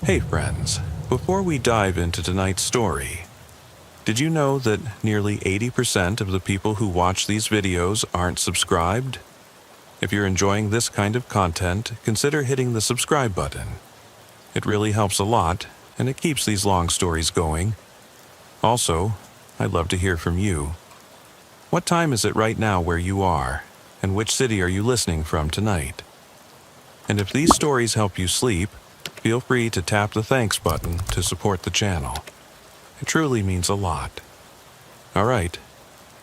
Hey friends, before we dive into tonight's story, did you know that nearly 80% of the people who watch these videos aren't subscribed? If you're enjoying this kind of content, consider hitting the subscribe button. It really helps a lot, and it keeps these long stories going. Also, I'd love to hear from you. What time is it right now where you are, and which city are you listening from tonight? And if these stories help you sleep, feel free to tap the thanks button to support the channel. It truly means a lot. Alright,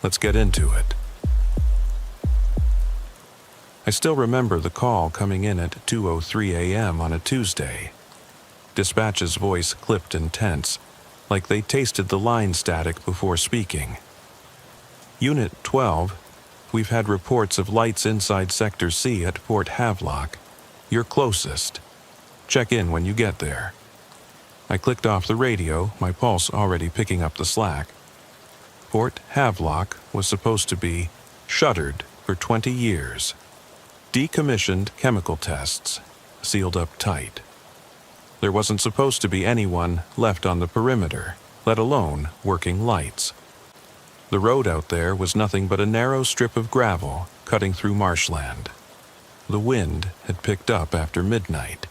let's get into it. I still remember the call coming in at 2:03 a.m. on a Tuesday. Dispatch's voice clipped and tense, like they tasted the line static before speaking. Unit 12, we've had reports of lights inside Sector C at Port Havelock. You're closest. Check in when you get there. I clicked off the radio, my pulse already picking up the slack. Port Havelock was supposed to be shuttered for 20 years. Decommissioned chemical tests, sealed up tight. There wasn't supposed to be anyone left on the perimeter, let alone working lights. The road out there was nothing but a narrow strip of gravel cutting through marshland. The wind had picked up after midnight,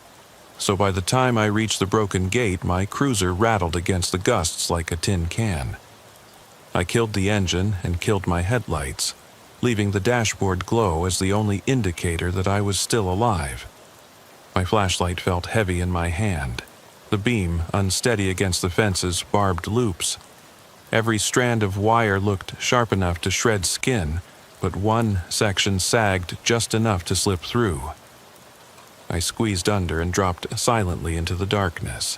so by the time I reached the broken gate, my cruiser rattled against the gusts like a tin can. I killed the engine and killed my headlights, leaving the dashboard glow as the only indicator that I was still alive. My flashlight felt heavy in my hand, the beam unsteady against the fence's barbed loops. Every strand of wire looked sharp enough to shred skin, but one section sagged just enough to slip through. I squeezed under and dropped silently into the darkness.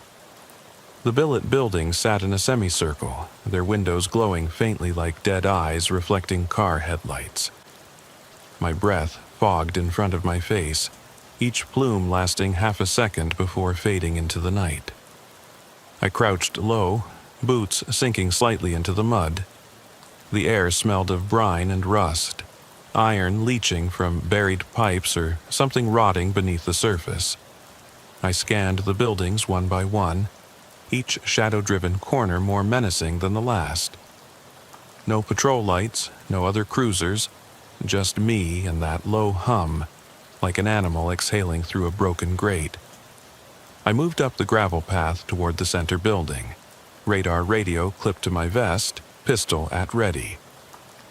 The billet buildings sat in a semicircle, their windows glowing faintly like dead eyes reflecting car headlights. My breath fogged in front of my face, each plume lasting half a second before fading into the night. I crouched low, boots sinking slightly into the mud. The air smelled of brine and rust, iron leaching from buried pipes or something rotting beneath the surface. I scanned the buildings one by one, each shadow-driven corner more menacing than the last. No patrol lights, no other cruisers, just me and that low hum, like an animal exhaling through a broken grate. I moved up the gravel path toward the center building, radar radio clipped to my vest, pistol at ready.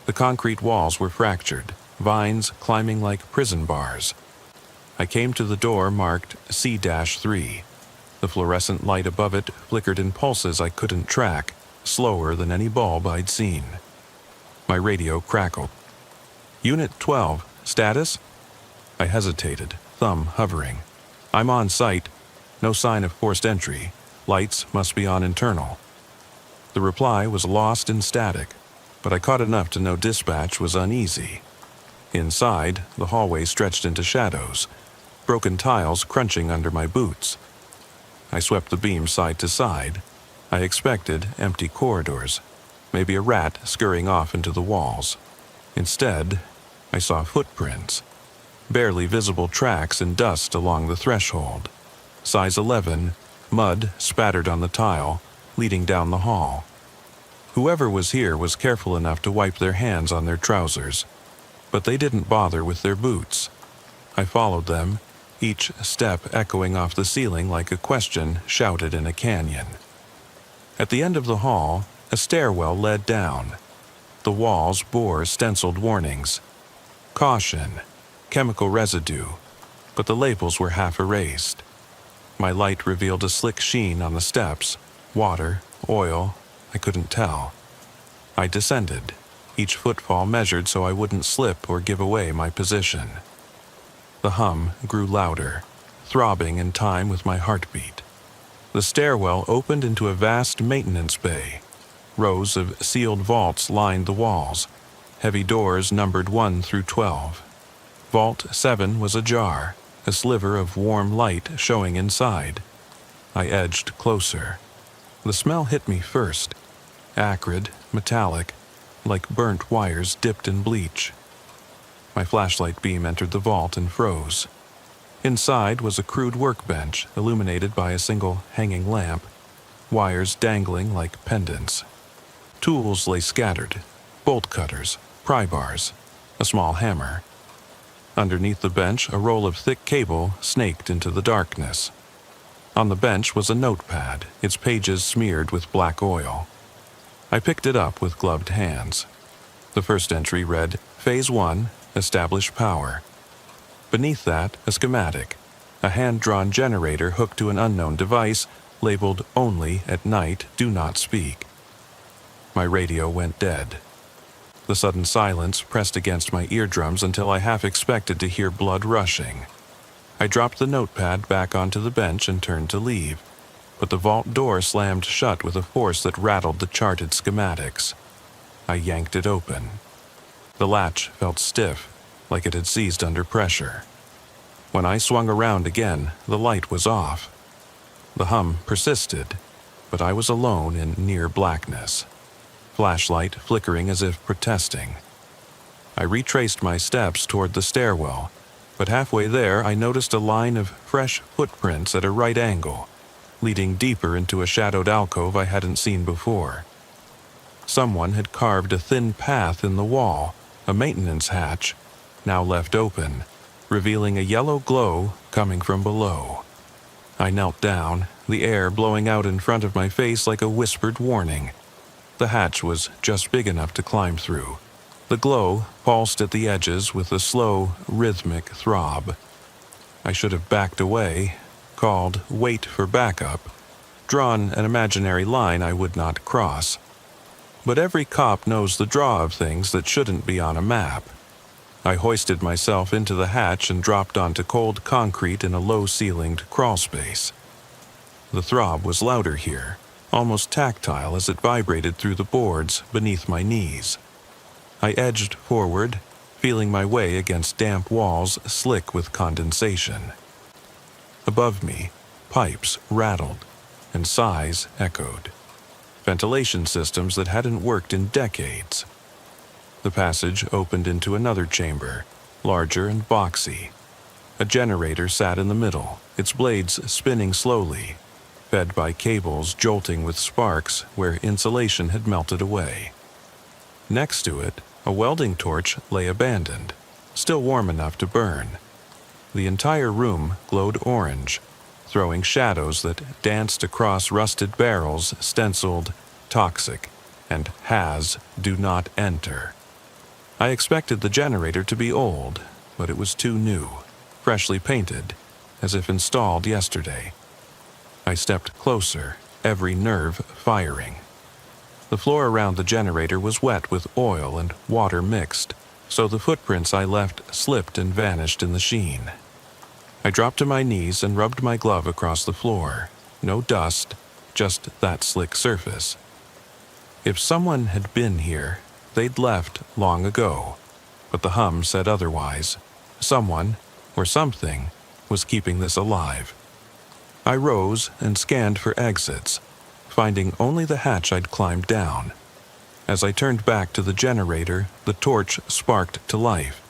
The concrete walls were fractured, vines climbing like prison bars. I came to the door marked C-3. The fluorescent light above it flickered in pulses I couldn't track, slower than any bulb I'd seen. My radio crackled. Unit 12, status? I hesitated, thumb hovering. I'm on site. No sign of forced entry. Lights must be on internal. The reply was lost in static, but I caught enough to know dispatch was uneasy. Inside, the hallway stretched into shadows, broken tiles crunching under my boots. I swept the beam side to side. I expected empty corridors, maybe a rat scurrying off into the walls. Instead, I saw footprints, barely visible tracks and dust along the threshold. Size 11, mud spattered on the tile, leading down the hall. Whoever was here was careful enough to wipe their hands on their trousers, but they didn't bother with their boots. I followed them, each step echoing off the ceiling like a question shouted in a canyon. At the end of the hall, a stairwell led down. The walls bore stenciled warnings. Caution, chemical residue, but the labels were half erased. My light revealed a slick sheen on the steps, water, oil, I couldn't tell. I descended, each footfall measured so I wouldn't slip or give away my position. The hum grew louder, throbbing in time with my heartbeat. The stairwell opened into a vast maintenance bay. Rows of sealed vaults lined the walls. Heavy doors numbered 1 through 12. Vault 7 was ajar, a sliver of warm light showing inside. I edged closer. The smell hit me first, acrid, metallic, like burnt wires dipped in bleach. My flashlight beam entered the vault and froze. Inside was a crude workbench illuminated by a single hanging lamp, wires dangling like pendants. Tools lay scattered: bolt cutters, pry bars, a small hammer. Underneath the bench, a roll of thick cable snaked into the darkness. On the bench was a notepad, its pages smeared with black oil. I picked it up with gloved hands. The first entry read, Phase 1, Establish Power. Beneath that, a schematic, a hand-drawn generator hooked to an unknown device labeled Only at Night, Do Not Speak. My radio went dead. The sudden silence pressed against my eardrums until I half expected to hear blood rushing. I dropped the notepad back onto the bench and turned to leave, but the vault door slammed shut with a force that rattled the charted schematics. I yanked it open. The latch felt stiff, like it had seized under pressure. When I swung around again, the light was off. The hum persisted, but I was alone in near blackness. Flashlight flickering as if protesting. I retraced my steps toward the stairwell, but halfway there I noticed a line of fresh footprints at a right angle, leading deeper into a shadowed alcove I hadn't seen before. Someone had carved a thin path in the wall, a maintenance hatch, now left open, revealing a yellow glow coming from below. I knelt down, the air blowing out in front of my face like a whispered warning. The hatch was just big enough to climb through. The glow pulsed at the edges with a slow, rhythmic throb. I should have backed away, called wait for backup, drawn an imaginary line I would not cross. But every cop knows the draw of things that shouldn't be on a map. I hoisted myself into the hatch and dropped onto cold concrete in a low-ceilinged crawlspace. The throb was louder here, almost tactile as it vibrated through the boards beneath my knees. I edged forward, feeling my way against damp walls slick with condensation. Above me, pipes rattled, and sighs echoed. Ventilation systems that hadn't worked in decades. The passage opened into another chamber, larger and boxy. A generator sat in the middle, its blades spinning slowly, fed by cables jolting with sparks where insulation had melted away. Next to it, a welding torch lay abandoned, still warm enough to burn. The entire room glowed orange, throwing shadows that danced across rusted barrels stenciled "Toxic" and "Has Do Not Enter." I expected the generator to be old, but it was too new, freshly painted, as if installed yesterday. I stepped closer, every nerve firing. The floor around the generator was wet with oil and water mixed, so the footprints I left slipped and vanished in the sheen. I dropped to my knees and rubbed my glove across the floor. No dust, just that slick surface. If someone had been here, they'd left long ago, but the hum said otherwise. Someone, or something, was keeping this alive. I rose and scanned for exits, finding only the hatch I'd climbed down. As I turned back to the generator, the torch sparked to life,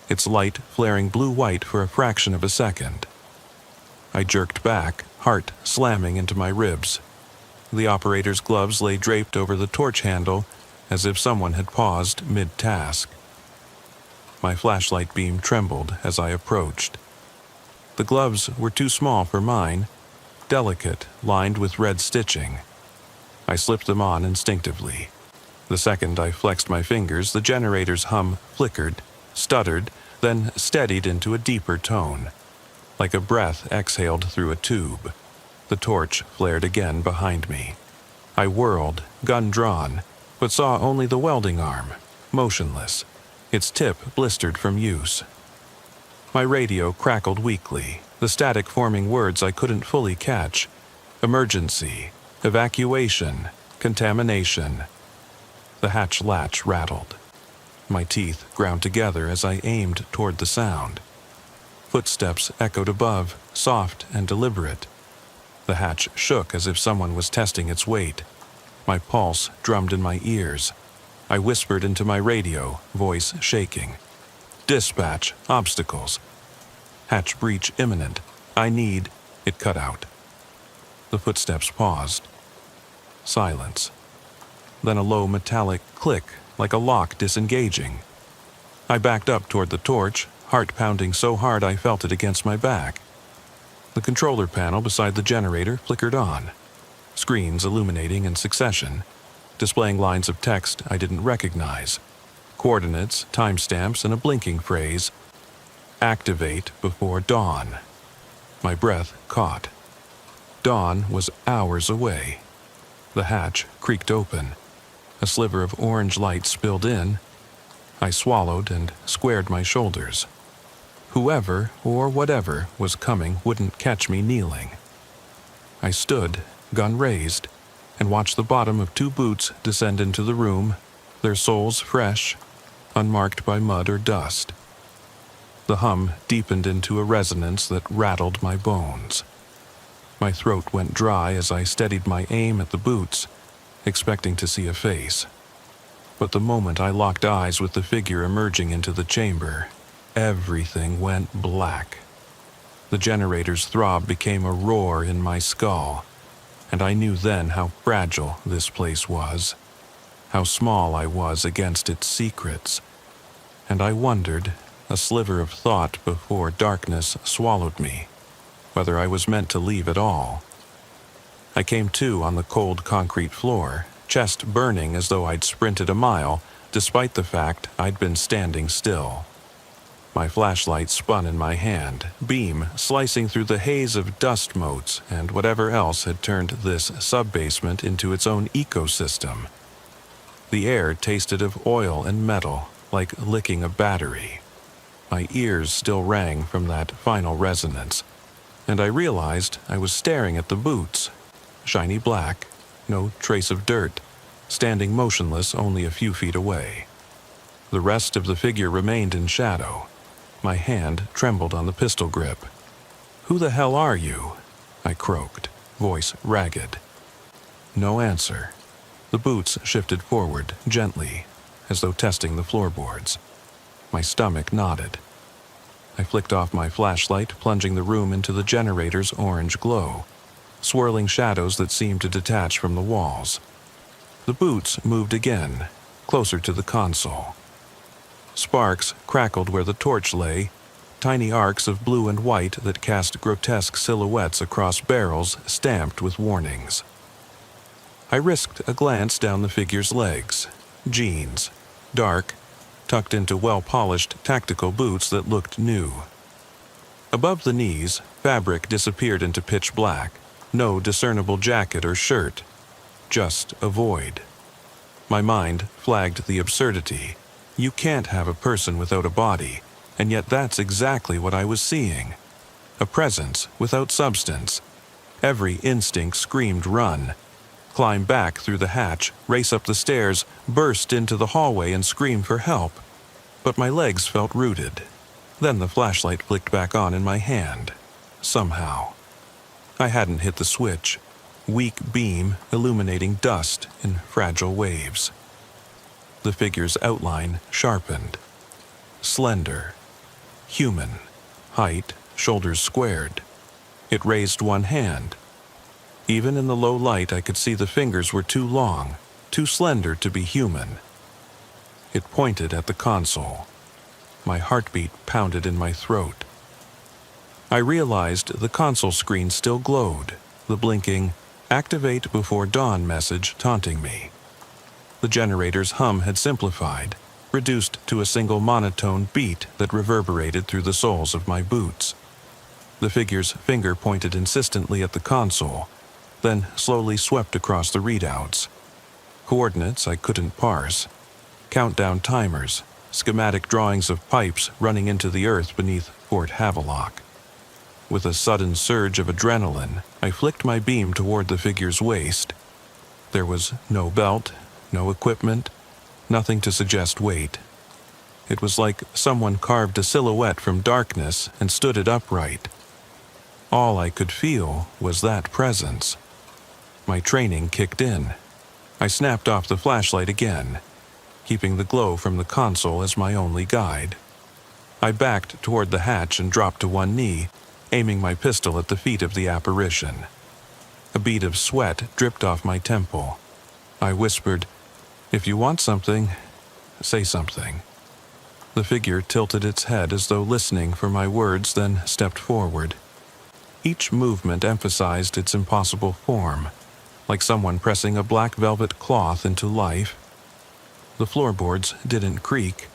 its light flaring blue-white for a fraction of a second. I jerked back, heart slamming into my ribs. The operator's gloves lay draped over the torch handle, as if someone had paused mid-task. My flashlight beam trembled as I approached. The gloves were too small for mine, delicate, lined with red stitching. I slipped them on instinctively. The second I flexed my fingers, the generator's hum flickered, stuttered, then steadied into a deeper tone, like a breath exhaled through a tube. The torch flared again behind me. I whirled, gun drawn, but saw only the welding arm, motionless, its tip blistered from use. My radio crackled weakly, the static forming words I couldn't fully catch. Emergency, evacuation, contamination. The hatch latch rattled. My teeth ground together as I aimed toward the sound. Footsteps echoed above, soft and deliberate. The hatch shook as if someone was testing its weight. My pulse drummed in my ears. I whispered into my radio, voice shaking. Dispatch, obstacles. Hatch breach imminent. I need... It cut out. The footsteps paused. Silence. Then a low metallic click, like a lock disengaging. I backed up toward the torch, heart pounding so hard I felt it against my back. The controller panel beside the generator flickered on, screens illuminating in succession, displaying lines of text I didn't recognize, coordinates, timestamps, and a blinking phrase, "Activate before dawn." My breath caught. Dawn was hours away. The hatch creaked open. A sliver of orange light spilled in. I swallowed and squared my shoulders. Whoever or whatever was coming wouldn't catch me kneeling. I stood, gun raised, and watched the bottom of 2 boots descend into the room, their soles fresh, unmarked by mud or dust. The hum deepened into a resonance that rattled my bones. My throat went dry as I steadied my aim at the boots, expecting to see a face. But the moment I locked eyes with the figure emerging into the chamber, everything went black. The generator's throb became a roar in my skull, and I knew then how fragile this place was, how small I was against its secrets. And I wondered, a sliver of thought before darkness swallowed me, whether I was meant to leave at all. I came to on the cold concrete floor, chest burning as though I'd sprinted a mile, despite the fact I'd been standing still. My flashlight spun in my hand, beam slicing through the haze of dust motes and whatever else had turned this sub-basement into its own ecosystem. The air tasted of oil and metal, like licking a battery. My ears still rang from that final resonance, and I realized I was staring at the boots, shiny black, no trace of dirt, standing motionless only a few feet away. The rest of the figure remained in shadow. My hand trembled on the pistol grip. "Who the hell are you?" I croaked, voice ragged. No answer. The boots shifted forward, gently, as though testing the floorboards. My stomach nodded. I flicked off my flashlight, plunging the room into the generator's orange glow, swirling shadows that seemed to detach from the walls. The boots moved again, closer to the console. Sparks crackled where the torch lay, tiny arcs of blue and white that cast grotesque silhouettes across barrels stamped with warnings. I risked a glance down the figure's legs. Jeans, dark, tucked into well-polished tactical boots that looked new. Above the knees, fabric disappeared into pitch black, no discernible jacket or shirt, just a void. My mind flagged the absurdity. You can't have a person without a body, and yet that's exactly what I was seeing. A presence without substance. Every instinct screamed run. Climb back through the hatch, race up the stairs, burst into the hallway and scream for help. But my legs felt rooted. Then the flashlight flicked back on in my hand. Somehow. I hadn't hit the switch. Weak beam illuminating dust in fragile waves. The figure's outline sharpened. Slender. Human. Height, shoulders squared. It raised one hand. Even in the low light, I could see the fingers were too long, too slender to be human. It pointed at the console. My heartbeat pounded in my throat. I realized the console screen still glowed, the blinking, "Activate before dawn" message taunting me. The generator's hum had simplified, reduced to a single monotone beat that reverberated through the soles of my boots. The figure's finger pointed insistently at the console, then slowly swept across the readouts. Coordinates I couldn't parse. Countdown timers, schematic drawings of pipes running into the earth beneath Fort Havelock. With a sudden surge of adrenaline, I flicked my beam toward the figure's waist. There was no belt, no equipment, nothing to suggest weight. It was like someone carved a silhouette from darkness and stood it upright. All I could feel was that presence. My training kicked in. I snapped off the flashlight again, keeping the glow from the console as my only guide. I backed toward the hatch and dropped to one knee, aiming my pistol at the feet of the apparition. A bead of sweat dripped off my temple. I whispered, "If you want something, say something." The figure tilted its head as though listening for my words, then stepped forward. Each movement emphasized its impossible form, like someone pressing a black velvet cloth into life. The floorboards didn't creak.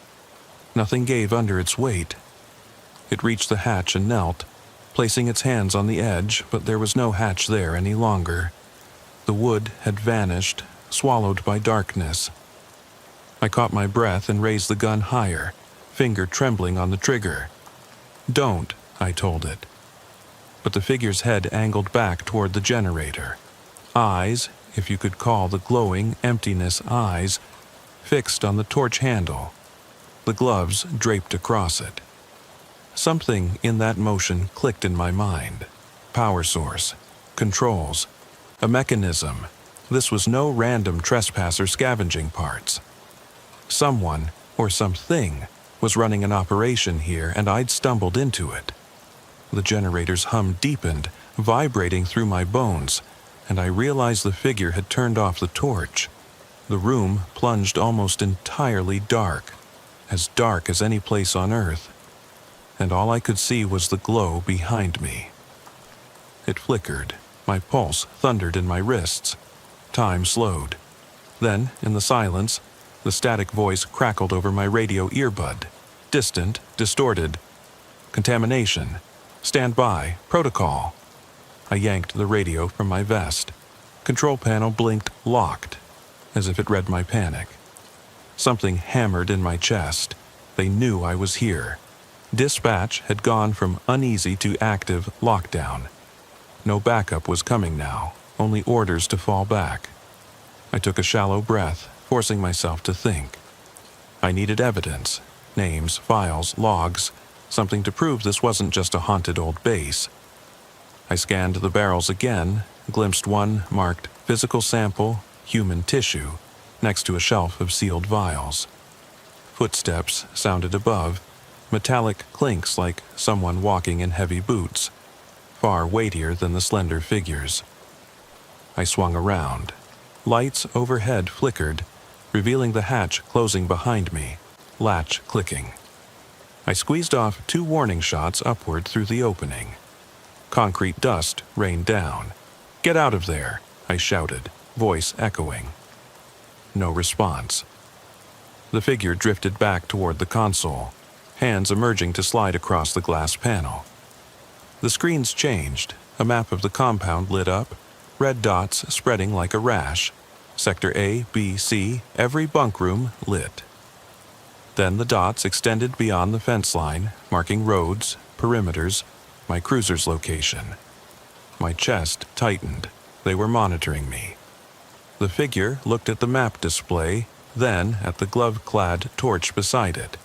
Nothing gave under its weight. It reached the hatch and knelt, placing its hands on the edge, but there was no hatch there any longer. The wood had vanished, swallowed by darkness. I caught my breath and raised the gun higher, finger trembling on the trigger. "Don't," I told it. But the figure's head angled back toward the generator. Eyes, if you could call the glowing emptiness eyes, fixed on the torch handle. The gloves draped across it. Something in that motion clicked in my mind. Power source, controls, a mechanism. This was no random trespasser scavenging parts. Someone, or something, was running an operation here, and I'd stumbled into it. The generator's hum deepened, vibrating through my bones, and I realized the figure had turned off the torch. The room plunged almost entirely dark as any place on Earth, and all I could see was the glow behind me. It flickered. My pulse thundered in my wrists. Time slowed. Then, in the silence, the static voice crackled over my radio earbud. Distant, distorted. "Contamination. Stand by. Protocol." I yanked the radio from my vest. Control panel blinked locked, as if it read my panic. Something hammered in my chest. They knew I was here. Dispatch had gone from uneasy to active lockdown. No backup was coming now, only orders to fall back. I took a shallow breath, forcing myself to think. I needed evidence, names, files, logs, something to prove this wasn't just a haunted old base. I scanned the barrels again, glimpsed one marked physical sample, human tissue, next to a shelf of sealed vials. Footsteps sounded above, metallic clinks like someone walking in heavy boots, far weightier than the slender figures. I swung around. Lights overhead flickered, revealing the hatch closing behind me, latch clicking. I squeezed off 2 warning shots upward through the opening. Concrete dust rained down. "Get out of there," I shouted, voice echoing. No response. The figure drifted back toward the console, hands emerging to slide across the glass panel. The screens changed. A map of the compound lit up, red dots spreading like a rash. Sector A, B, C, every bunk room lit. Then the dots extended beyond the fence line, marking roads, perimeters, my cruiser's location. My chest tightened. They were monitoring me. The figure looked at the map display, then at the glove-clad torch beside it.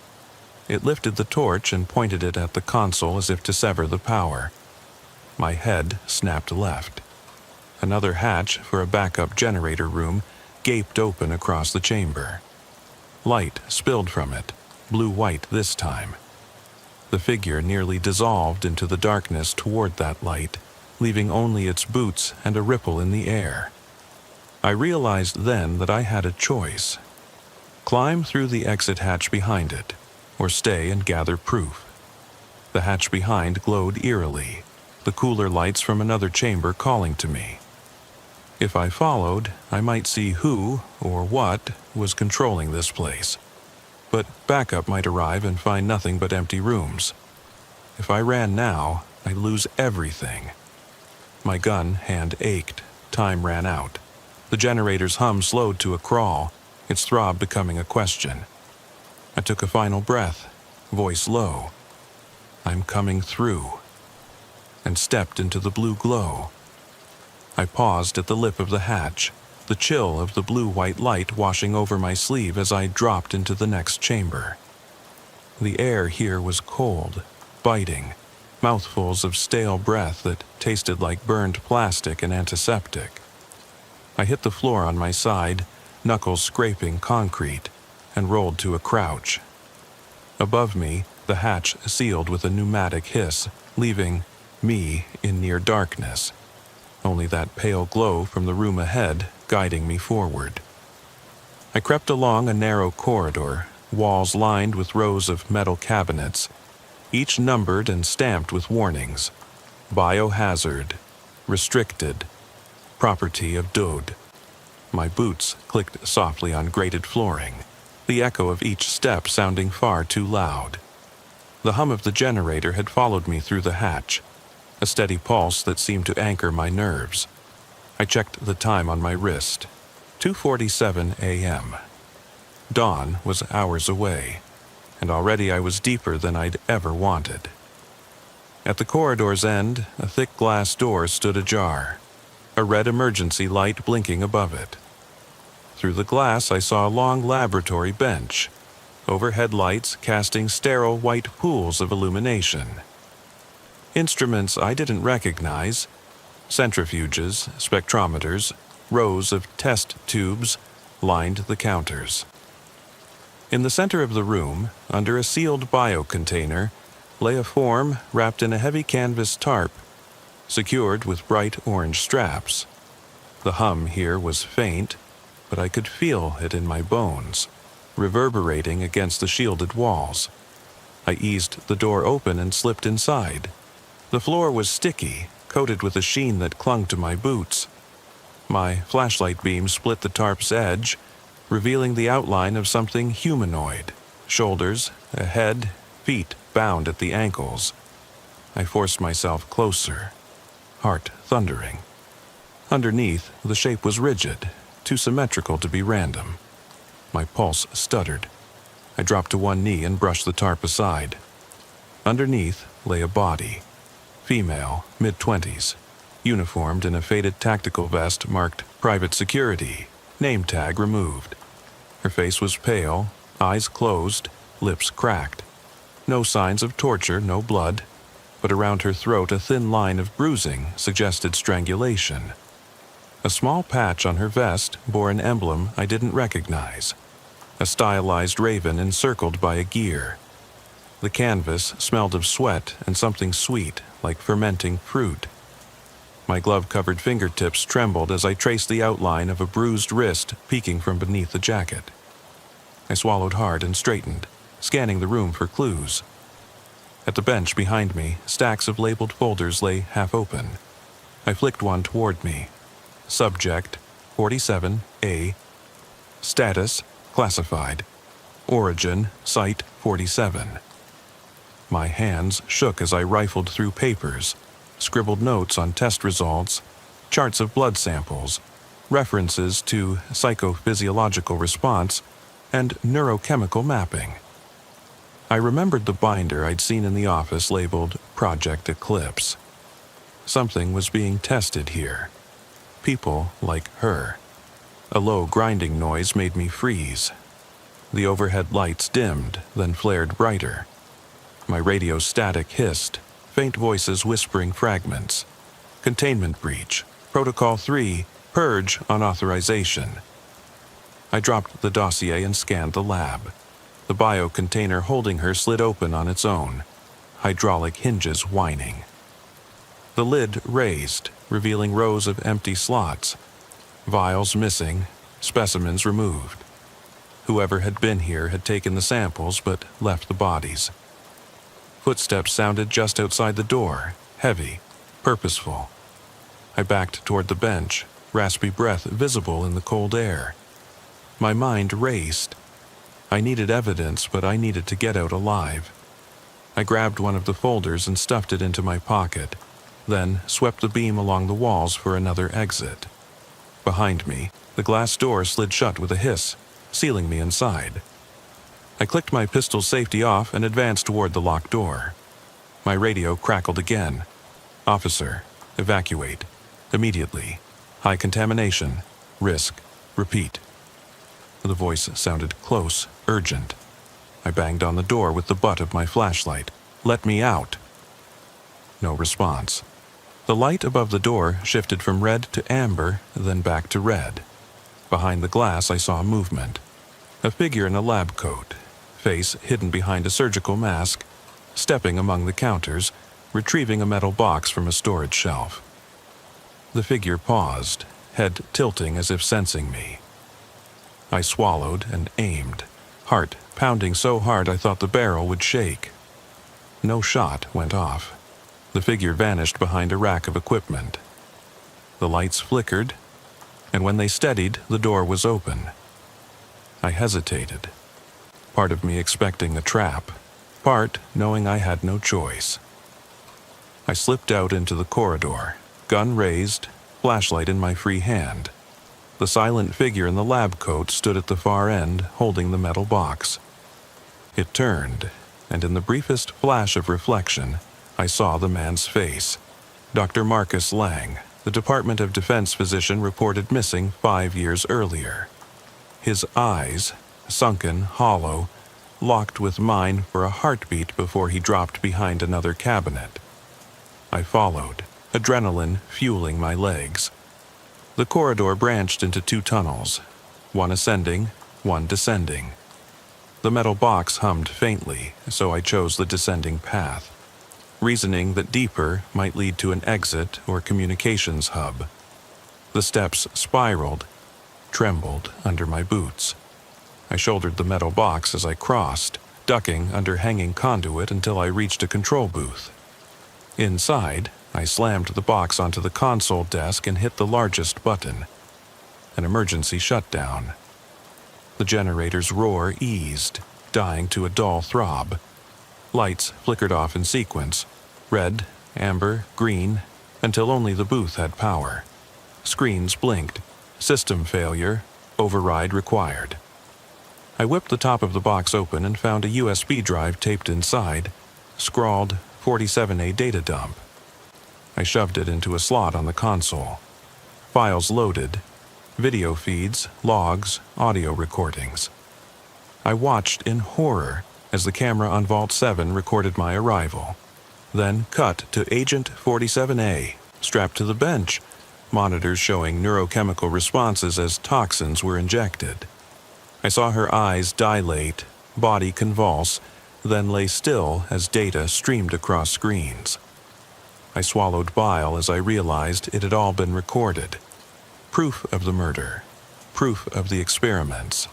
It lifted the torch and pointed it at the console as if to sever the power. My head snapped left. Another hatch for a backup generator room gaped open across the chamber. Light spilled from it, blue-white this time. The figure nearly dissolved into the darkness toward that light, leaving only its boots and a ripple in the air. I realized then that I had a choice. Climb through the exit hatch behind it, or stay and gather proof. The hatch behind glowed eerily, the cooler lights from another chamber calling to me. If I followed, I might see who, or what, was controlling this place. But backup might arrive and find nothing but empty rooms. If I ran now, I'd lose everything. My gun hand ached. Time ran out. The generator's hum slowed to a crawl, its throb becoming a question. I took a final breath, voice low. "I'm coming through," and stepped into the blue glow. I paused at the lip of the hatch, the chill of the blue-white light washing over my sleeve as I dropped into the next chamber. The air here was cold, biting, mouthfuls of stale breath that tasted like burned plastic and antiseptic. I hit the floor on my side, knuckles scraping concrete, and rolled to a crouch. Above me, The hatch sealed with a pneumatic hiss, leaving me in near darkness, only that pale glow from the room ahead guiding me forward. I crept along a narrow corridor, walls lined with rows of metal cabinets, each numbered and stamped with warnings. Biohazard, restricted, property of Dode. My boots clicked softly on grated flooring, the echo of each step sounding far too loud. The hum of the generator had followed me through the hatch, a steady pulse that seemed to anchor my nerves. I checked the time on my wrist. 2:47 a.m. Dawn was hours away, and already I was deeper than I'd ever wanted. At the corridor's end, a thick glass door stood ajar, a red emergency light blinking above it. Through the glass, I saw a long laboratory bench, overhead lights casting sterile white pools of illumination. Instruments I didn't recognize, centrifuges, spectrometers, rows of test tubes lined the counters. In the center of the room, under a sealed biocontainer, lay a form wrapped in a heavy canvas tarp, secured with bright orange straps. The hum here was faint, but I could feel it in my bones, reverberating against the shielded walls. I eased the door open and slipped inside. The floor was sticky, coated with a sheen that clung to my boots. My flashlight beam split the tarp's edge, revealing the outline of something humanoid, shoulders, a head, feet bound at the ankles. I forced myself closer, heart thundering. Underneath, the shape was rigid, too symmetrical to be random. My pulse stuttered. I dropped to one knee and brushed the tarp aside. Underneath lay a body, female, mid-20s, uniformed in a faded tactical vest marked Private Security, name tag removed. Her face was pale, eyes closed, lips cracked. No signs of torture, no blood, but around her throat a thin line of bruising suggested strangulation. A small patch on her vest bore an emblem I didn't recognize, a stylized raven encircled by a gear. The canvas smelled of sweat and something sweet, like fermenting fruit. My glove-covered fingertips trembled as I traced the outline of a bruised wrist peeking from beneath the jacket. I swallowed hard and straightened, scanning the room for clues. At the bench behind me, stacks of labeled folders lay half open. I flicked one toward me. Subject, 47A. Status, classified. Origin, Site 47. My hands shook as I rifled through papers, scribbled notes on test results, charts of blood samples, references to psychophysiological response, and neurochemical mapping. I remembered the binder I'd seen in the office labeled Project Eclipse. Something was being tested here. People like her. A low grinding noise made me freeze. The overhead lights dimmed, then flared brighter. My radio static hissed, faint voices whispering fragments. Containment breach. Protocol 3, purge unauthorization. I dropped the dossier and scanned the lab. The biocontainer holding her slid open on its own, hydraulic hinges whining. The lid raised, revealing rows of empty slots, vials missing, specimens removed. Whoever had been here had taken the samples but left the bodies. Footsteps sounded just outside the door, heavy, purposeful. I backed toward the bench, raspy breath visible in the cold air. My mind raced. I needed evidence, but I needed to get out alive. I grabbed one of the folders and stuffed it into my pocket, then swept the beam along the walls for another exit. Behind me, the glass door slid shut with a hiss, sealing me inside. I clicked my pistol's safety off and advanced toward the locked door. My radio crackled again. Officer, evacuate. Immediately. High contamination. Risk. Repeat. The voice sounded close, urgent. I banged on the door with the butt of my flashlight. Let me out. No response. The light above the door shifted from red to amber, then back to red. Behind the glass, I saw movement. A figure in a lab coat, face hidden behind a surgical mask, stepping among the counters, retrieving a metal box from a storage shelf. The figure paused, head tilting as if sensing me. I swallowed and aimed, heart pounding so hard I thought the barrel would shake. No shot went off. The figure vanished behind a rack of equipment. The lights flickered, and when they steadied, the door was open. I hesitated, part of me expecting a trap, part knowing I had no choice. I slipped out into the corridor, gun raised, flashlight in my free hand. The silent figure in the lab coat stood at the far end, holding the metal box. It turned, and in the briefest flash of reflection, I saw the man's face. Dr. Marcus Lang, the Department of Defense physician reported missing 5 years earlier. His eyes, sunken, hollow, locked with mine for a heartbeat before he dropped behind another cabinet. I followed, adrenaline fueling my legs. The corridor branched into 2 tunnels, one ascending, one descending. The metal box hummed faintly, so I chose the descending path, reasoning that deeper might lead to an exit or communications hub. The steps spiraled, trembled under my boots. I shouldered the metal box as I crossed, ducking under hanging conduit until I reached a control booth. Inside, I slammed the box onto the console desk and hit the largest button. An emergency shutdown. The generator's roar eased, dying to a dull throb. Lights flickered off in sequence, red, amber, green, until only the booth had power. Screens blinked. System failure. Override required. I whipped the top of the box open and found a USB drive taped inside, scrawled 47A data dump. I shoved it into a slot on the console. Files loaded. Video feeds, logs, audio recordings. I watched in horror as the camera on Vault 7 recorded my arrival. Then cut to Agent 47A, strapped to the bench, monitors showing neurochemical responses as toxins were injected. I saw her eyes dilate, body convulse, then lay still as data streamed across screens. I swallowed bile as I realized it had all been recorded. Proof of the murder. Proof of the experiments.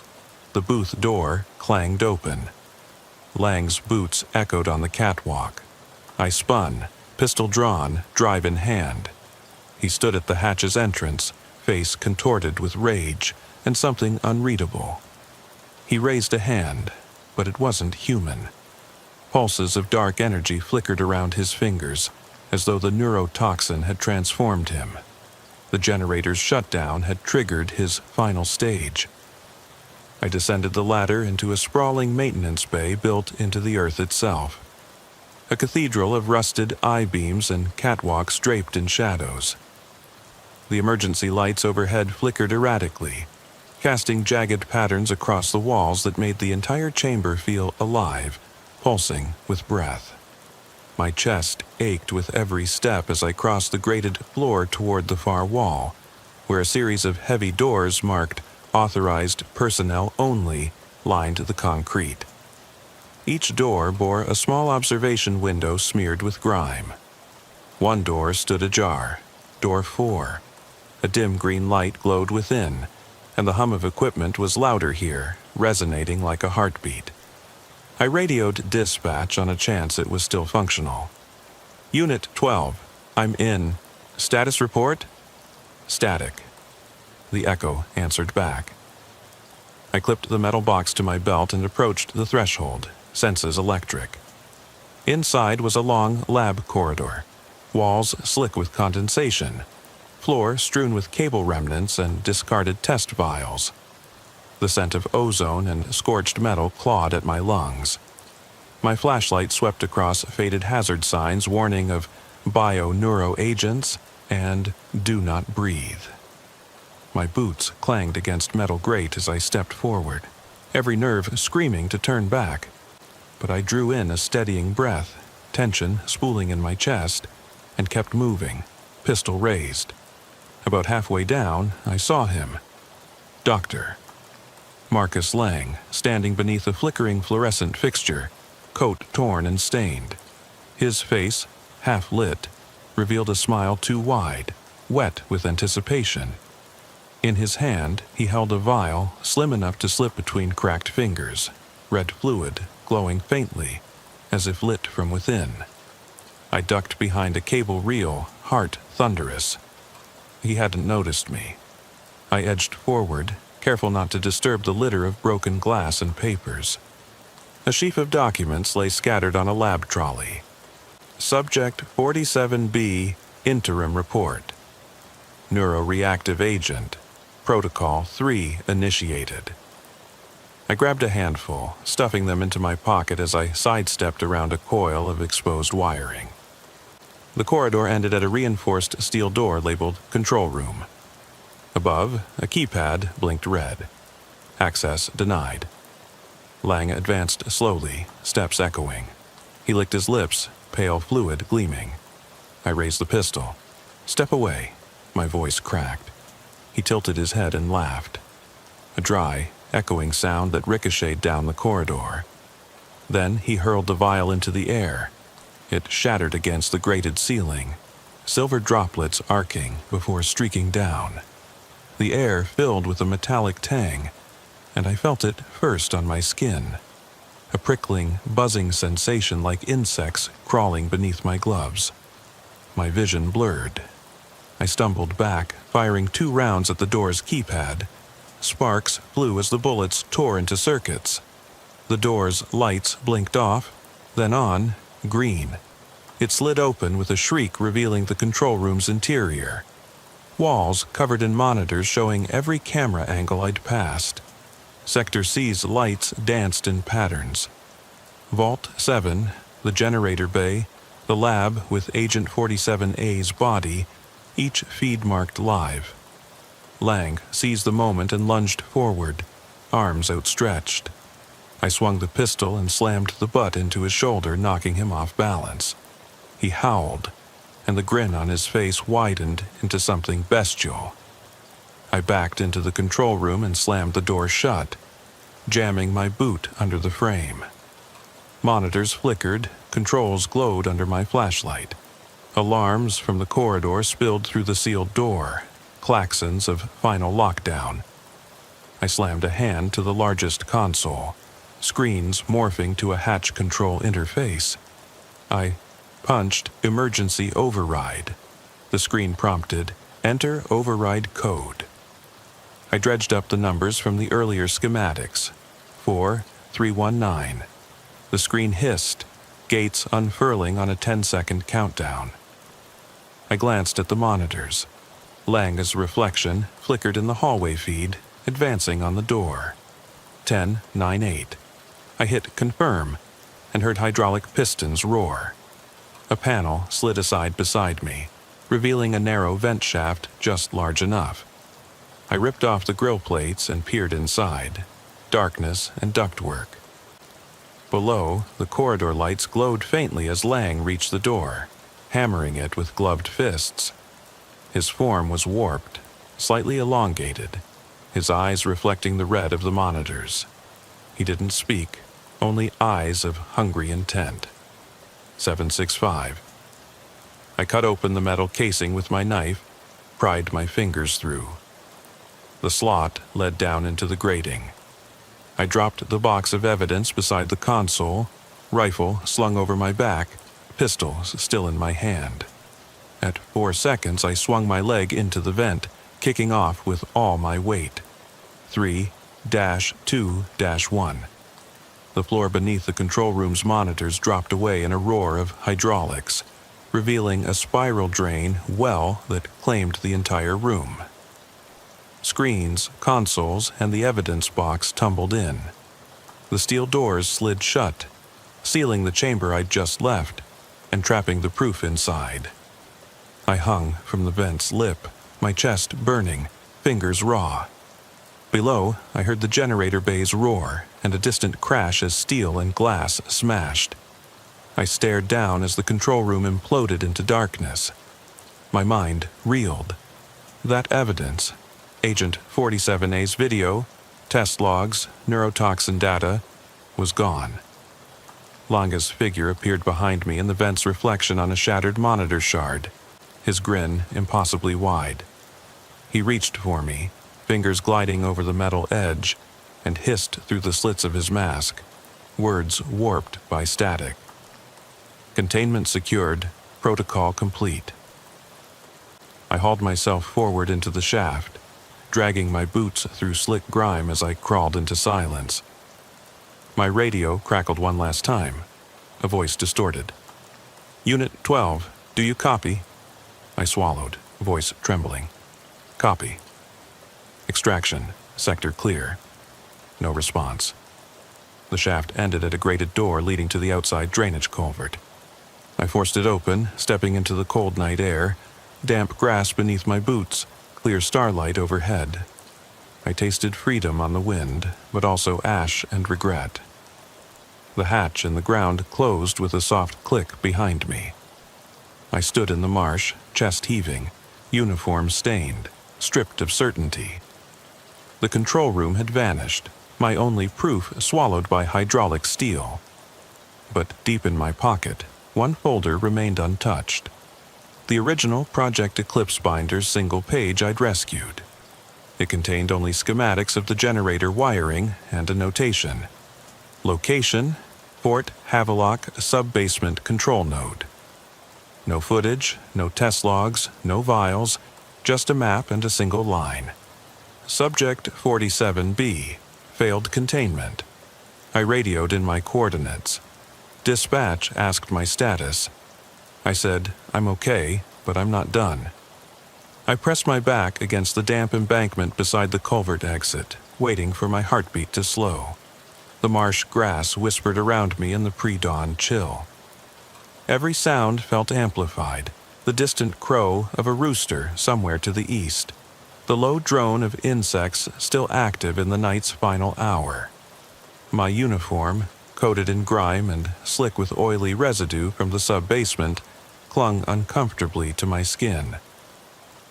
The booth door clanged open. Lang's boots echoed on the catwalk. I spun, pistol drawn, drive in hand. He stood at the hatch's entrance, face contorted with rage and something unreadable. He raised a hand, but it wasn't human. Pulses of dark energy flickered around his fingers, as though the neurotoxin had transformed him. The generator's shutdown had triggered his final stage. I descended the ladder into a sprawling maintenance bay built into the earth itself. A cathedral of rusted I-beams and catwalks draped in shadows. The emergency lights overhead flickered erratically, casting jagged patterns across the walls that made the entire chamber feel alive, pulsing with breath. My chest ached with every step as I crossed the grated floor toward the far wall, where a series of heavy doors marked "Authorized Personnel Only" lined the concrete. Each door bore a small observation window smeared with grime. One door stood ajar, door 4. A dim green light glowed within, and the hum of equipment was louder here, resonating like a heartbeat. I radioed dispatch on a chance it was still functional. Unit 12, I'm in. Status report? Static. The echo answered back. I clipped the metal box to my belt and approached the threshold, senses electric. Inside was a long lab corridor, walls slick with condensation, floor strewn with cable remnants and discarded test vials. The scent of ozone and scorched metal clawed at my lungs. My flashlight swept across faded hazard signs warning of bio-neuroagents and do not breathe. My boots clanged against metal grate as I stepped forward, every nerve screaming to turn back. But I drew in a steadying breath, tension spooling in my chest, and kept moving, pistol raised. About halfway down, I saw him. Dr. Marcus Lang, standing beneath a flickering fluorescent fixture, coat torn and stained. His face, half lit, revealed a smile too wide, wet with anticipation. In his hand, he held a vial slim enough to slip between cracked fingers, red fluid glowing faintly, as if lit from within. I ducked behind a cable reel, heart thunderous. He hadn't noticed me. I edged forward, careful not to disturb the litter of broken glass and papers. A sheaf of documents lay scattered on a lab trolley. Subject 47B, Interim Report. Neuroreactive Agent. Protocol 3 initiated. I grabbed a handful, stuffing them into my pocket as I sidestepped around a coil of exposed wiring. The corridor ended at a reinforced steel door labeled Control Room. Above, a keypad blinked red. Access denied. Lang advanced slowly, steps echoing. He licked his lips, pale fluid gleaming. I raised the pistol. Step away. My voice cracked. He tilted his head and laughed. A dry, echoing sound that ricocheted down the corridor. Then he hurled the vial into the air. It shattered against the grated ceiling, silver droplets arcing before streaking down. The air filled with a metallic tang, and I felt it first on my skin. A prickling, buzzing sensation like insects crawling beneath my gloves. My vision blurred. I stumbled back, firing 2 rounds at the door's keypad. Sparks flew as the bullets tore into circuits. The door's lights blinked off, then on, green. It slid open with a shriek revealing the control room's interior. Walls covered in monitors showing every camera angle I'd passed. Sector C's lights danced in patterns. Vault 7, the generator bay, the lab with Agent 47A's body, each feed marked live. Lang seized the moment and lunged forward, arms outstretched. I swung the pistol and slammed the butt into his shoulder, knocking him off balance. He howled, and the grin on his face widened into something bestial. I backed into the control room and slammed the door shut, jamming my boot under the frame. Monitors flickered, controls glowed under my flashlight. Alarms from the corridor spilled through the sealed door, klaxons of final lockdown. I slammed a hand to the largest console, screens morphing to a hatch control interface. I punched emergency override. The screen prompted, enter override code. I dredged up the numbers from the earlier schematics. 4319. The screen hissed, gates unfurling on a 10-second countdown. I glanced at the monitors. Lang's reflection flickered in the hallway feed, advancing on the door. 1098. I hit confirm and heard hydraulic pistons roar. A panel slid aside beside me, revealing a narrow vent shaft just large enough. I ripped off the grill plates and peered inside. Darkness and ductwork. Below, the corridor lights glowed faintly as Lang reached the door, hammering it with gloved fists. His form was warped, slightly elongated, his eyes reflecting the red of the monitors. He didn't speak, only eyes of hungry intent. 765. I cut open the metal casing with my knife, pried my fingers through. The slot led down into the grating. I dropped the box of evidence beside the console, rifle slung over my back, pistols still in my hand. At 4 seconds, I swung my leg into the vent, kicking off with all my weight. 3-2-1. The floor beneath the control room's monitors dropped away in a roar of hydraulics, revealing a spiral drain well that claimed the entire room. Screens, consoles, and the evidence box tumbled in. The steel doors slid shut, sealing the chamber I'd just left and trapping the proof inside. I hung from the vent's lip, my chest burning, fingers raw. Below, I heard the generator bays roar and a distant crash as steel and glass smashed. I stared down as the control room imploded into darkness. My mind reeled. That evidence, Agent 47A's video, test logs, neurotoxin data, was gone. Langa's figure appeared behind me in the vent's reflection on a shattered monitor shard, his grin impossibly wide. He reached for me, fingers gliding over the metal edge, and hissed through the slits of his mask, words warped by static. Containment secured, protocol complete. I hauled myself forward into the shaft, dragging my boots through slick grime as I crawled into silence. My radio crackled one last time, a voice distorted. "Unit 12, do you copy?" I swallowed, voice trembling. "Copy." "Extraction, sector clear." No response. The shaft ended at a grated door leading to the outside drainage culvert. I forced it open, stepping into the cold night air, damp grass beneath my boots, clear starlight overhead. I tasted freedom on the wind, but also ash and regret. The hatch in the ground closed with a soft click behind me. I stood in the marsh, chest heaving, uniform stained, stripped of certainty. The control room had vanished, my only proof swallowed by hydraulic steel. But deep in my pocket, one folder remained untouched. The original Project Eclipse binder's single page I'd rescued. It contained only schematics of the generator wiring and a notation. Location, Fort Havelock sub-basement control node. No footage, no test logs, no vials, just a map and a single line. Subject 47B, failed containment. I radioed in my coordinates. Dispatch asked my status. I said, "I'm okay, but I'm not done." I pressed my back against the damp embankment beside the culvert exit, waiting for my heartbeat to slow. The marsh grass whispered around me in the pre-dawn chill. Every sound felt amplified, the distant crow of a rooster somewhere to the east, the low drone of insects still active in the night's final hour. My uniform, coated in grime and slick with oily residue from the sub-basement, clung uncomfortably to my skin.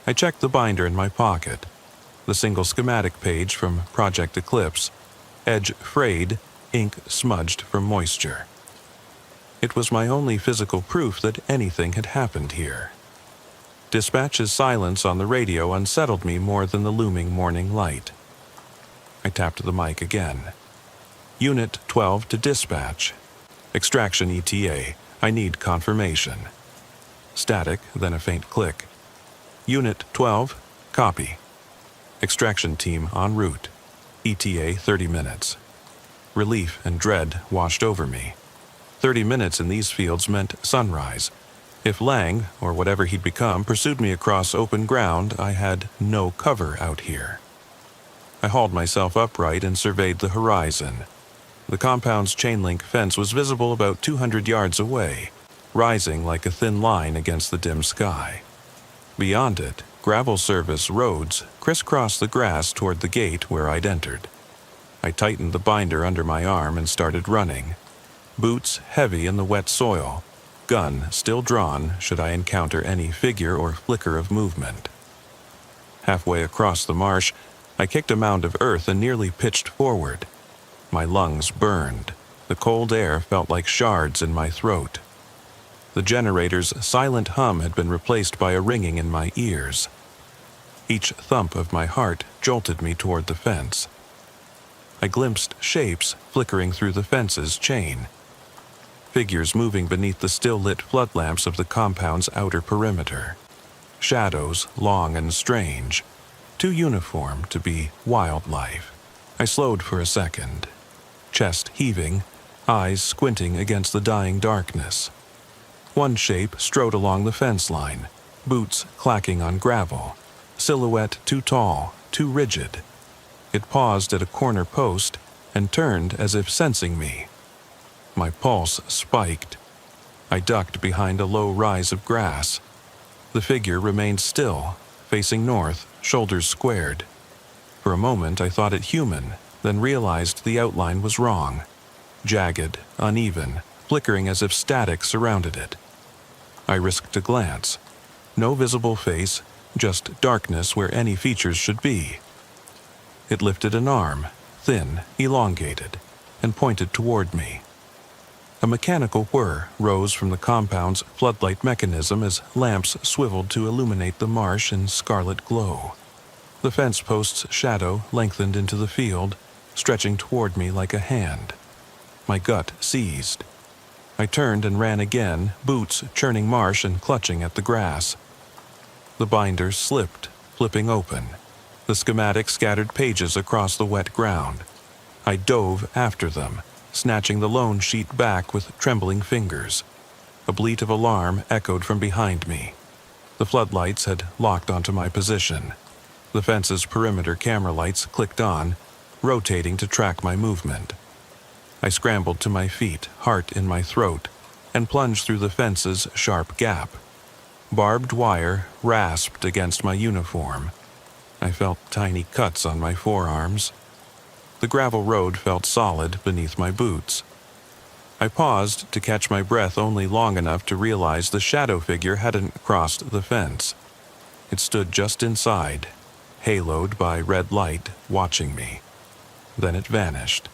I checked the binder in my pocket, the single schematic page from Project Eclipse, edge frayed, ink smudged from moisture. It was my only physical proof that anything had happened here. Dispatch's silence on the radio unsettled me more than the looming morning light. I tapped the mic again. "Unit 12 to dispatch. Extraction ETA. I need confirmation." Static, then a faint click. "Unit 12, copy. Extraction team en route. ETA 30 minutes. Relief and dread washed over me. 30 minutes in these fields meant sunrise. If Lang, or whatever he'd become, pursued me across open ground, I had no cover out here. I hauled myself upright and surveyed the horizon. The compound's chain-link fence was visible about 200 yards away, rising like a thin line against the dim sky. Beyond it, gravel service roads crisscrossed the grass toward the gate where I'd entered. I tightened the binder under my arm and started running. Boots heavy in the wet soil, gun still drawn should I encounter any figure or flicker of movement. Halfway across the marsh, I kicked a mound of earth and nearly pitched forward. My lungs burned. The cold air felt like shards in my throat. The generator's silent hum had been replaced by a ringing in my ears. Each thump of my heart jolted me toward the fence. I glimpsed shapes flickering through the fence's chain. Figures moving beneath the still-lit floodlamps of the compound's outer perimeter. Shadows long and strange, too uniform to be wildlife. I slowed for a second, chest heaving, eyes squinting against the dying darkness. One shape strode along the fence line, boots clacking on gravel, silhouette too tall, too rigid. It paused at a corner post and turned as if sensing me. My pulse spiked. I ducked behind a low rise of grass. The figure remained still, facing north, shoulders squared. For a moment I thought it human, then realized the outline was wrong. Jagged, uneven, flickering as if static surrounded it. I risked a glance. No visible face, just darkness where any features should be. It lifted an arm, thin, elongated, and pointed toward me. A mechanical whir rose from the compound's floodlight mechanism as lamps swiveled to illuminate the marsh in scarlet glow. The fence post's shadow lengthened into the field, stretching toward me like a hand. My gut seized. I turned and ran again, boots churning marsh and clutching at the grass. The binder slipped, flipping open. The schematic scattered pages across the wet ground. I dove after them, snatching the loan sheet back with trembling fingers. A bleat of alarm echoed from behind me. The floodlights had locked onto my position. The fence's perimeter camera lights clicked on, rotating to track my movement. I scrambled to my feet, heart in my throat, and plunged through the fence's sharp gap. Barbed wire rasped against my uniform. I felt tiny cuts on my forearms. The gravel road felt solid beneath my boots. I paused to catch my breath only long enough to realize the shadow figure hadn't crossed the fence. It stood just inside, haloed by red light, watching me. Then it vanished.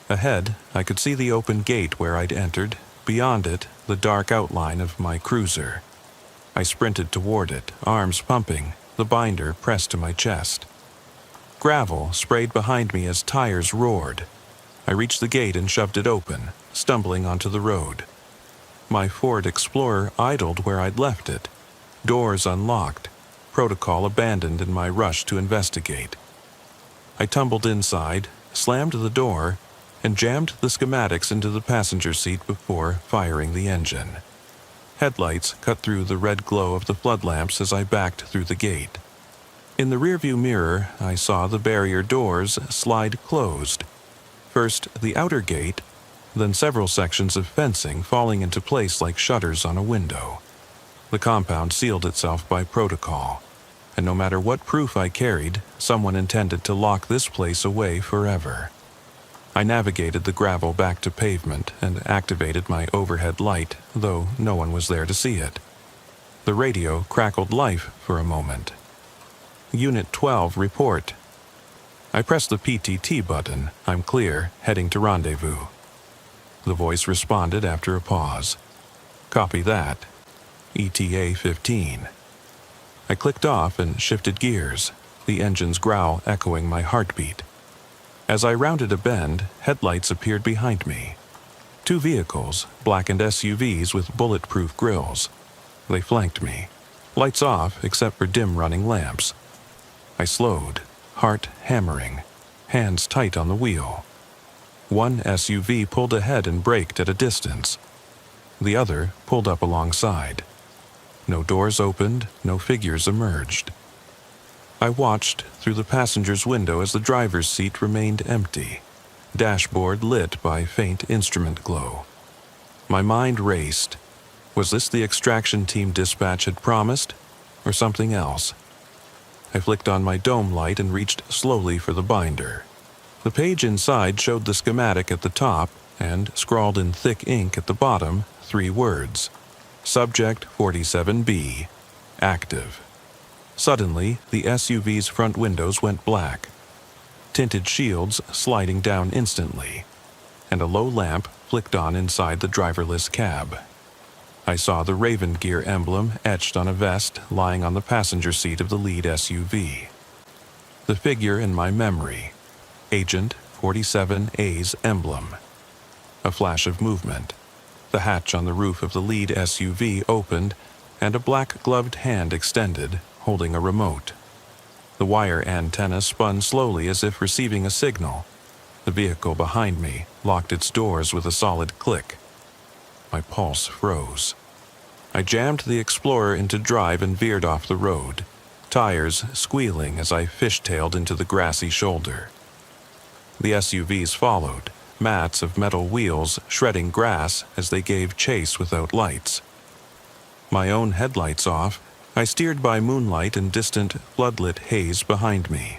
Ahead, I could see the open gate where I'd entered, beyond it, the dark outline of my cruiser. I sprinted toward it, arms pumping, the binder pressed to my chest. Gravel sprayed behind me as tires roared. I reached the gate and shoved it open, stumbling onto the road. My Ford Explorer idled where I'd left it, doors unlocked, protocol abandoned in my rush to investigate. I tumbled inside, slammed the door, and jammed the schematics into the passenger seat before firing the engine. Headlights cut through the red glow of the flood lamps as I backed through the gate. In the rearview mirror, I saw the barrier doors slide closed. First the outer gate, then several sections of fencing falling into place like shutters on a window. The compound sealed itself by protocol, and no matter what proof I carried, someone intended to lock this place away forever. I navigated the gravel back to pavement and activated my overhead light, though no one was there to see it. The radio crackled life for a moment. Unit 12 report. I pressed the PTT button. I'm clear, heading to rendezvous. The voice responded after a pause. Copy that. ETA 15. I clicked off and shifted gears, the engine's growl echoing my heartbeat. As I rounded a bend, headlights appeared behind me. Two vehicles, blackened SUVs with bulletproof grills. They flanked me. Lights off except for dim running lamps. I slowed, heart hammering, hands tight on the wheel. One SUV pulled ahead and braked at a distance. The other pulled up alongside. No doors opened, no figures emerged. I watched through the passenger's window as the driver's seat remained empty, dashboard lit by faint instrument glow. My mind raced. Was this the extraction team dispatch had promised, or something else? I flicked on my dome light and reached slowly for the binder. The page inside showed the schematic at the top and, scrawled in thick ink at the bottom, 3 words. Subject 47B. Active. Suddenly, the SUV's front windows went black. Tinted shields sliding down instantly, and a low lamp flicked on inside the driverless cab. I saw the Raven Gear emblem etched on a vest lying on the passenger seat of the lead SUV. The figure in my memory, Agent 47A's emblem. A flash of movement. The hatch on the roof of the lead SUV opened, and a black-gloved hand extended, holding a remote. The wire antenna spun slowly as if receiving a signal. The vehicle behind me locked its doors with a solid click. My pulse froze. I jammed the Explorer into drive and veered off the road, tires squealing as I fishtailed into the grassy shoulder. The SUVs followed, mats of metal wheels shredding grass as they gave chase without lights. My own headlights off, I steered by moonlight and distant, floodlit haze behind me.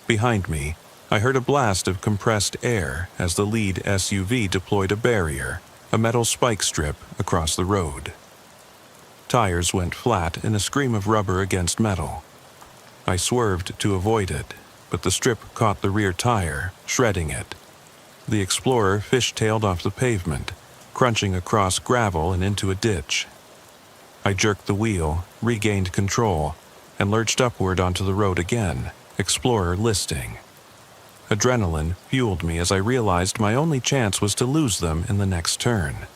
Behind me, I heard a blast of compressed air as the lead SUV deployed a barrier, a metal spike strip across the road. Tires went flat in a scream of rubber against metal. I swerved to avoid it, but the strip caught the rear tire, shredding it. The Explorer fishtailed off the pavement, crunching across gravel and into a ditch. I jerked the wheel, regained control, and lurched upward onto the road again, Explorer listing. Adrenaline fueled me as I realized my only chance was to lose them in the next turn.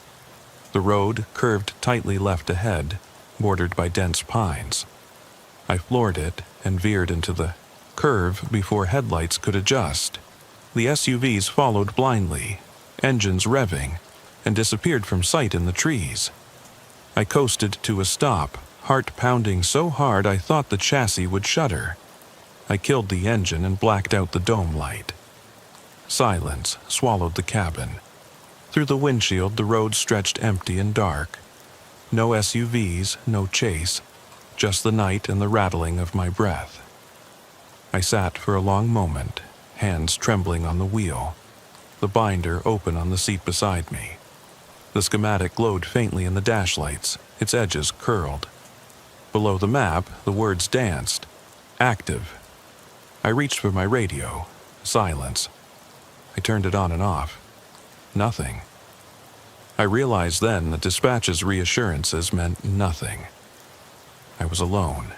The road curved tightly left ahead, bordered by dense pines. I floored it and veered into the curve before headlights could adjust. The SUVs followed blindly, engines revving, and disappeared from sight in the trees. I coasted to a stop, heart pounding so hard I thought the chassis would shudder. I killed the engine and blacked out the dome light. Silence swallowed the cabin. Through the windshield, the road stretched empty and dark. No SUVs, no chase, just the night and the rattling of my breath. I sat for a long moment, hands trembling on the wheel, the binder open on the seat beside me. The schematic glowed faintly in the dashlights, its edges curled. Below the map, the words danced. Active. I reached for my radio. Silence. I turned it on and off. Nothing. I realized then that dispatch's reassurances meant nothing. I was alone,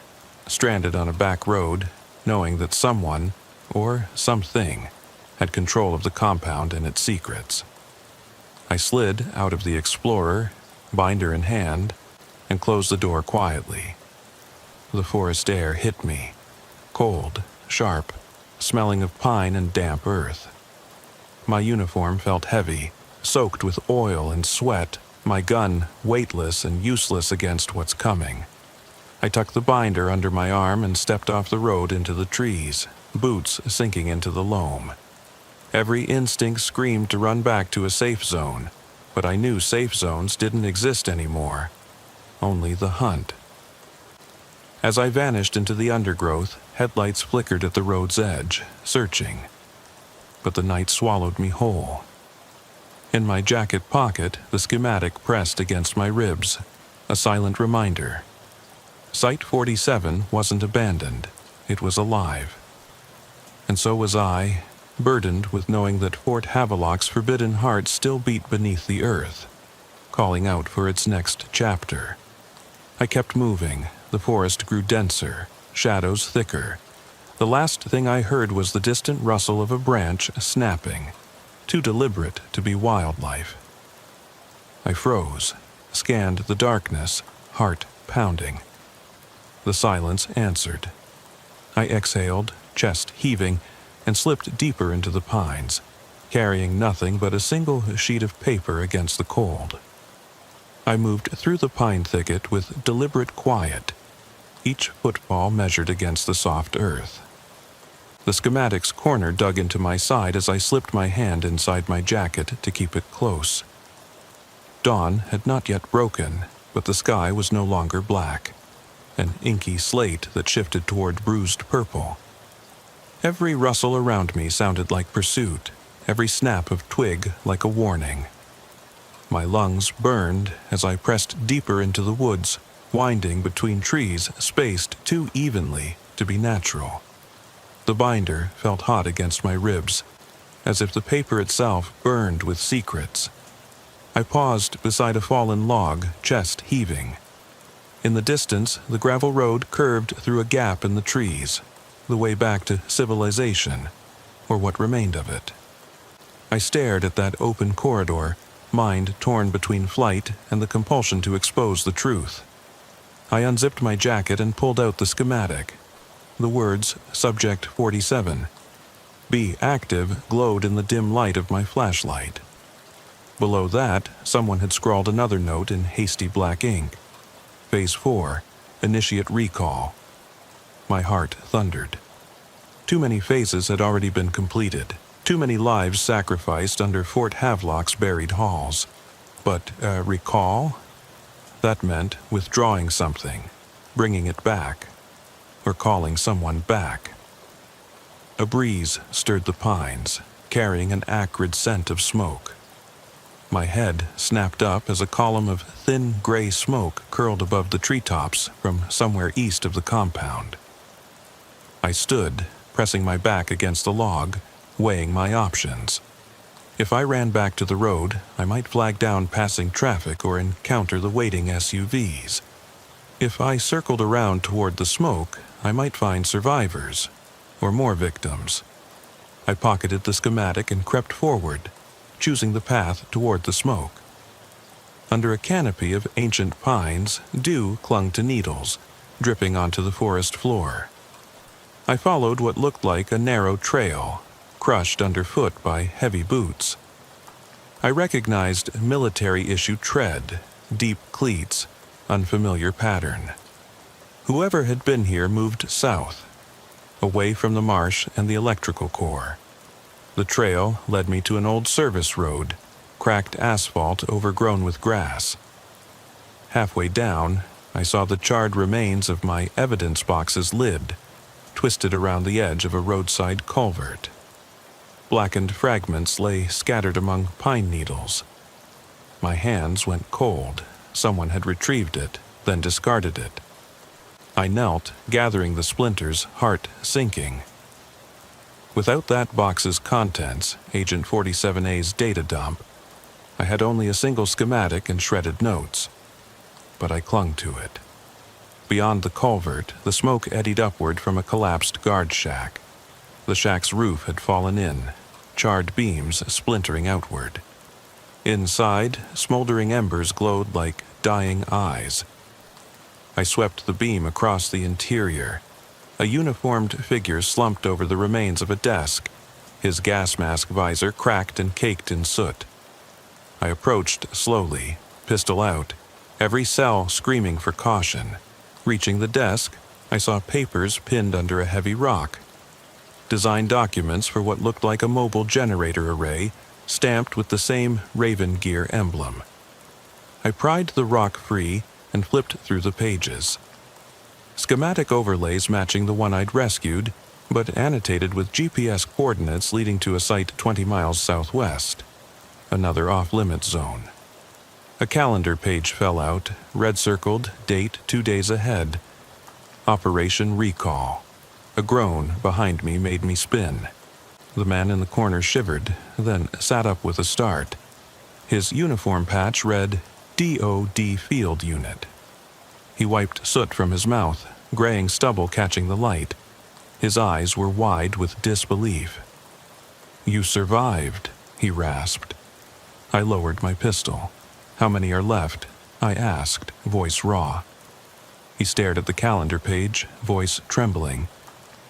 stranded on a back road, knowing that someone, or something, had control of the compound and its secrets. I slid out of the Explorer, binder in hand, and closed the door quietly. The forest air hit me, cold, sharp, smelling of pine and damp earth. My uniform felt heavy, soaked with oil and sweat, my gun weightless and useless against what's coming. I tucked the binder under my arm and stepped off the road into the trees, boots sinking into the loam. Every instinct screamed to run back to a safe zone, but I knew safe zones didn't exist anymore. Only the hunt. As I vanished into the undergrowth, headlights flickered at the road's edge, searching. But the night swallowed me whole. In my jacket pocket, the schematic pressed against my ribs, a silent reminder. Site 47 wasn't abandoned, it was alive. And so was I, burdened with knowing that Fort Havelock's forbidden heart still beat beneath the earth, calling out for its next chapter. I kept moving, the forest grew denser, shadows thicker. The last thing I heard was the distant rustle of a branch snapping, too deliberate to be wildlife. I froze, scanned the darkness, heart pounding. The silence answered. I exhaled, chest heaving, and slipped deeper into the pines, carrying nothing but a single sheet of paper against the cold. I moved through the pine thicket with deliberate quiet, each footfall measured against the soft earth. The schematic's corner dug into my side as I slipped my hand inside my jacket to keep it close. Dawn had not yet broken, but the sky was no longer black, an inky slate that shifted toward bruised purple. Every rustle around me sounded like pursuit, every snap of twig like a warning. My lungs burned as I pressed deeper into the woods, winding between trees spaced too evenly to be natural. The binder felt hot against my ribs, as if the paper itself burned with secrets. I paused beside a fallen log, chest heaving. In the distance, the gravel road curved through a gap in the trees, the way back to civilization, or what remained of it. I stared at that open corridor, mind torn between flight and the compulsion to expose the truth. I unzipped my jacket and pulled out the schematic. The words, Subject 47, Be Active, glowed in the dim light of my flashlight. Below that, someone had scrawled another note in hasty black ink. Phase 4, Initiate Recall. My heart thundered. Too many phases had already been completed. Too many lives sacrificed under Fort Havelock's buried halls. But recall? That meant withdrawing something, bringing it back, or calling someone back. A breeze stirred the pines, carrying an acrid scent of smoke. My head snapped up as a column of thin gray smoke curled above the treetops from somewhere east of the compound. I stood, pressing my back against the log, weighing my options. If I ran back to the road, I might flag down passing traffic or encounter the waiting SUVs. If I circled around toward the smoke, I might find survivors, or more victims. I pocketed the schematic and crept forward, choosing the path toward the smoke. Under a canopy of ancient pines, dew clung to needles, dripping onto the forest floor. I followed what looked like a narrow trail, crushed underfoot by heavy boots. I recognized military-issue tread, deep cleats, unfamiliar pattern. Whoever had been here moved south, away from the marsh and the electrical core. The trail led me to an old service road, cracked asphalt overgrown with grass. Halfway down, I saw the charred remains of my evidence box's lid, twisted around the edge of a roadside culvert. Blackened fragments lay scattered among pine needles. My hands went cold. Someone had retrieved it, then discarded it. I knelt, gathering the splinters, heart sinking. Without that box's contents, Agent 47A's data dump, I had only a single schematic and shredded notes. But I clung to it. Beyond the culvert, the smoke eddied upward from a collapsed guard shack. The shack's roof had fallen in, charred beams splintering outward. Inside, smoldering embers glowed like dying eyes. I swept the beam across the interior. A uniformed figure slumped over the remains of a desk, his gas mask visor cracked and caked in soot. I approached slowly, pistol out, every cell screaming for caution. Reaching the desk, I saw papers pinned under a heavy rock. Design documents for what looked like a mobile generator array, stamped with the same Raven Gear emblem. I pried the rock free and flipped through the pages. Schematic overlays matching the one I'd rescued, but annotated with GPS coordinates leading to a site 20 miles southwest, another off-limit zone. A calendar page fell out, red-circled, date 2 days ahead. Operation Recall. A groan behind me made me spin. The man in the corner shivered, then sat up with a start. His uniform patch read, DOD Field Unit. He wiped soot from his mouth, graying stubble catching the light. His eyes were wide with disbelief. "You survived," he rasped. I lowered my pistol. "How many are left?" I asked, voice raw. He stared at the calendar page, voice trembling.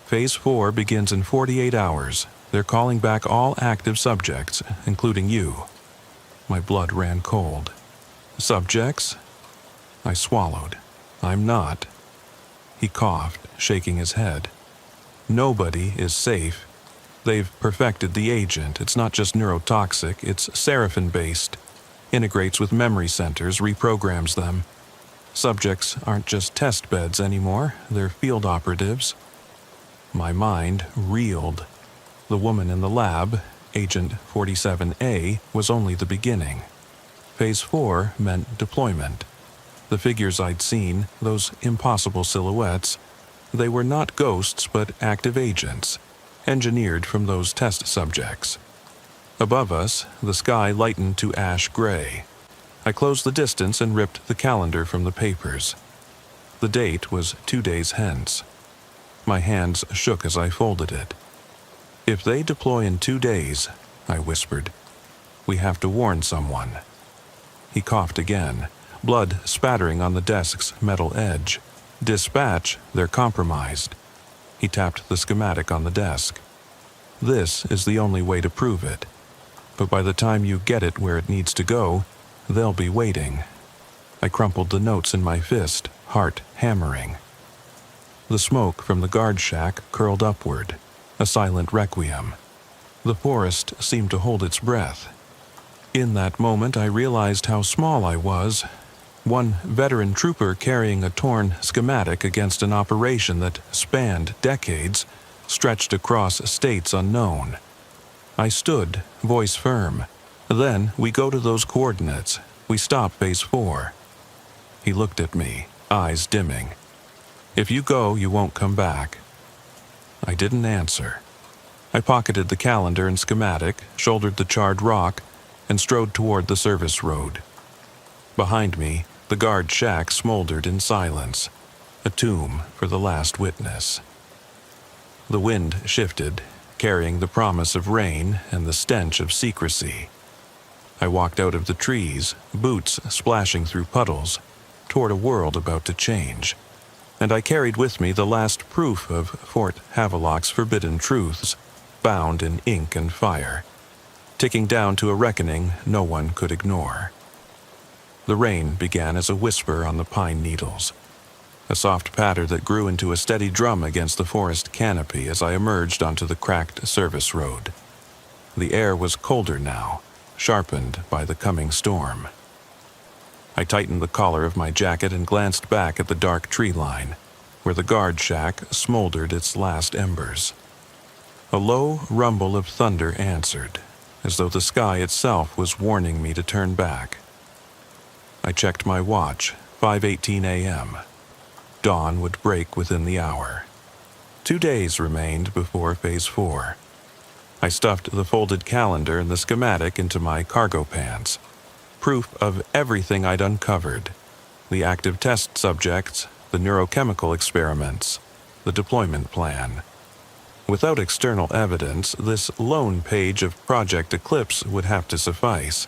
"Phase 4 begins in 48 hours. They're calling back all active subjects, including you." My blood ran cold. "Subjects?" I swallowed. "I'm not." He coughed, shaking his head. "Nobody is safe. They've perfected the agent. It's not just neurotoxic, it's Seraphim-based. Integrates with memory centers, reprograms them. Subjects aren't just test beds anymore, they're field operatives." My mind reeled. The woman in the lab, Agent 47A, was only the beginning. Phase 4 meant deployment. The figures I'd seen, those impossible silhouettes, they were not ghosts but active agents, engineered from those test subjects. Above us, the sky lightened to ash gray. I closed the distance and ripped the calendar from the papers. The date was 2 days hence. My hands shook as I folded it. "If they deploy in 2 days," I whispered, "we have to warn someone." He coughed again, blood spattering on the desk's metal edge. "Dispatch, they're compromised." He tapped the schematic on the desk. "This is the only way to prove it. But by the time you get it where it needs to go, they'll be waiting." I crumpled the notes in my fist, heart hammering. The smoke from the guard shack curled upward, a silent requiem. The forest seemed to hold its breath. In that moment, I realized how small I was. One veteran trooper carrying a torn schematic against an operation that spanned decades, stretched across states unknown. I stood, voice firm. "Then we go to those coordinates. We stop Phase 4. He looked at me, eyes dimming. "If you go, you won't come back." I didn't answer. I pocketed the calendar and schematic, shouldered the charred rock, and strode toward the service road. Behind me, the guard shack smoldered in silence, a tomb for the last witness. The wind shifted, carrying the promise of rain and the stench of secrecy. I walked out of the trees, boots splashing through puddles, toward a world about to change, and I carried with me the last proof of Fort Havelock's forbidden truths, bound in ink and fire, ticking down to a reckoning no one could ignore. The rain began as a whisper on the pine needles, a soft patter that grew into a steady drum against the forest canopy as I emerged onto the cracked service road. The air was colder now, sharpened by the coming storm. I tightened the collar of my jacket and glanced back at the dark tree line, where the guard shack smoldered its last embers. A low rumble of thunder answered, as though the sky itself was warning me to turn back. I checked my watch, 5:18 a.m. Dawn would break within the hour. 2 days remained before Phase 4. I stuffed the folded calendar and the schematic into my cargo pants. Proof of everything I'd uncovered: the active test subjects, the neurochemical experiments, the deployment plan. Without external evidence, this lone page of Project Eclipse would have to suffice.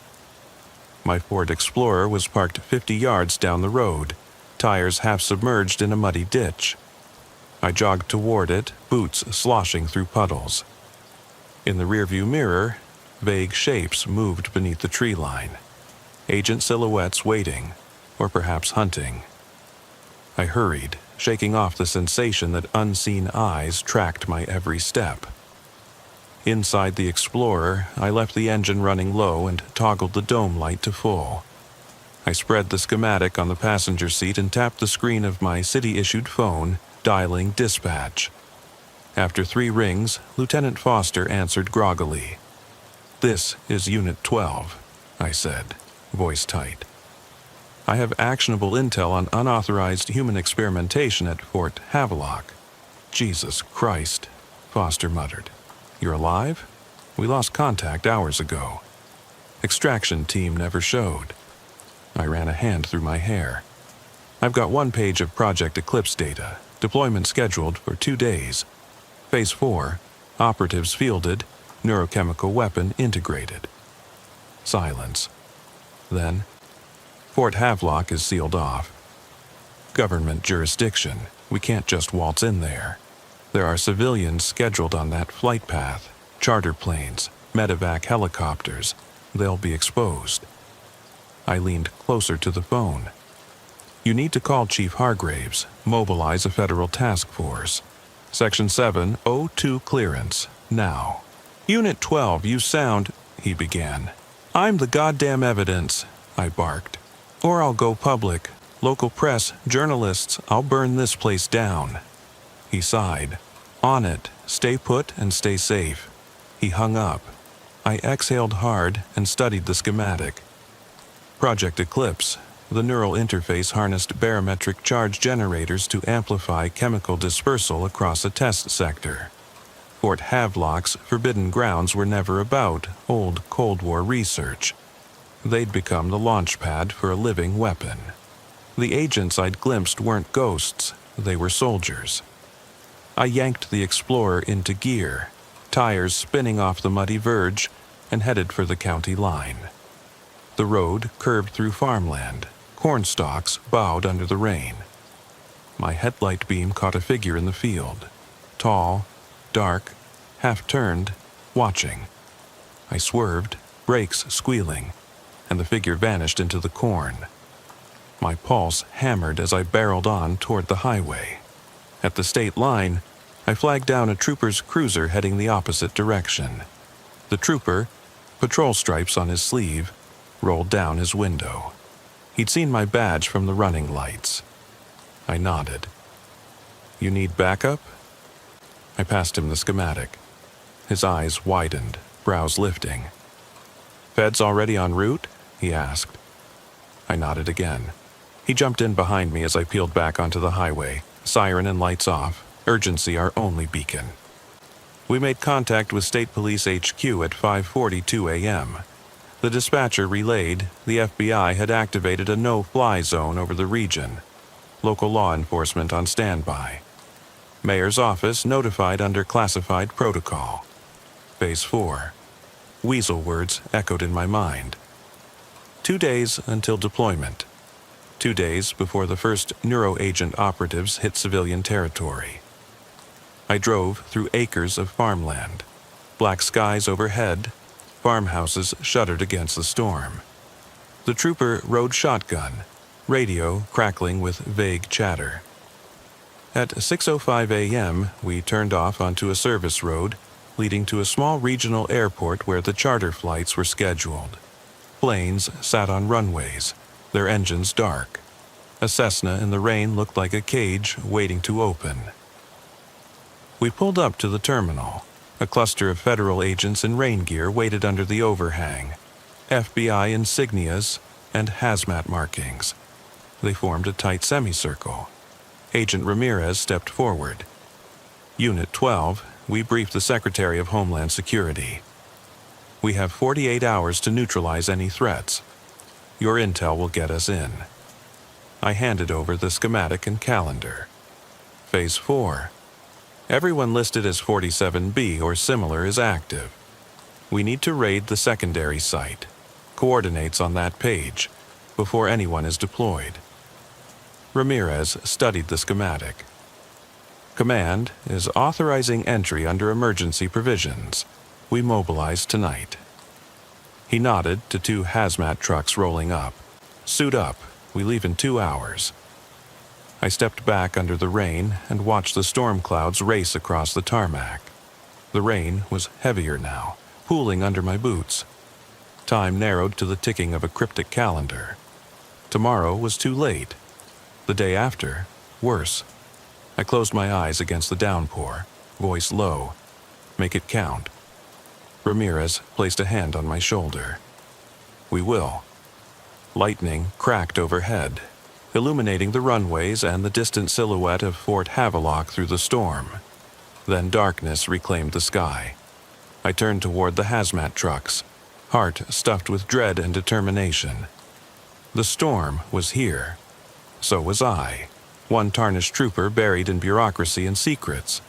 My Ford Explorer was parked 50 yards down the road, tires half submerged in a muddy ditch. I jogged toward it, boots sloshing through puddles. In the rearview mirror, vague shapes moved beneath the tree line. Agent silhouettes waiting, or perhaps hunting. I hurried, shaking off the sensation that unseen eyes tracked my every step. Inside the Explorer, I left the engine running low and toggled the dome light to full. I spread the schematic on the passenger seat and tapped the screen of my city-issued phone, dialing dispatch. After 3 rings, Lieutenant Foster answered groggily. "This is Unit 12, I said, voice tight. "I have actionable intel on unauthorized human experimentation at Fort Havelock." "Jesus Christ," Foster muttered. "You're alive? We lost contact hours ago. Extraction team never showed." I ran a hand through my hair. "I've got 1 page of Project Eclipse data, deployment scheduled for 2 days. Phase 4, operatives fielded, neurochemical weapon integrated." Silence. Then, "Fort Havelock is sealed off. Government jurisdiction. We can't just waltz in there. There are civilians scheduled on that flight path, charter planes, medevac helicopters. They'll be exposed." I leaned closer to the phone. "You need to call Chief Hargraves, mobilize a federal task force. Section 702 clearance, now." "Unit 12, you sound," he began. "I'm the goddamn evidence," I barked. "Or I'll go public. Local press, journalists, I'll burn this place down." He sighed. "On it. Stay put and stay safe." He hung up. I exhaled hard and studied the schematic. Project Eclipse. The neural interface harnessed barometric charge generators to amplify chemical dispersal across a test sector. Fort Havelock's forbidden grounds were never about old Cold War research. They'd become the launch pad for a living weapon. The agents I'd glimpsed weren't ghosts, they were soldiers. I yanked the Explorer into gear, tires spinning off the muddy verge, and headed for the county line. The road curved through farmland. Cornstalks bowed under the rain. My headlight beam caught a figure in the field. Tall, dark, half-turned, watching. I swerved, brakes squealing, and the figure vanished into the corn. My pulse hammered as I barreled on toward the highway. At the state line, I flagged down a trooper's cruiser heading the opposite direction. The trooper, patrol stripes on his sleeve, rolled down his window. He'd seen my badge from the running lights. I nodded. "You need backup?" I passed him the schematic. His eyes widened, brows lifting. "Feds already en route?" he asked. I nodded again. He jumped in behind me as I peeled back onto the highway, siren and lights off, urgency our only beacon. We made contact with State Police HQ at 5:42 a.m. The dispatcher relayed the FBI had activated a no-fly zone over the region. Local law enforcement on standby. Mayor's office notified under classified protocol. Phase 4. Weasel words echoed in my mind. 2 days until deployment. 2 days before the first neuroagent operatives hit civilian territory. I drove through acres of farmland. Black skies overhead, farmhouses shuttered against the storm. The trooper rode shotgun, radio crackling with vague chatter. At 6:05 a.m., we turned off onto a service road leading to a small regional airport where the charter flights were scheduled. Planes sat on runways, their engines dark. A Cessna in the rain looked like a cage waiting to open. We pulled up to the terminal. A cluster of federal agents in rain gear waited under the overhang. FBI insignias and hazmat markings. They formed a tight semicircle. Agent Ramirez stepped forward. Unit 12, we briefed the Secretary of Homeland Security. We have 48 hours to neutralize any threats. Your intel will get us in. I handed over the schematic and calendar. Phase 4. Everyone listed as 47B or similar is active. We need to raid the secondary site. Coordinates on that page, before anyone is deployed. Ramirez studied the schematic. Command is authorizing entry under emergency provisions. We mobilize tonight. He nodded to 2 hazmat trucks rolling up. Suit up, we leave in 2 hours. I stepped back under the rain and watched the storm clouds race across the tarmac. The rain was heavier now, pooling under my boots. Time narrowed to the ticking of a cryptic calendar. Tomorrow was too late. The day after, worse. I closed my eyes against the downpour, voice low. Make it count. Ramirez placed a hand on my shoulder. We will. Lightning cracked overhead, illuminating the runways and the distant silhouette of Fort Havelock through the storm. Then darkness reclaimed the sky. I turned toward the hazmat trucks, heart stuffed with dread and determination. The storm was here. So was I, one tarnished trooper buried in bureaucracy and secrets.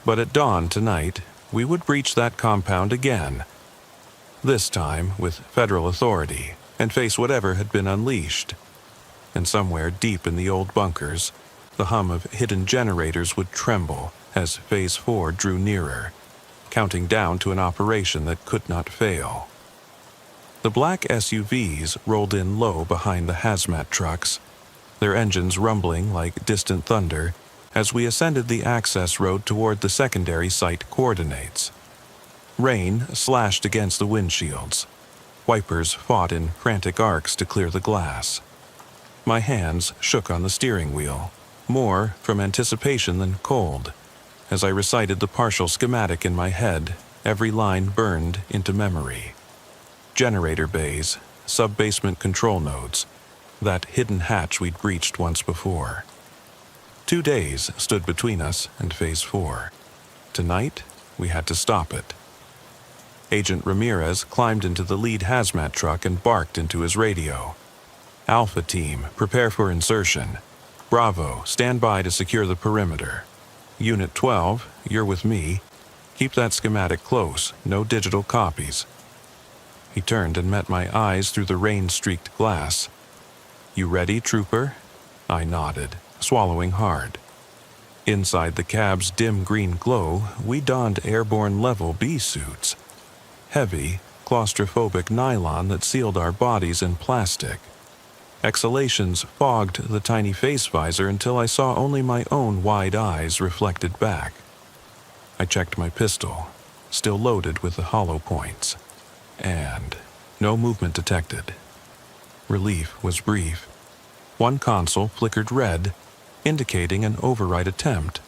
But at dawn tonight, we would breach that compound again, this time with federal authority, and face whatever had been unleashed. And somewhere deep in the old bunkers, the hum of hidden generators would tremble as Phase 4 drew nearer, counting down to an operation that could not fail. The black SUVs rolled in low behind the hazmat trucks, their engines rumbling like distant thunder as we ascended the access road toward the secondary site coordinates. Rain slashed against the windshields. Wipers fought in frantic arcs to clear the glass. My hands shook on the steering wheel, more from anticipation than cold. As I recited the partial schematic in my head, every line burned into memory. Generator bays, sub-basement control nodes, that hidden hatch we'd breached once before. 2 days stood between us and Phase 4. Tonight, we had to stop it. Agent Ramirez climbed into the lead hazmat truck and barked into his radio. Alpha Team, prepare for insertion. Bravo, stand by to secure the perimeter. Unit 12, you're with me. Keep that schematic close, no digital copies. He turned and met my eyes through the rain-streaked glass. You ready, trooper? I nodded, swallowing hard. Inside the cab's dim green glow, we donned airborne level B suits. Heavy, claustrophobic nylon that sealed our bodies in plastic. Exhalations fogged the tiny face visor until I saw only my own wide eyes reflected back. I checked my pistol, still loaded with the hollow points. And no movement detected. Relief was brief. One console flickered red, indicating an override attempt.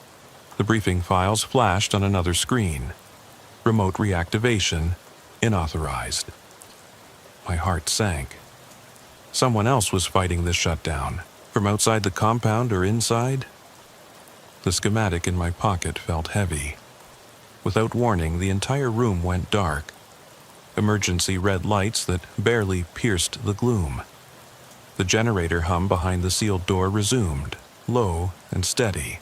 The briefing files flashed on another screen. Remote reactivation, unauthorized. My heart sank. Someone else was fighting this shutdown, from outside the compound or inside. The schematic in my pocket felt heavy. Without warning, the entire room went dark. Emergency red lights that barely pierced the gloom. The generator hum behind the sealed door resumed, low and steady.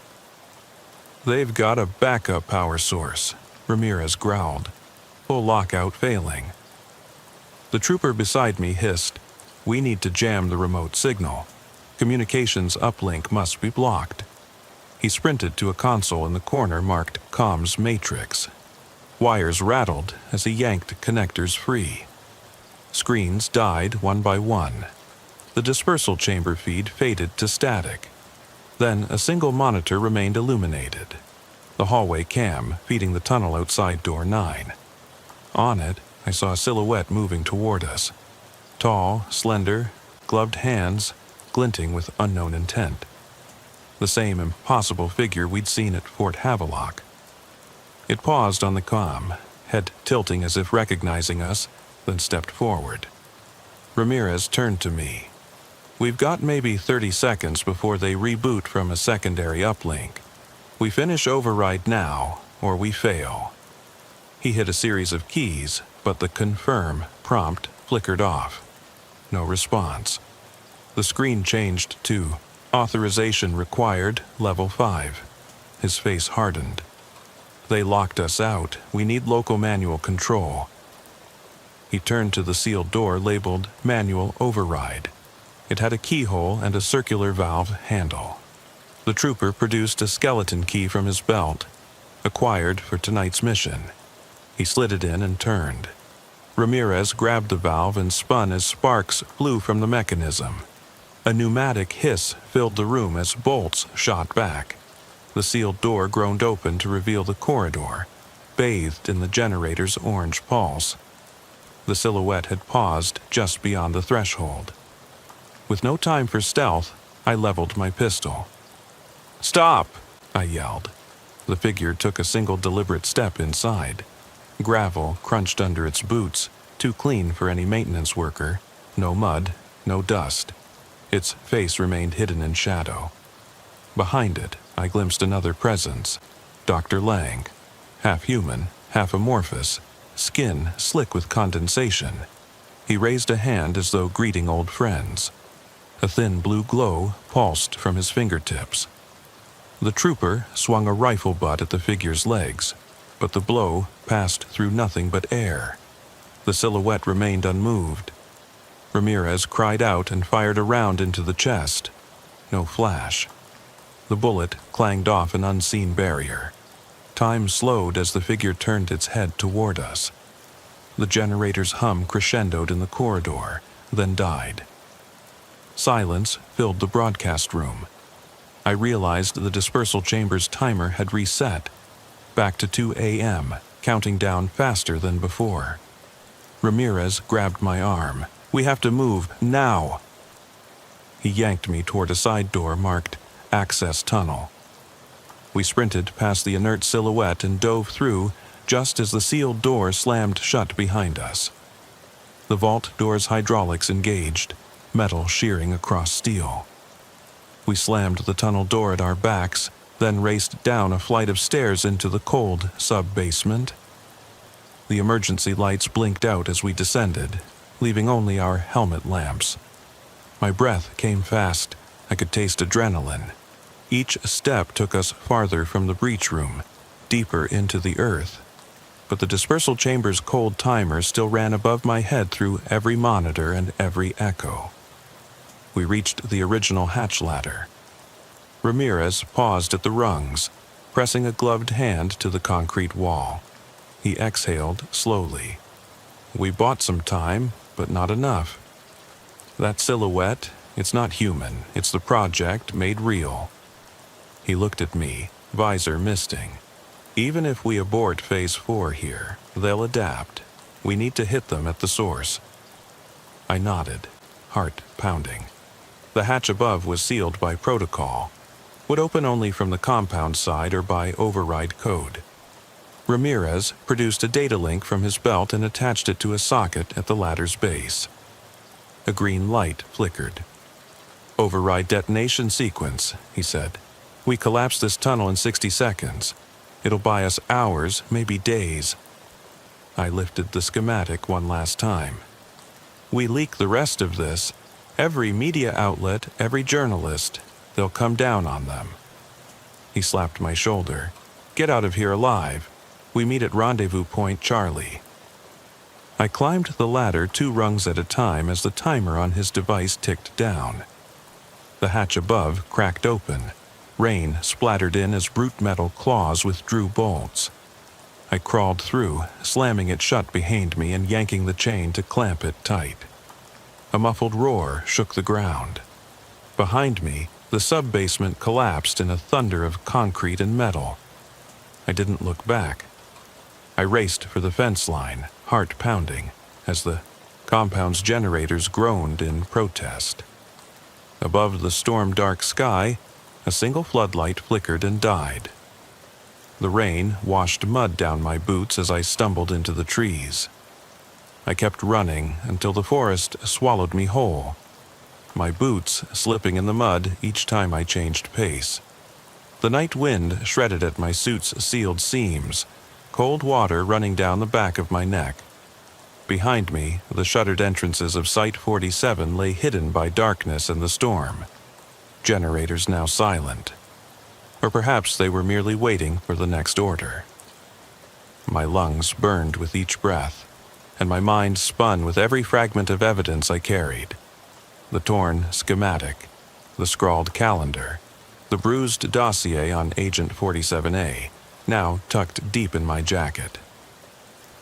"They've got a backup power source," Ramirez growled. "Full lockout failing." The trooper beside me hissed, "We need to jam the remote signal. Communications uplink must be blocked." He sprinted to a console in the corner marked Comms Matrix. Wires rattled as he yanked connectors free. Screens died one by one. The dispersal chamber feed faded to static. Then a single monitor remained illuminated. The hallway cam feeding the tunnel outside door 9. On it, I saw a silhouette moving toward us. Tall, slender, gloved hands, glinting with unknown intent. The same impossible figure we'd seen at Fort Havelock. It paused on the comm, head tilting as if recognizing us, then stepped forward. Ramirez turned to me. "We've got maybe 30 seconds before they reboot from a secondary uplink. We finish override now, or we fail." He hit a series of keys, but the confirm prompt flickered off. No response. The screen changed to authorization required, level 5. His face hardened. "They locked us out. We need local manual control." He turned to the sealed door labeled manual override. It had a keyhole and a circular valve handle. The trooper produced a skeleton key from his belt, acquired for tonight's mission. He slid it in and turned. Ramirez grabbed the valve and spun as sparks flew from the mechanism. A pneumatic hiss filled the room as bolts shot back. The sealed door groaned open to reveal the corridor, bathed in the generator's orange pulse. The silhouette had paused just beyond the threshold. With no time for stealth, I leveled my pistol. "Stop!" I yelled. The figure took a single deliberate step inside. Gravel crunched under its boots, too clean for any maintenance worker. No mud, no dust. Its face remained hidden in shadow. Behind it, I glimpsed another presence. Dr. Lang. Half human, half amorphous, skin slick with condensation. He raised a hand as though greeting old friends. A thin blue glow pulsed from his fingertips. The trooper swung a rifle butt at the figure's legs, but the blow passed through nothing but air. The silhouette remained unmoved. Ramirez cried out and fired a round into the chest. No flash. The bullet clanged off an unseen barrier. Time slowed as the figure turned its head toward us. The generator's hum crescendoed in the corridor, then died. Silence filled the broadcast room. I realized the dispersal chamber's timer had reset, back to 2 a.m., counting down faster than before. Ramirez grabbed my arm. "We have to move, now!" He yanked me toward a side door marked Access Tunnel. We sprinted past the inert silhouette and dove through just as the sealed door slammed shut behind us. The vault door's hydraulics engaged, metal shearing across steel. We slammed the tunnel door at our backs, then raced down a flight of stairs into the cold sub-basement. The emergency lights blinked out as we descended, leaving only our helmet lamps. My breath came fast. I could taste adrenaline. Each step took us farther from the breach room, deeper into the earth. But the dispersal chamber's cold timer still ran above my head through every monitor and every echo. We reached the original hatch ladder. Ramirez paused at the rungs, pressing a gloved hand to the concrete wall. He exhaled slowly. "We bought some time, but not enough. That silhouette, it's not human, it's the project made real." He looked at me, visor misting. "Even if we abort Phase 4 here, they'll adapt. We need to hit them at the source." I nodded, heart pounding. The hatch above was sealed by protocol, would open only from the compound side or by override code. Ramirez produced a data link from his belt and attached it to a socket at the ladder's base. A green light flickered. "Override detonation sequence," he said. "We collapse this tunnel in 60 seconds. It'll buy us hours, maybe days. I lifted the schematic one last time. We leak the rest of this. Every media outlet, every journalist, they'll come down on them. He slapped my shoulder. Get out of here alive. We meet at Rendezvous Point Charlie. I climbed the ladder 2 rungs at a time as the timer on his device ticked down. The hatch above cracked open. Rain splattered in as brute metal claws withdrew bolts. I crawled through, slamming it shut behind me and yanking the chain to clamp it tight. A muffled roar shook the ground. Behind me, the sub-basement collapsed in a thunder of concrete and metal. I didn't look back. I raced for the fence line, heart pounding, as the compound's generators groaned in protest. Above the storm-dark sky, a single floodlight flickered and died. The rain washed mud down my boots as I stumbled into the trees. I kept running until the forest swallowed me whole, my boots slipping in the mud each time I changed pace. The night wind shredded at my suit's sealed seams, cold water running down the back of my neck. Behind me, the shuttered entrances of Site 47 lay hidden by darkness and the storm. Generators now silent. Or perhaps they were merely waiting for the next order. My lungs burned with each breath, and my mind spun with every fragment of evidence I carried. The torn schematic, the scrawled calendar, the bruised dossier on Agent 47A, now tucked deep in my jacket.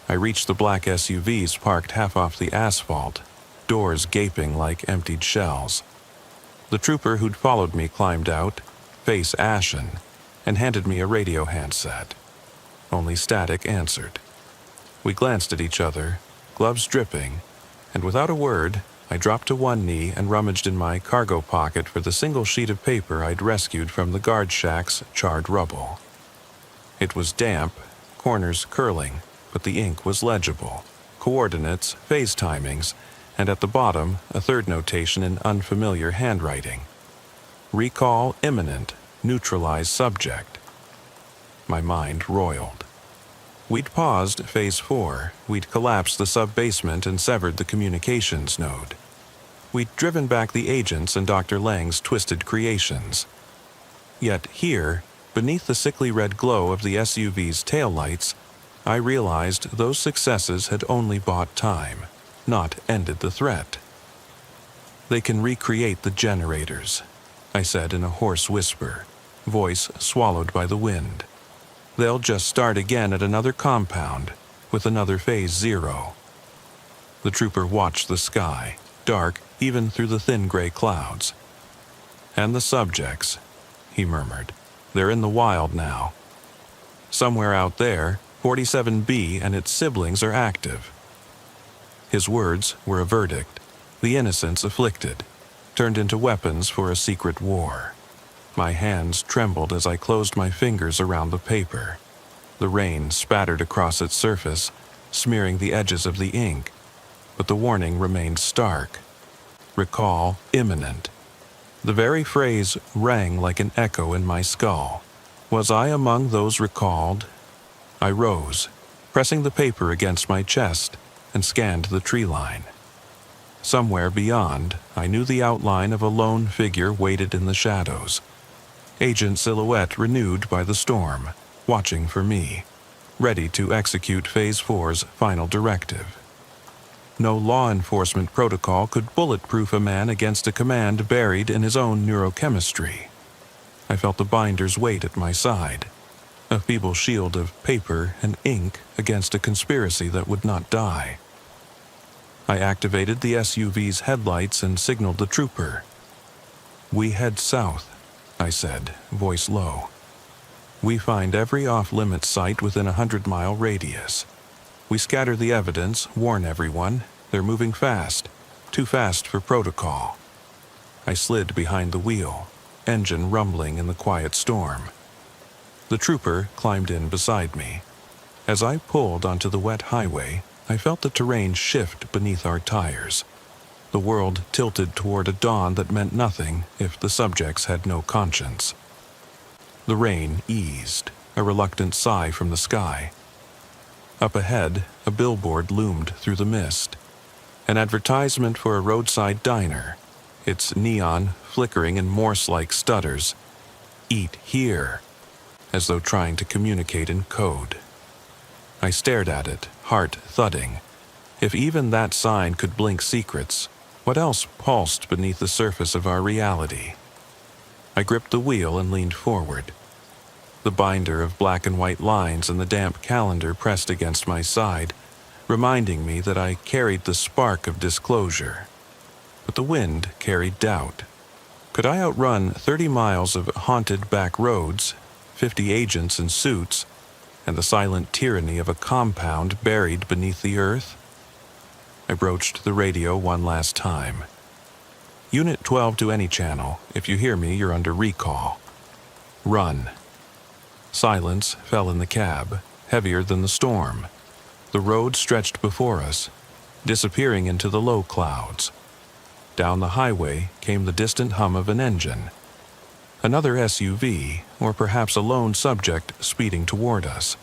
I reached the black SUVs parked half off the asphalt, doors gaping like emptied shells. The trooper who'd followed me climbed out, face ashen, and handed me a radio handset. Only static answered. We glanced at each other, gloves dripping, and without a word, I dropped to one knee and rummaged in my cargo pocket for the single sheet of paper I'd rescued from the guard shack's charred rubble. It was damp, corners curling, but the ink was legible. Coordinates, phase timings, and at the bottom, a third notation in unfamiliar handwriting. Recall imminent, neutralize subject. My mind roiled. We'd paused Phase 4. We'd collapsed the sub-basement and severed the communications node. We'd driven back the agents and Dr. Lang's twisted creations. Yet here, beneath the sickly red glow of the SUV's taillights, I realized those successes had only bought time, not ended the threat. They can recreate the generators, I said in a hoarse whisper, voice swallowed by the wind. They'll just start again at another compound, with another Phase 0. The trooper watched the sky, dark even through the thin gray clouds. And the subjects, he murmured. They're in the wild now. Somewhere out there, 47B and its siblings are active. His words were a verdict, the innocents afflicted, turned into weapons for a secret war. My hands trembled as I closed my fingers around the paper. The rain spattered across its surface, smearing the edges of the ink, but the warning remained stark. Recall imminent. The very phrase rang like an echo in my skull. Was I among those recalled? I rose, pressing the paper against my chest, and scanned the tree line. Somewhere beyond, I knew the outline of a lone figure weighted in the shadows. Agent silhouette renewed by the storm, watching for me, ready to execute Phase 4's final directive. No law enforcement protocol could bulletproof a man against a command buried in his own neurochemistry. I felt the binder's weight at my side, a feeble shield of paper and ink against a conspiracy that would not die. I activated the SUV's headlights and signaled the trooper. We head south, I said, voice low. We find every off-limits site within a 100-mile radius. We scatter the evidence, warn everyone. They're moving fast, too fast for protocol. I slid behind the wheel, engine rumbling in the quiet storm. The trooper climbed in beside me. As I pulled onto the wet highway, I felt the terrain shift beneath our tires. The world tilted toward a dawn that meant nothing if the subjects had no conscience. The rain eased. a reluctant sigh from the sky. Up ahead, a billboard loomed through the mist. An advertisement for a roadside diner, its neon flickering in Morse-like stutters. "Eat here," as though trying to communicate in code. I stared at it, heart thudding. If even that sign could blink secrets, what else pulsed beneath the surface of our reality? I gripped the wheel and leaned forward. The binder of black and white lines and the damp calendar pressed against my side, reminding me that I carried the spark of disclosure. But the wind carried doubt. Could I outrun 30 miles of haunted back roads, 50 agents in suits, and the silent tyranny of a compound buried beneath the earth? I broached the radio one last time. "Unit 12 to any channel. If you hear me, you're under recall. Run." Silence fell in the cab, heavier than the storm. The road stretched before us, disappearing into the low clouds. Down the highway came the distant hum of an engine. Another SUV, or perhaps a lone subject speeding toward us.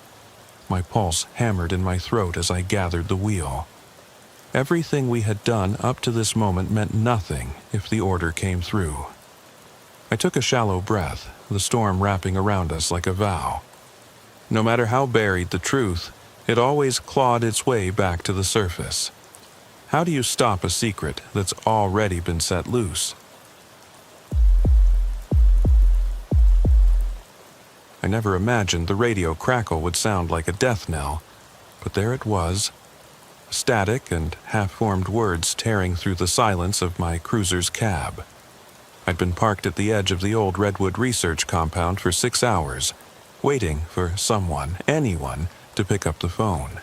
My pulse hammered in my throat as I gathered the wheel. Everything we had done up to this moment meant nothing if the order came through. I took a shallow breath, the storm wrapping around us like a vow. No matter how buried the truth, it always clawed its way back to the surface. How do you stop a secret that's already been set loose? I never imagined the radio crackle would sound like a death knell, but there it was. Static and half-formed words tearing through the silence of my cruiser's cab. I'd been parked at the edge of the old Redwood research compound for 6 hours, waiting for someone, anyone, to pick up the phone.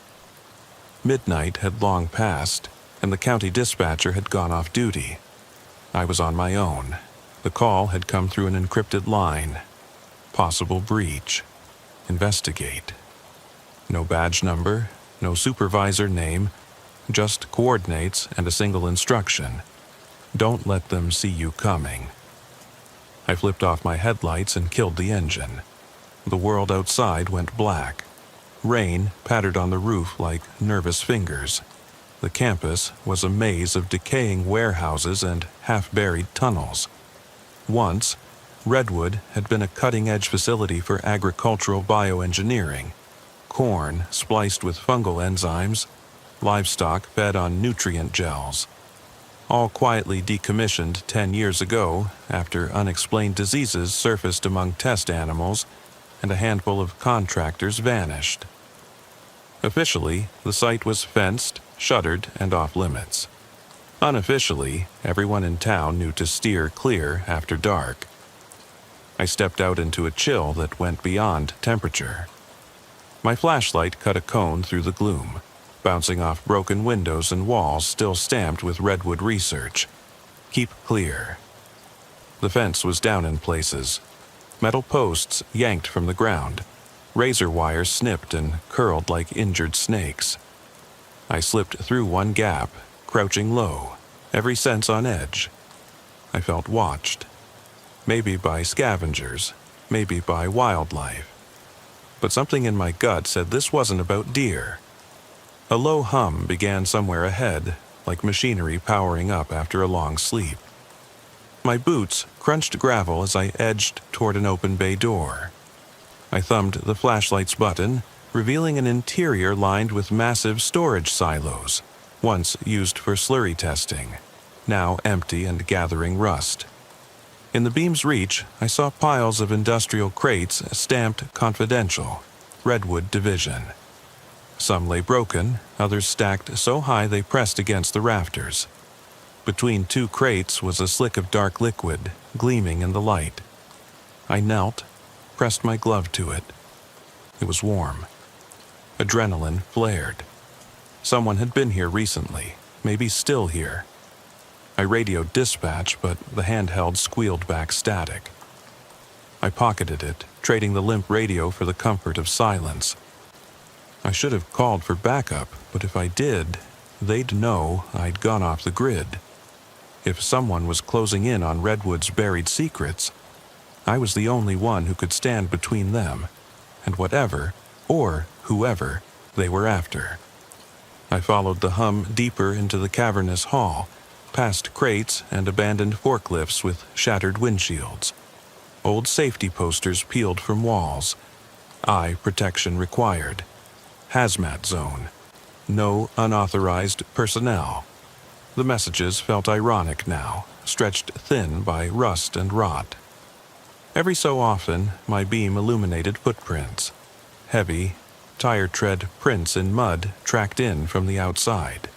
Midnight had long passed, and the county dispatcher had gone off duty. I was on my own. The call had come through an encrypted line. Possible breach. Investigate. No badge number, no supervisor name, just coordinates and a single instruction. Don't let them see you coming. I flipped off my headlights and killed the engine. The world outside went black. Rain pattered on the roof like nervous fingers. The campus was a maze of decaying warehouses and half-buried tunnels. Once, Redwood had been a cutting-edge facility for agricultural bioengineering. Corn spliced with fungal enzymes, livestock fed on nutrient gels. All quietly decommissioned 10 years ago after unexplained diseases surfaced among test animals and a handful of contractors vanished. Officially, the site was fenced, shuttered, and off-limits. Unofficially, everyone in town knew to steer clear after dark. I stepped out into a chill that went beyond temperature. My flashlight cut a cone through the gloom, bouncing off broken windows and walls still stamped with Redwood research. Keep clear. The fence was down in places. Metal posts yanked from the ground. Razor wires snipped and curled like injured snakes. I slipped through one gap, crouching low, every sense on edge. I felt watched. Maybe by scavengers, maybe by wildlife. But something in my gut said this wasn't about deer. A low hum began somewhere ahead, like machinery powering up after a long sleep. My boots crunched gravel as I edged toward an open bay door. I thumbed the flashlight's button, revealing an interior lined with massive storage silos, once used for slurry testing, now empty and gathering rust. In the beam's reach, I saw piles of industrial crates stamped confidential, Redwood Division. Some lay broken, others stacked so high they pressed against the rafters. Between two crates was a slick of dark liquid, gleaming in the light. I knelt, pressed my glove to it. It was warm. Adrenaline flared. Someone had been here recently, maybe still here. I radioed dispatch, but the handheld squealed back static. I pocketed it, trading the limp radio for the comfort of silence. I should have called for backup, but if I did, they'd know I'd gone off the grid. If someone was closing in on Redwood's buried secrets, I was the only one who could stand between them and whatever, or whoever, they were after. I followed the hum deeper into the cavernous hall, past crates and abandoned forklifts with shattered windshields. Old safety posters peeled from walls. Eye protection required. Hazmat zone. No unauthorized personnel. The messages felt ironic now, stretched thin by rust and rot. Every so often, my beam illuminated footprints. Heavy, tire tread prints in mud tracked in from the outside.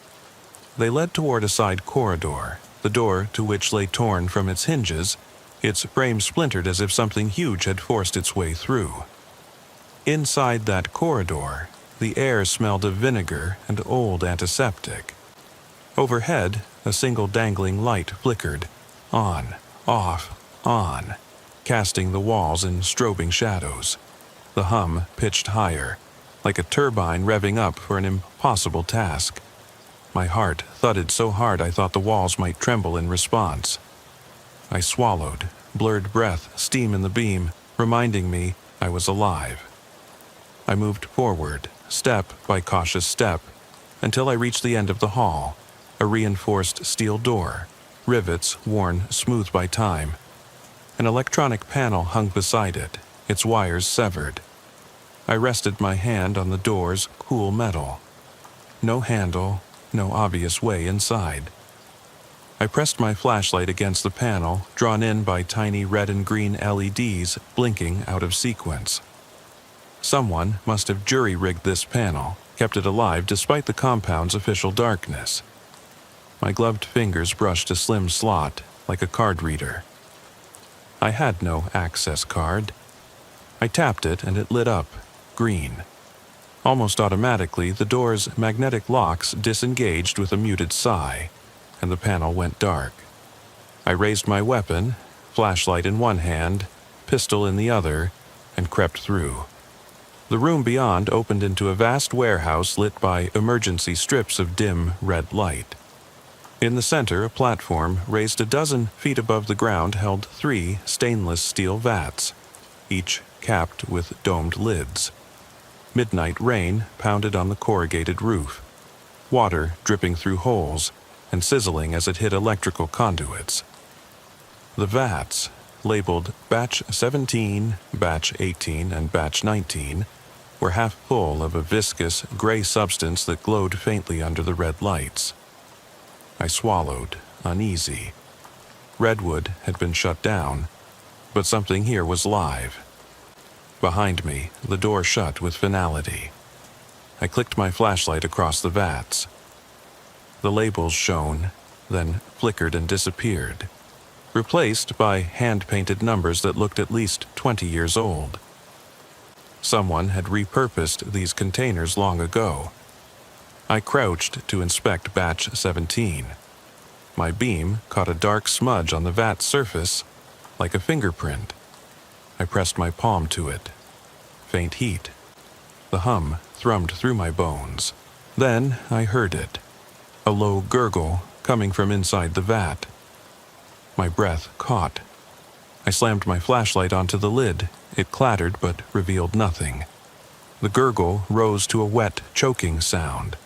They led toward a side corridor, the door to which lay torn from its hinges, its frame splintered as if something huge had forced its way through. Inside that corridor, the air smelled of vinegar and old antiseptic. Overhead, a single dangling light flickered, on, off, on, casting the walls in strobing shadows. The hum pitched higher, like a turbine revving up for an impossible task. My heart thudded so hard I thought the walls might tremble in response. I swallowed, blurred breath, steam in the beam, reminding me I was alive. I moved forward, step by cautious step, until I reached the end of the hall, a reinforced steel door, rivets worn smooth by time. An electronic panel hung beside it, its wires severed. I rested my hand on the door's cool metal. No handle, no obvious way inside. I pressed my flashlight against the panel, drawn in by tiny red and green LEDs blinking out of sequence. Someone must have jury-rigged this panel, kept it alive despite the compound's official darkness. My gloved fingers brushed a slim slot, like a card reader. I had no access card. I tapped it and it lit up, green. Almost automatically, the door's magnetic locks disengaged with a muted sigh, and the panel went dark. I raised my weapon, flashlight in one hand, pistol in the other, and crept through. The room beyond opened into a vast warehouse lit by emergency strips of dim red light. In the center, a platform raised a dozen feet above the ground held 3 stainless steel vats, each capped with domed lids. Midnight rain pounded on the corrugated roof, water dripping through holes and sizzling as it hit electrical conduits. The vats, labeled Batch 17, Batch 18, and Batch 19, were half full of a viscous, gray substance that glowed faintly under the red lights. I swallowed, uneasy. Redwood had been shut down, but something here was live. Behind me, the door shut with finality. I clicked my flashlight across the vats. The labels shone, then flickered and disappeared, replaced by hand-painted numbers that looked at least 20 years old. Someone had repurposed these containers long ago. I crouched to inspect Batch 17. My beam caught a dark smudge on the vat's surface, like a fingerprint. I pressed my palm to it. Faint heat. The hum thrummed through my bones. Then I heard it. A low gurgle coming from inside the vat. My breath caught. I slammed my flashlight onto the lid. It clattered but revealed nothing. The gurgle rose to a wet, choking sound.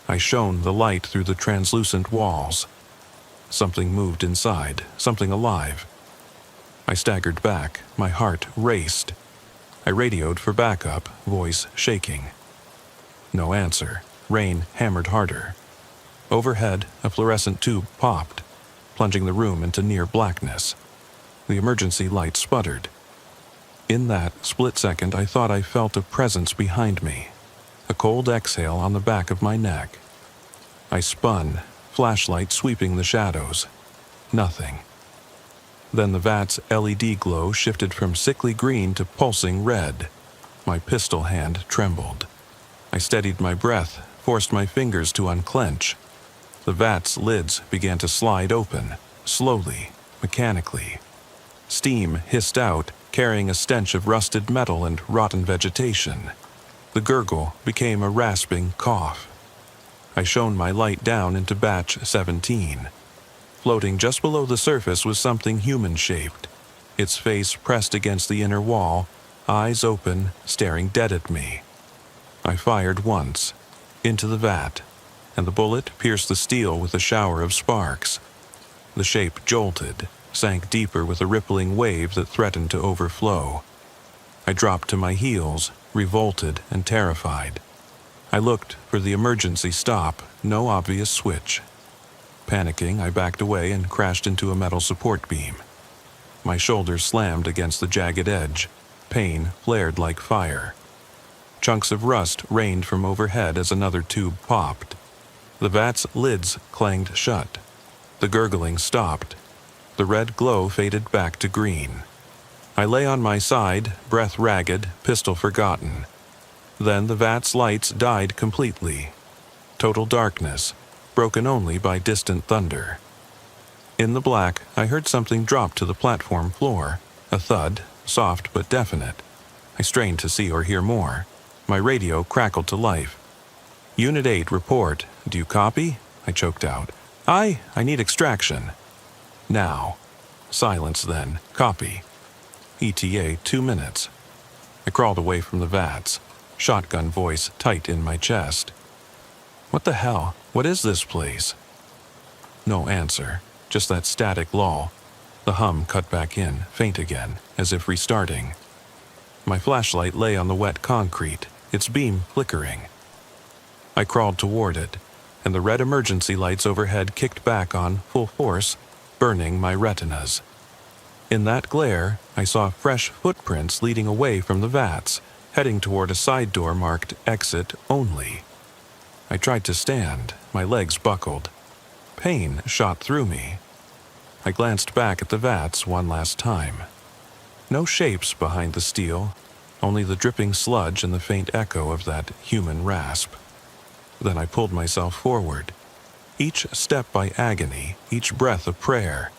I shone the light through the translucent walls. Something moved inside, something alive. I staggered back, my heart raced. I radioed for backup, voice shaking. No answer. Rain hammered harder. Overhead, a fluorescent tube popped, plunging the room into near blackness. The emergency light sputtered. In that split second, I thought I felt a presence behind me, a cold exhale on the back of my neck. I spun, flashlight sweeping the shadows. Nothing. Then the vat's LED glow shifted from sickly green to pulsing red. My pistol hand trembled. I steadied my breath, forced my fingers to unclench. The vat's lids began to slide open, slowly, mechanically. Steam hissed out, carrying a stench of rusted metal and rotten vegetation. The gurgle became a rasping cough. I shone my light down into Batch 17. Floating just below the surface was something human-shaped, its face pressed against the inner wall, eyes open, staring dead at me. I fired once, into the vat, and the bullet pierced the steel with a shower of sparks. The shape jolted, sank deeper with a rippling wave that threatened to overflow. I dropped to my heels, revolted and terrified. I looked for the emergency stop, no obvious switch. Panicking, I backed away and crashed into a metal support beam. My shoulder slammed against the jagged edge. Pain flared like fire. Chunks of rust rained from overhead as another tube popped. The vat's lids clanged shut. The gurgling stopped. The red glow faded back to green. I lay on my side, breath ragged, pistol forgotten. Then the vat's lights died completely. Total darkness, broken only by distant thunder. In the black, I heard something drop to the platform floor, a thud, soft but definite. I strained to see or hear more. My radio crackled to life. Unit 8, report. Do you copy? I choked out. I need extraction. Now. Silence then. Copy. ETA 2 minutes. I crawled away from the vats, shotgun voice tight in my chest. What the hell? What is this place? No answer, just that static lull. The hum cut back in, faint again, as if restarting. My flashlight lay on the wet concrete, its beam flickering. I crawled toward it, and the red emergency lights overhead kicked back on full force, burning my retinas. In that glare, I saw fresh footprints leading away from the vats, heading toward a side door marked Exit Only. I tried to stand, my legs buckled. Pain shot through me. I glanced back at the vats one last time. No shapes behind the steel, only the dripping sludge and the faint echo of that human rasp. Then I pulled myself forward, each step by agony, each breath a prayer.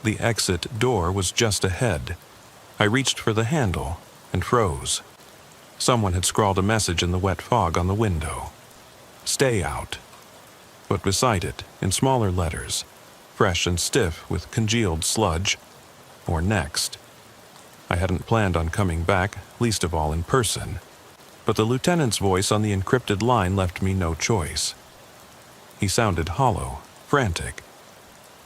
The exit door was just ahead. I reached for the handle and froze. Someone had scrawled a message in the wet fog on the window. Stay out. But beside it, in smaller letters, fresh and stiff with congealed sludge, or next. I hadn't planned on coming back, least of all in person, but the lieutenant's voice on the encrypted line left me no choice. He sounded hollow, frantic.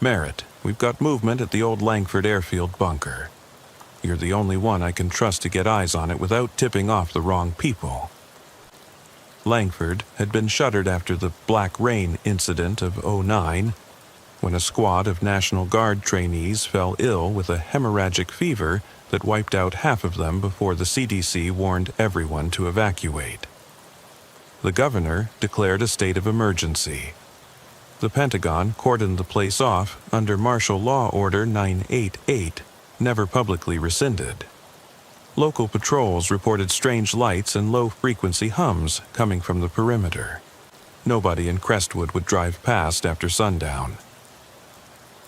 Merritt, we've got movement at the old Langford airfield bunker. You're the only one I can trust to get eyes on it without tipping off the wrong people. Langford had been shuttered after the Black Rain incident of '09, when a squad of National Guard trainees fell ill with a hemorrhagic fever that wiped out half of them before the CDC warned everyone to evacuate. The governor declared a state of emergency. The Pentagon cordoned the place off under Martial Law Order 988, never publicly rescinded. Local patrols reported strange lights and low-frequency hums coming from the perimeter. Nobody in Crestwood would drive past after sundown.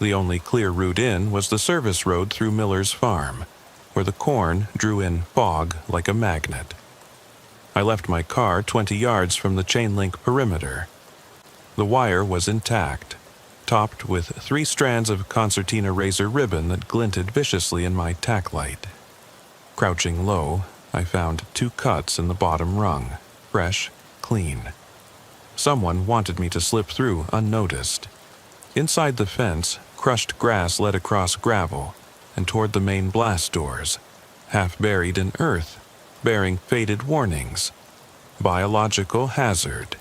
The only clear route in was the service road through Miller's farm, where the corn drew in fog like a magnet. I left my car 20 yards from the chain-link perimeter. The wire was intact, topped with 3 strands of concertina razor ribbon that glinted viciously in my tack light. Crouching low, I found 2 cuts in the bottom rung, fresh, clean. Someone wanted me to slip through unnoticed. Inside the fence, crushed grass led across gravel and toward the main blast doors, half buried in earth, bearing faded warnings. Biological hazard.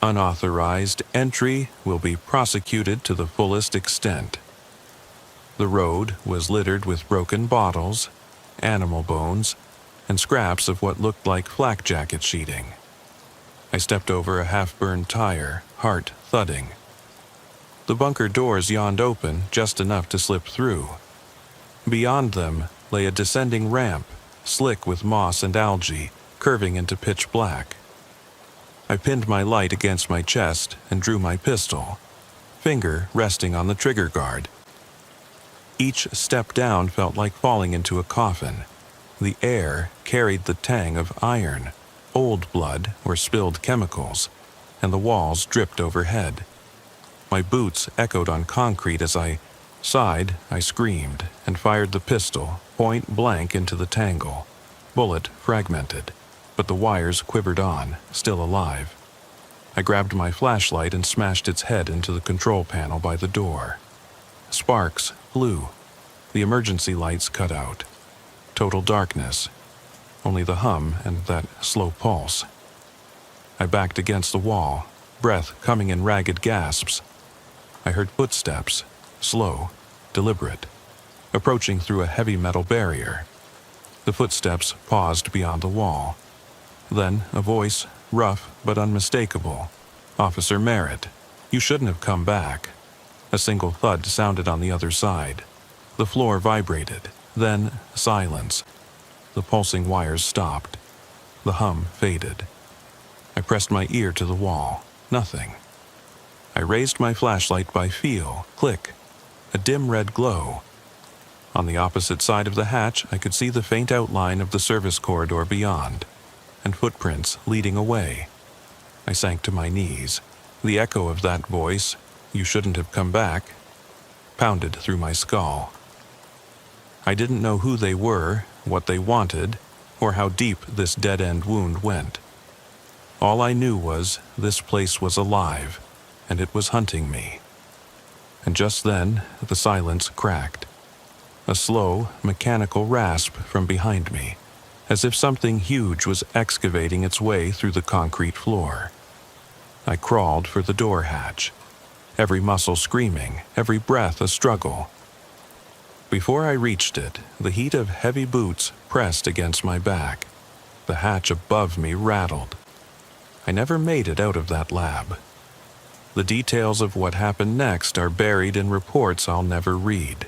Unauthorized entry will be prosecuted to the fullest extent. The road was littered with broken bottles, animal bones, and scraps of what looked like flak jacket sheeting. I stepped over a half-burned tire, heart thudding. The bunker doors yawned open just enough to slip through. Beyond them lay a descending ramp, slick with moss and algae, curving into pitch black. I pinned my light against my chest and drew my pistol, finger resting on the trigger guard. Each step down felt like falling into a coffin. The air carried the tang of iron, old blood or spilled chemicals, and the walls dripped overhead. My boots echoed on concrete as I sighed. I screamed and fired the pistol point blank into the tangle. bullet fragmented, but the wires quivered on, still alive. I grabbed my flashlight and smashed its head into the control panel by the door. Sparks flew. The emergency lights cut out. Total darkness. Only the hum and that slow pulse. I backed against the wall, breath coming in ragged gasps. I heard footsteps, slow, deliberate, approaching through a heavy metal barrier. The footsteps paused beyond the wall. Then a voice, rough but unmistakable. "Officer Merritt, you shouldn't have come back." A single thud sounded on the other side. The floor vibrated, then silence. The pulsing wires stopped. The hum faded. I pressed my ear to the wall. Nothing. I raised my flashlight by feel. Click. A dim red glow. On the opposite side of the hatch, I could see the faint outline of the service corridor beyond, and footprints leading away. I sank to my knees. The echo of that voice, "You shouldn't have come back," pounded through my skull. I didn't know who they were, what they wanted, or how deep this dead-end wound went. All I knew was this place was alive, and it was hunting me. And just then, the silence cracked. A slow, mechanical rasp from behind me, as if something huge was excavating its way through the concrete floor. I crawled for the door hatch, every muscle screaming, every breath a struggle. Before I reached it, the heat of heavy boots pressed against my back. The hatch above me rattled. I never made it out of that lab. The details of what happened next are buried in reports I'll never read.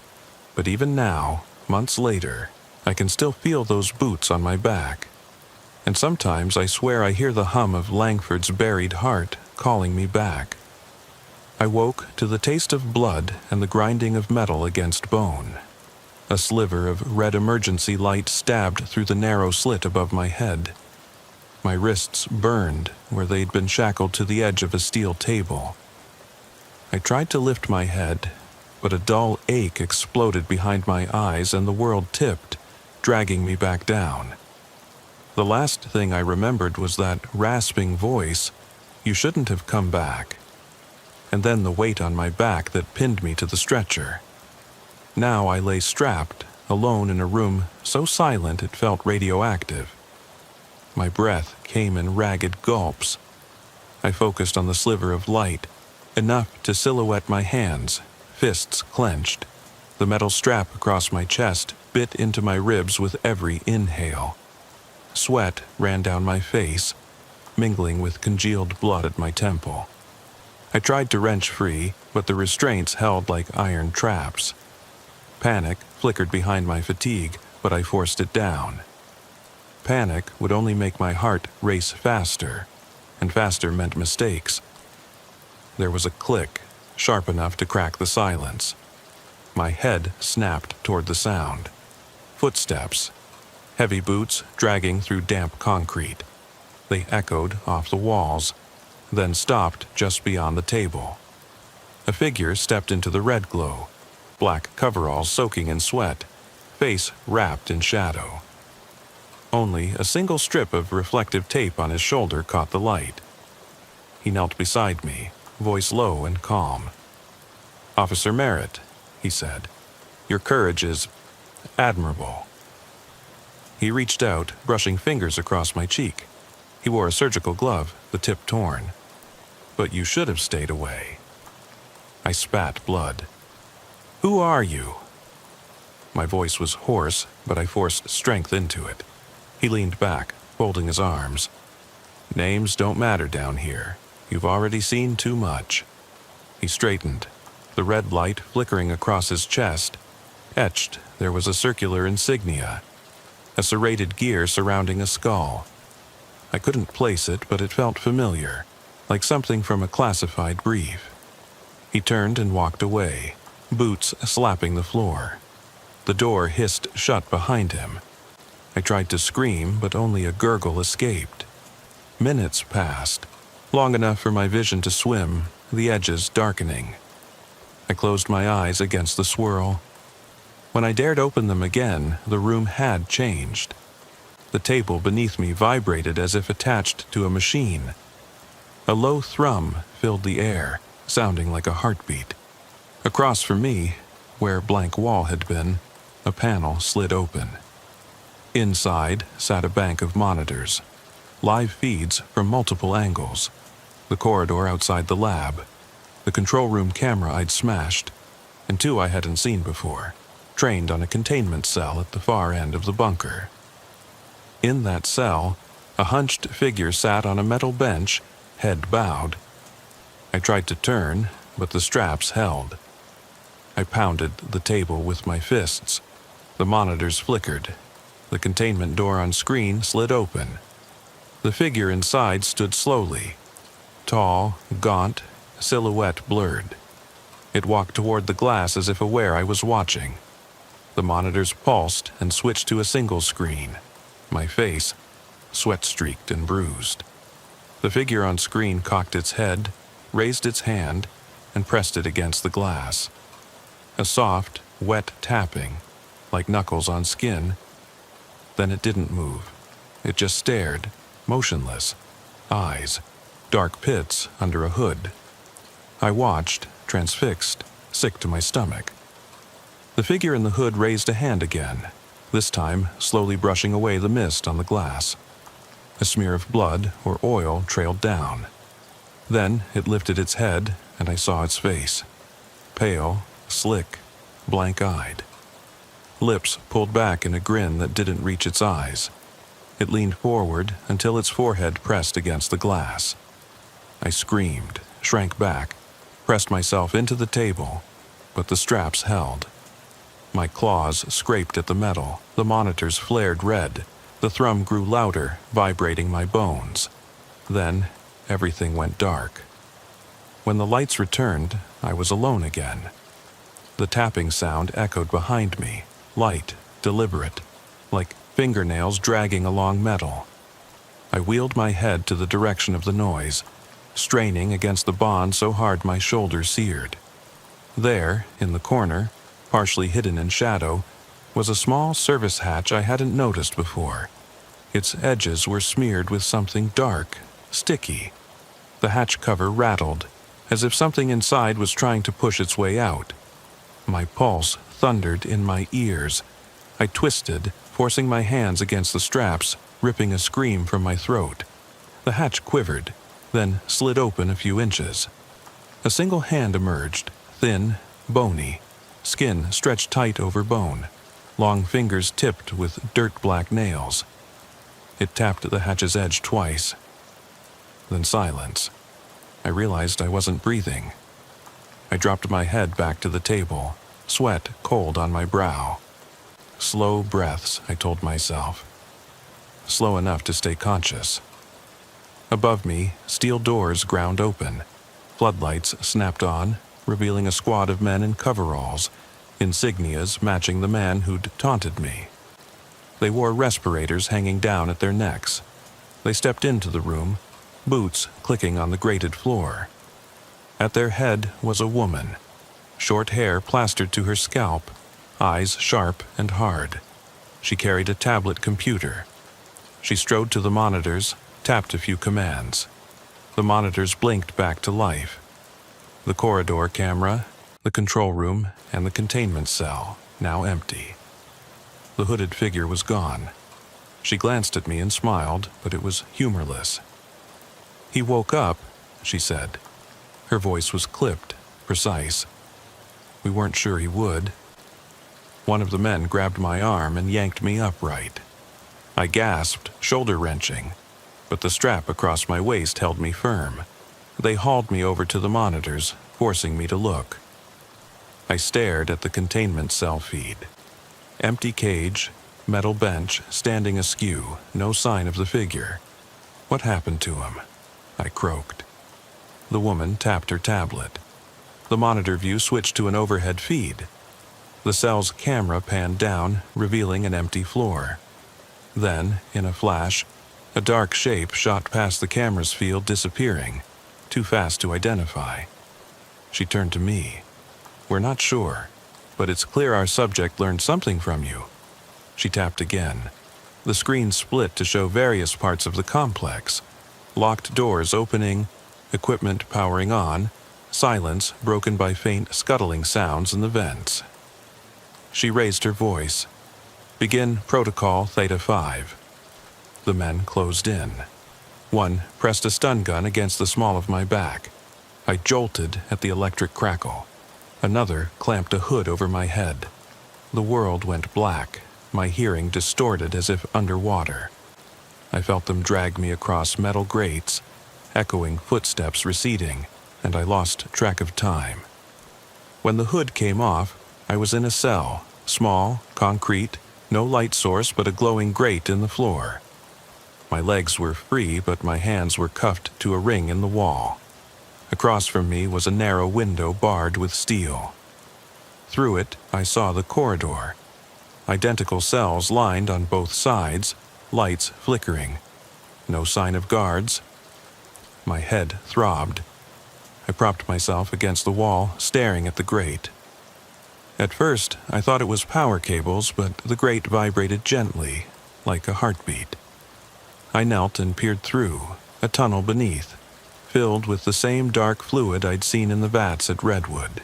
But even now, months later, I can still feel those boots on my back. And sometimes I swear I hear the hum of Langford's buried heart calling me back. I woke to the taste of blood and the grinding of metal against bone. A sliver of red emergency light stabbed through the narrow slit above my head. My wrists burned where they'd been shackled to the edge of a steel table. I tried to lift my head, but a dull ache exploded behind my eyes and the world tipped, dragging me back down. The last thing I remembered was that rasping voice, "You shouldn't have come back." And then the weight on my back that pinned me to the stretcher. Now I lay strapped, alone in a room so silent it felt radioactive. My breath came in ragged gulps. I focused on the sliver of light, enough to silhouette my hands, fists clenched. The metal strap across my chest bit into my ribs with every inhale. Sweat ran down my face, mingling with congealed blood at my temple. I tried to wrench free, but the restraints held like iron traps. Panic flickered behind my fatigue, but I forced it down. Panic would only make my heart race faster, and faster meant mistakes. There was a click, sharp enough to crack the silence. My head snapped toward the sound. Footsteps. Heavy boots dragging through damp concrete. They echoed off the walls, then stopped just beyond the table. A figure stepped into the red glow, black coveralls soaking in sweat, face wrapped in shadow. Only a single strip of reflective tape on his shoulder caught the light. He knelt beside me, voice low and calm. "Officer Merritt," he said, "your courage is admirable." He reached out, brushing fingers across my cheek. He wore a surgical glove, the tip torn. "But you should have stayed away." I spat blood. "Who are you?" My voice was hoarse, but I forced strength into it. He leaned back, folding his arms. "Names don't matter down here. You've already seen too much." He straightened, the red light flickering across his chest. Etched, there was a circular insignia, a serrated gear surrounding a skull. I couldn't place it, but it felt familiar, like something from a classified brief. He turned and walked away, boots slapping the floor. The door hissed shut behind him. I tried to scream, but only a gurgle escaped. Minutes passed, long enough for my vision to swim, the edges darkening. I closed my eyes against the swirl. When I dared open them again, the room had changed. The table beneath me vibrated as if attached to a machine. A low thrum filled the air, sounding like a heartbeat. Across from me, where blank wall had been, a panel slid open. Inside sat a bank of monitors, live feeds from multiple angles, the corridor outside the lab, the control room camera I'd smashed, and two I hadn't seen before, trained on a containment cell at the far end of the bunker. In that cell, a hunched figure sat on a metal bench, head bowed. I tried to turn, but the straps held. I pounded the table with my fists. The monitors flickered. The containment door on screen slid open. The figure inside stood slowly. Tall, gaunt, silhouette blurred. It walked toward the glass as if aware I was watching. The monitors pulsed and switched to a single screen. My face, sweat-streaked and bruised. The figure on screen cocked its head, raised its hand, and pressed it against the glass. A soft, wet tapping, like knuckles on skin. Then it didn't move. It just stared, motionless. Eyes, dark pits under a hood. I watched, transfixed, sick to my stomach. The figure in the hood raised a hand again, this time slowly brushing away the mist on the glass. A smear of blood or oil trailed down. Then it lifted its head, and I saw its face. Pale, slick, blank-eyed. Lips pulled back in a grin that didn't reach its eyes. It leaned forward until its forehead pressed against the glass. I screamed, shrank back, pressed myself into the table, but the straps held. My claws scraped at the metal, the monitors flared red, the thrum grew louder, vibrating my bones. Then, everything went dark. When the lights returned, I was alone again. The tapping sound echoed behind me, light, deliberate, like fingernails dragging along metal. I wheeled my head to the direction of the noise, straining against the bond so hard my shoulder seared. There, in the corner, partially hidden in shadow, was a small service hatch I hadn't noticed before. Its edges were smeared with something dark, sticky. The hatch cover rattled, as if something inside was trying to push its way out. My pulse thundered in my ears. I twisted, forcing my hands against the straps, ripping a scream from my throat. The hatch quivered, then slid open a few inches. A single hand emerged, thin, bony, skin stretched tight over bone, long fingers tipped with dirt-black nails. It tapped the hatch's edge twice. Then silence. I realized I wasn't breathing. I dropped my head back to the table, sweat cold on my brow. Slow breaths, I told myself. Slow enough to stay conscious. Above me, steel doors ground open. Floodlights snapped on, revealing a squad of men in coveralls, insignias matching the man who'd taunted me. They wore respirators hanging down at their necks. They stepped into the room, boots clicking on the grated floor. At their head was a woman, short hair plastered to her scalp, eyes sharp and hard. She carried a tablet computer. She strode to the monitors, tapped a few commands. The monitors blinked back to life. The corridor camera, the control room, and the containment cell, now empty. The hooded figure was gone. She glanced at me and smiled, but it was humorless. "He woke up," she said. Her voice was clipped, precise. "We weren't sure he would." One of the men grabbed my arm and yanked me upright. I gasped, shoulder-wrenching, but the strap across my waist held me firm. They hauled me over to the monitors, forcing me to look. I stared at the containment cell feed. Empty cage, metal bench standing askew, no sign of the figure. "What happened to him?" I croaked. The woman tapped her tablet. The monitor view switched to an overhead feed. The cell's camera panned down, revealing an empty floor. Then, in a flash, a dark shape shot past the camera's field, disappearing, too fast to identify. She turned to me. "We're not sure, but it's clear our subject learned something from you." She tapped again. The screen split to show various parts of the complex. Locked doors opening, equipment powering on, silence broken by faint scuttling sounds in the vents. She raised her voice. "Begin Protocol Theta 5. The men closed in. One pressed a stun gun against the small of my back. I jolted at the electric crackle. Another clamped a hood over my head. The world went black, my hearing distorted as if underwater. I felt them drag me across metal grates, echoing footsteps receding, and I lost track of time. When the hood came off, I was in a cell, small, concrete, no light source but a glowing grate in the floor. My legs were free, but my hands were cuffed to a ring in the wall. Across from me was a narrow window barred with steel. Through it, I saw the corridor. Identical cells lined on both sides, lights flickering. No sign of guards. My head throbbed. I propped myself against the wall, staring at the grate. At first, I thought it was power cables, but the grate vibrated gently, like a heartbeat. I knelt and peered through, a tunnel beneath, filled with the same dark fluid I'd seen in the vats at Redwood.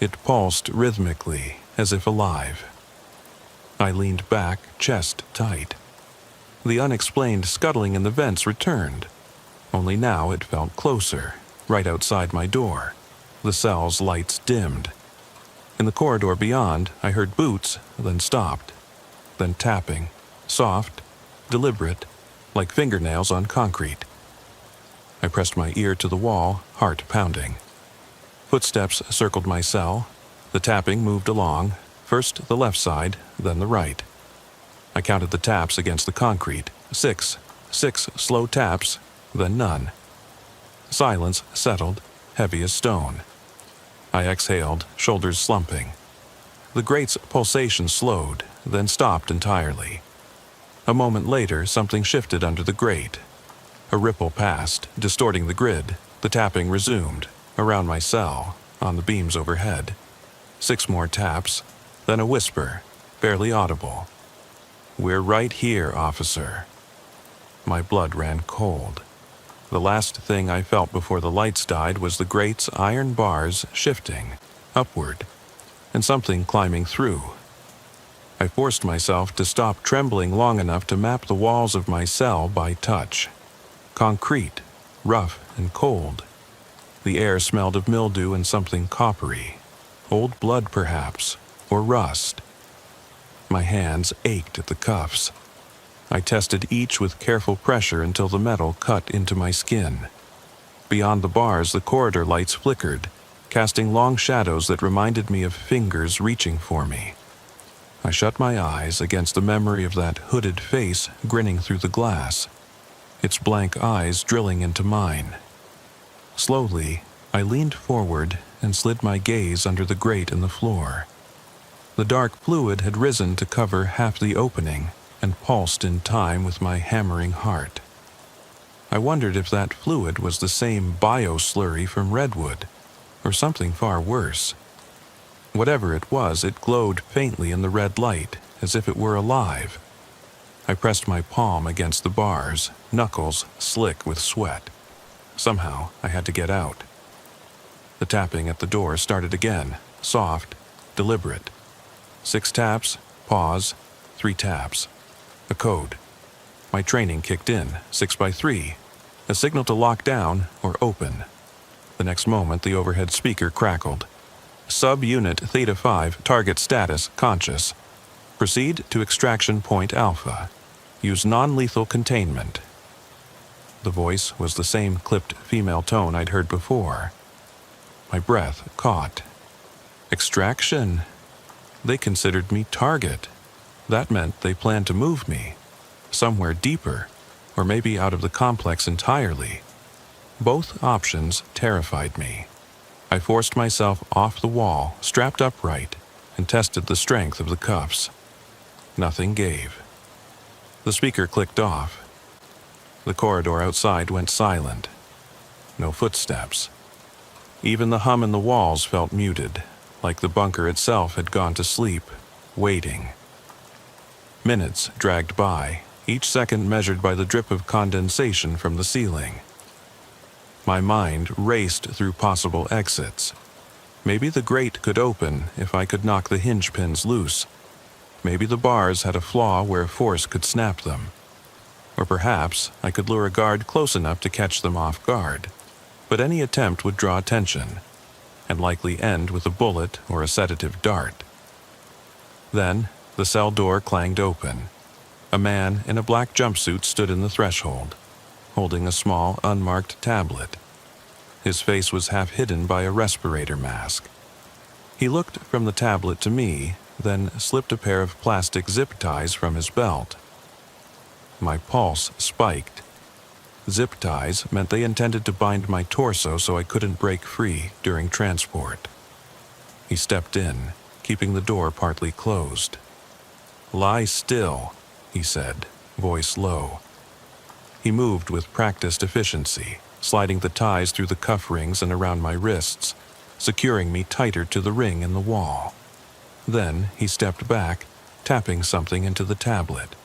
It pulsed rhythmically, as if alive. I leaned back, chest tight. The unexplained scuttling in the vents returned, only now it felt closer, right outside my door. The cell's lights dimmed. In the corridor beyond, I heard boots, then stopped, then tapping, soft, deliberate, like fingernails on concrete. I pressed my ear to the wall, heart pounding. Footsteps circled my cell. The tapping moved along, first the left side, then the right. I counted the taps against the concrete. 6 slow taps, then none. Silence settled, heavy as stone. I exhaled, shoulders slumping. The grate's pulsation slowed, then stopped entirely. A moment later, something shifted under the grate. A ripple passed, distorting the grid. The tapping resumed, around my cell, on the beams overhead. 6 more taps, then a whisper, barely audible. "We're right here, officer." My blood ran cold. The last thing I felt before the lights died was the grate's iron bars shifting, upward, and something climbing through. I forced myself to stop trembling long enough to map the walls of my cell by touch. Concrete, rough and cold. The air smelled of mildew and something coppery. Old blood, perhaps, or rust. My hands ached at the cuffs. I tested each with careful pressure until the metal cut into my skin. Beyond the bars, the corridor lights flickered, casting long shadows that reminded me of fingers reaching for me. I shut my eyes against the memory of that hooded face grinning through the glass, its blank eyes drilling into mine. Slowly, I leaned forward and slid my gaze under the grate in the floor. The dark fluid had risen to cover half the opening and pulsed in time with my hammering heart. I wondered if that fluid was the same bio-slurry from Redwood, or something far worse. Whatever it was, it glowed faintly in the red light, as if it were alive. I pressed my palm against the bars, knuckles slick with sweat. Somehow, I had to get out. The tapping at the door started again, soft, deliberate. 6 taps, pause, 3 taps. A code. My training kicked in, 6x3. A signal to lock down or open. The next moment, the overhead speaker crackled. Sub-Unit Theta 5, target status, conscious. Proceed to extraction point Alpha. Use non-lethal containment. The voice was the same clipped female tone I'd heard before. My breath caught. Extraction? They considered me target. That meant they planned to move me. Somewhere deeper, or maybe out of the complex entirely. Both options terrified me. I forced myself off the wall, strapped upright, and tested the strength of the cuffs. Nothing gave. The speaker clicked off. The corridor outside went silent. No footsteps. Even the hum in the walls felt muted, like the bunker itself had gone to sleep, waiting. Minutes dragged by, each second measured by the drip of condensation from the ceiling. My mind raced through possible exits. Maybe the grate could open if I could knock the hinge pins loose. Maybe the bars had a flaw where force could snap them. Or perhaps I could lure a guard close enough to catch them off guard. But any attempt would draw attention, and likely end with a bullet or a sedative dart. Then, the cell door clanged open. A man in a black jumpsuit stood in the threshold, holding a small, unmarked tablet. His face was half hidden by a respirator mask. He looked from the tablet to me, then slipped a pair of plastic zip ties from his belt. My pulse spiked. Zip ties meant they intended to bind my torso so I couldn't break free during transport. He stepped in, keeping the door partly closed. "Lie still," he said, voice low. He moved with practiced efficiency, sliding the ties through the cuff rings and around my wrists, securing me tighter to the ring in the wall. Then he stepped back, tapping something into the tablet.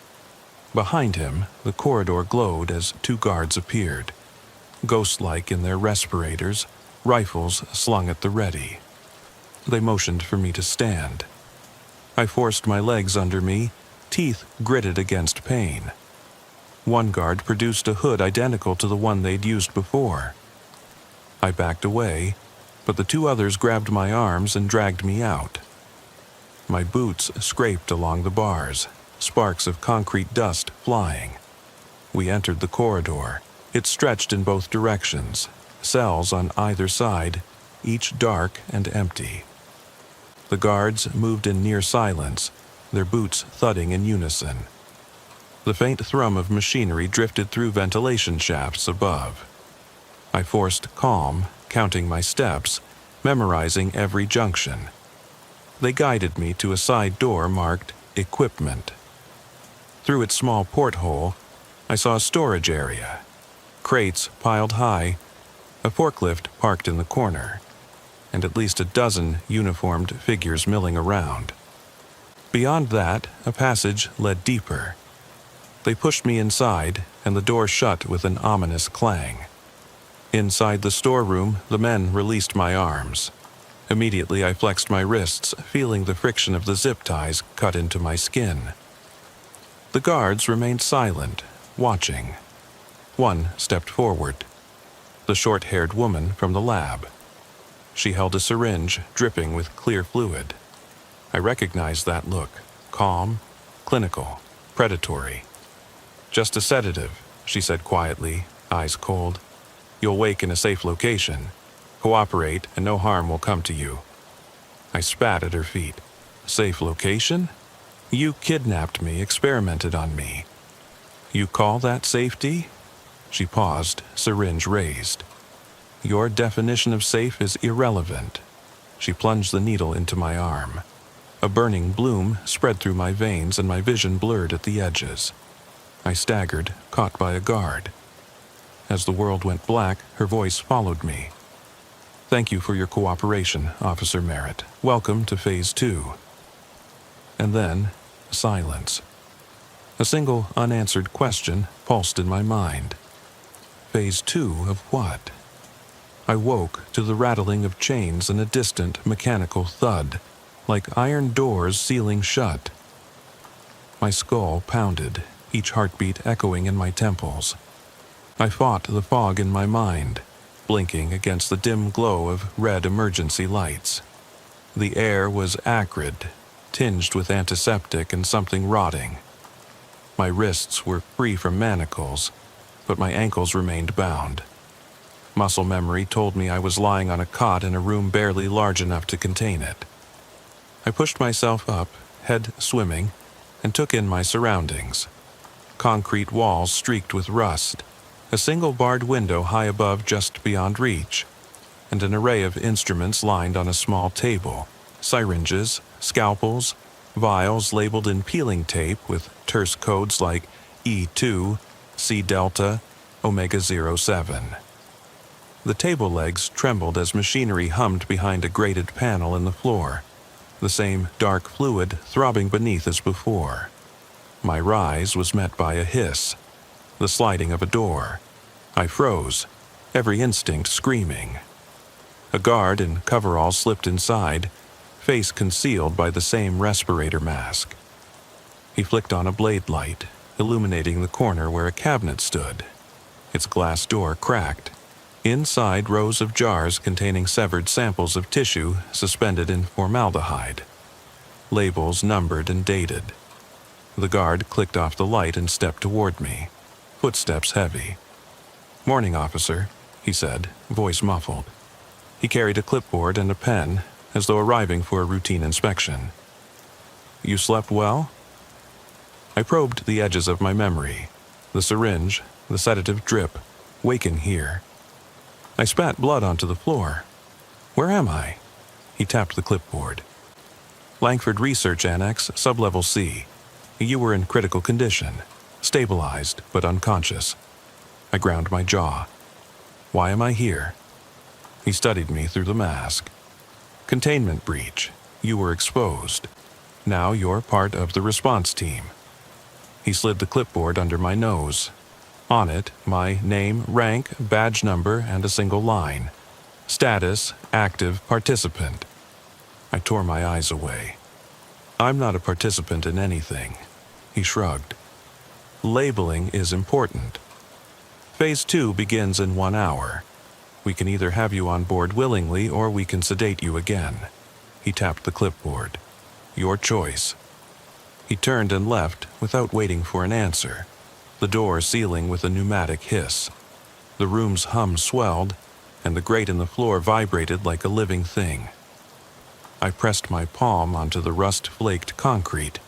Behind him, the corridor glowed as two guards appeared, ghost-like in their respirators, rifles slung at the ready. They motioned for me to stand. I forced my legs under me, teeth gritted against pain. One guard produced a hood identical to the one they'd used before. I backed away, but the two others grabbed my arms and dragged me out. My boots scraped along the bars, sparks of concrete dust flying. We entered the corridor. It stretched in both directions, cells on either side, each dark and empty. The guards moved in near silence, their boots thudding in unison. The faint thrum of machinery drifted through ventilation shafts above. I forced calm, counting my steps, memorizing every junction. They guided me to a side door marked Equipment. Through its small porthole, I saw a storage area. Crates piled high, a forklift parked in the corner, and at least a dozen uniformed figures milling around. Beyond that, a passage led deeper. They pushed me inside, and the door shut with an ominous clang. Inside the storeroom, the men released my arms. Immediately I flexed my wrists, feeling the friction of the zip ties cut into my skin. The guards remained silent, watching. One stepped forward. The short-haired woman from the lab. She held a syringe dripping with clear fluid. I recognized that look. Calm, clinical, predatory. "Just a sedative," she said quietly, eyes cold. "You'll wake in a safe location. Cooperate and no harm will come to you." I spat at her feet. "Safe location? You kidnapped me, experimented on me. You call that safety?" She paused, syringe raised. "Your definition of safe is irrelevant." She plunged the needle into my arm. A burning bloom spread through my veins and my vision blurred at the edges. I staggered, caught by a guard. As the world went black, her voice followed me. "Thank you for your cooperation, Officer Merritt. Welcome to Phase 2. And then, silence. A single unanswered question pulsed in my mind. Phase 2 of what? I woke to the rattling of chains and a distant mechanical thud, like iron doors sealing shut. My skull pounded, each heartbeat echoing in my temples. I fought the fog in my mind, blinking against the dim glow of red emergency lights. The air was acrid, tinged with antiseptic and something rotting. My wrists were free from manacles, but my ankles remained bound. Muscle memory told me I was lying on a cot in a room barely large enough to contain it. I pushed myself up, head swimming, and took in my surroundings. Concrete walls streaked with rust, a single barred window high above just beyond reach, and an array of instruments lined on a small table, syringes, scalpels, vials labeled in peeling tape with terse codes like E2, C Delta, Omega 07. The table legs trembled as machinery hummed behind a grated panel in the floor, the same dark fluid throbbing beneath as before. My rise was met by a hiss, the sliding of a door. I froze, every instinct screaming. A guard in coveralls slipped inside, face concealed by the same respirator mask. He flicked on a blade light, illuminating the corner where a cabinet stood. Its glass door cracked. Inside, rows of jars containing severed samples of tissue suspended in formaldehyde. Labels numbered and dated. The guard clicked off the light and stepped toward me, footsteps heavy. "Morning, officer," he said, voice muffled. He carried a clipboard and a pen, as though arriving for a routine inspection. "You slept well?" I probed the edges of my memory, the syringe, the sedative drip, waken here. I spat blood onto the floor. "Where am I?" He tapped the clipboard. "Langford Research Annex, Sublevel C. You were in critical condition, stabilized but unconscious." I ground my jaw. "Why am I here?" He studied me through the mask. "Containment breach. You were exposed. Now you're part of the response team." He slid the clipboard under my nose. On it, my name, rank, badge number, and a single line. Status, active participant. I tore my eyes away. "I'm not a participant in anything." He shrugged. "Labeling is important. Phase 2 begins in 1 hour. We can either have you on board willingly or we can sedate you again." He tapped the clipboard. "Your choice." He turned and left without waiting for an answer, the door sealing with a pneumatic hiss. The room's hum swelled, and the grate in the floor vibrated like a living thing. I pressed my palm onto the rust-flaked concrete,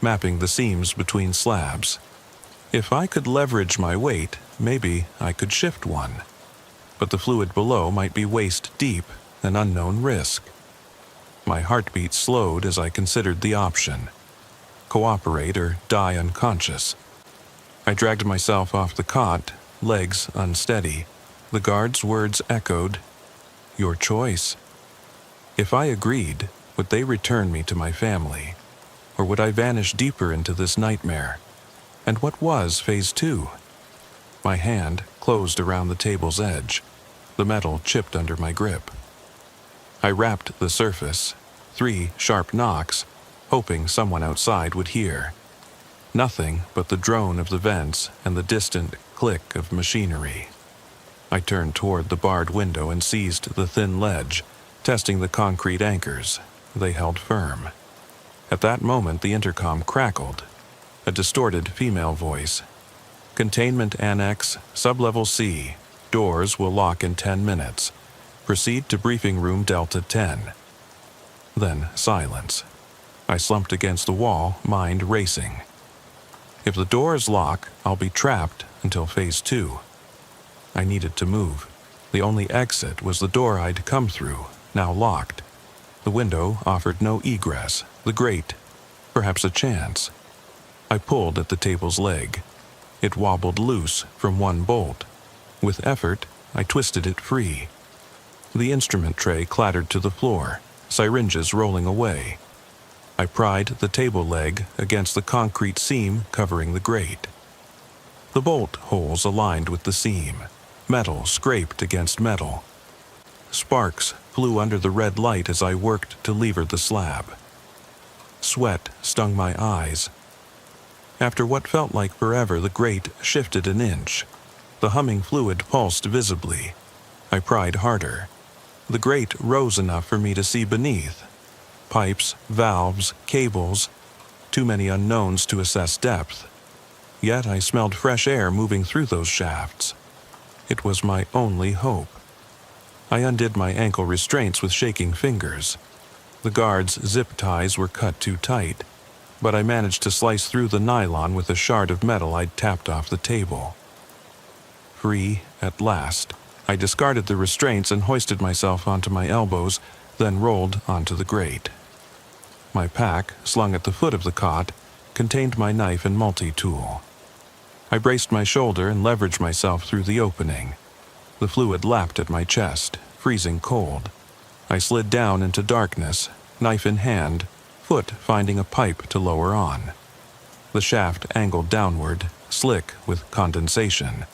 mapping the seams between slabs. If I could leverage my weight, maybe I could shift one. But the fluid below might be waist-deep, an unknown risk. My heartbeat slowed as I considered the option: cooperate or die unconscious. I dragged myself off the cot, legs unsteady. The guard's words echoed, "Your choice." If I agreed, would they return me to my family? Or would I vanish deeper into this nightmare? And what was Phase 2? My hand closed around the table's edge, the metal chipped under my grip. I rapped the surface, 3 sharp knocks, hoping someone outside would hear. Nothing but the drone of the vents and the distant click of machinery. I turned toward the barred window and seized the thin ledge, testing the concrete anchors. They held firm. At that moment, the intercom crackled. A distorted female voice. "Containment Annex, Sublevel C. Doors will lock in 10 minutes. Proceed to briefing room Delta 10. Then silence. I slumped against the wall, mind racing. If the doors lock, I'll be trapped until Phase 2. I needed to move. The only exit was the door I'd come through, now locked. The window offered no egress. The grate, perhaps a chance. I pulled at the table's leg. It wobbled loose from one bolt. With effort, I twisted it free. The instrument tray clattered to the floor, syringes rolling away. I pried the table leg against the concrete seam covering the grate. The bolt holes aligned with the seam. Metal scraped against metal. Sparks flew under the red light as I worked to lever the slab. Sweat stung my eyes. After what felt like forever, the grate shifted an inch. The humming fluid pulsed visibly. I pried harder. The grate rose enough for me to see beneath. Pipes, valves, cables, too many unknowns to assess depth. Yet I smelled fresh air moving through those shafts. It was my only hope. I undid my ankle restraints with shaking fingers. The guard's zip ties were cut too tight, but I managed to slice through the nylon with a shard of metal I'd tapped off the table. Free at last, I discarded the restraints and hoisted myself onto my elbows, then rolled onto the grate. My pack, slung at the foot of the cot, contained my knife and multi-tool. I braced my shoulder and leveraged myself through the opening. The fluid lapped at my chest, freezing cold. I slid down into darkness, knife in hand, foot finding a pipe to lower on. the shaft angled downward, slick with condensation.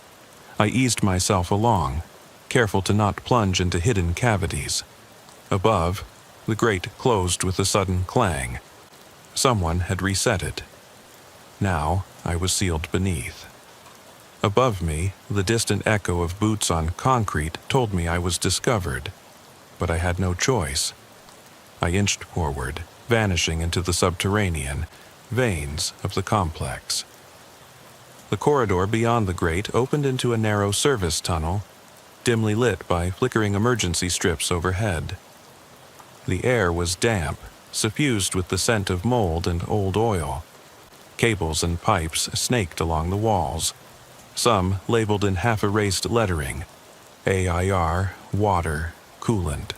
I eased myself along, careful to not plunge into hidden cavities. Above, the grate closed with a sudden clang. Someone had reset it. Now I was sealed beneath. Above me, the distant echo of boots on concrete told me I was discovered, but I had no choice. I inched forward, vanishing into the subterranean veins of the complex. The corridor beyond the grate opened into a narrow service tunnel, dimly lit by flickering emergency strips overhead. The air was damp, suffused with the scent of mold and old oil. Cables and pipes snaked along the walls, some labeled in half-erased lettering, AIR, water, coolant.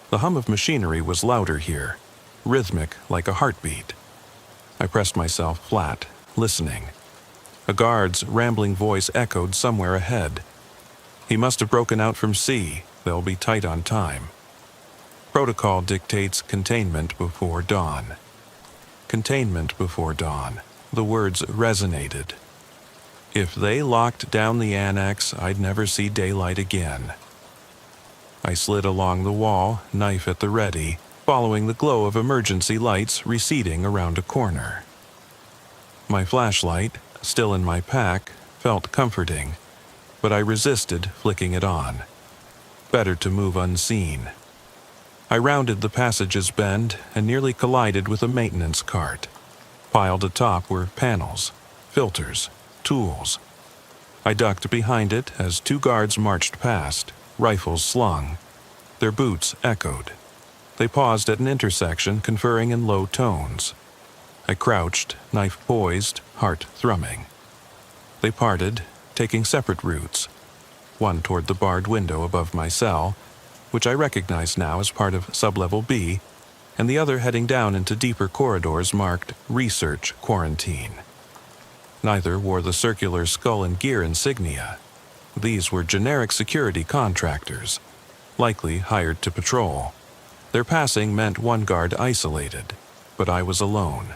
The hum of machinery was louder here, rhythmic like a heartbeat. I pressed myself flat, listening. A guard's rambling voice echoed somewhere ahead. He must have broken out from C. They'll be tight on time. Protocol dictates containment before dawn. Containment before dawn. The words resonated. If they locked down the annex, I'd never see daylight again. I slid along the wall, knife at the ready, following the glow of emergency lights receding around a corner. My flashlight, still in my pack, felt comforting, but I resisted flicking it on. Better to move unseen. I rounded the passage's bend and nearly collided with a maintenance cart. Piled atop were panels, filters, tools. I ducked behind it as two guards marched past, rifles slung. Their boots echoed. They paused at an intersection, conferring in low tones. I crouched, knife poised, heart thrumming. They parted, taking separate routes, one toward the barred window above my cell, which I recognized now as part of sublevel B, and the other heading down into deeper corridors marked Research Quarantine. Neither wore the circular skull and gear insignia. These were generic security contractors, likely hired to patrol. Their passing meant one guard isolated, but I was alone.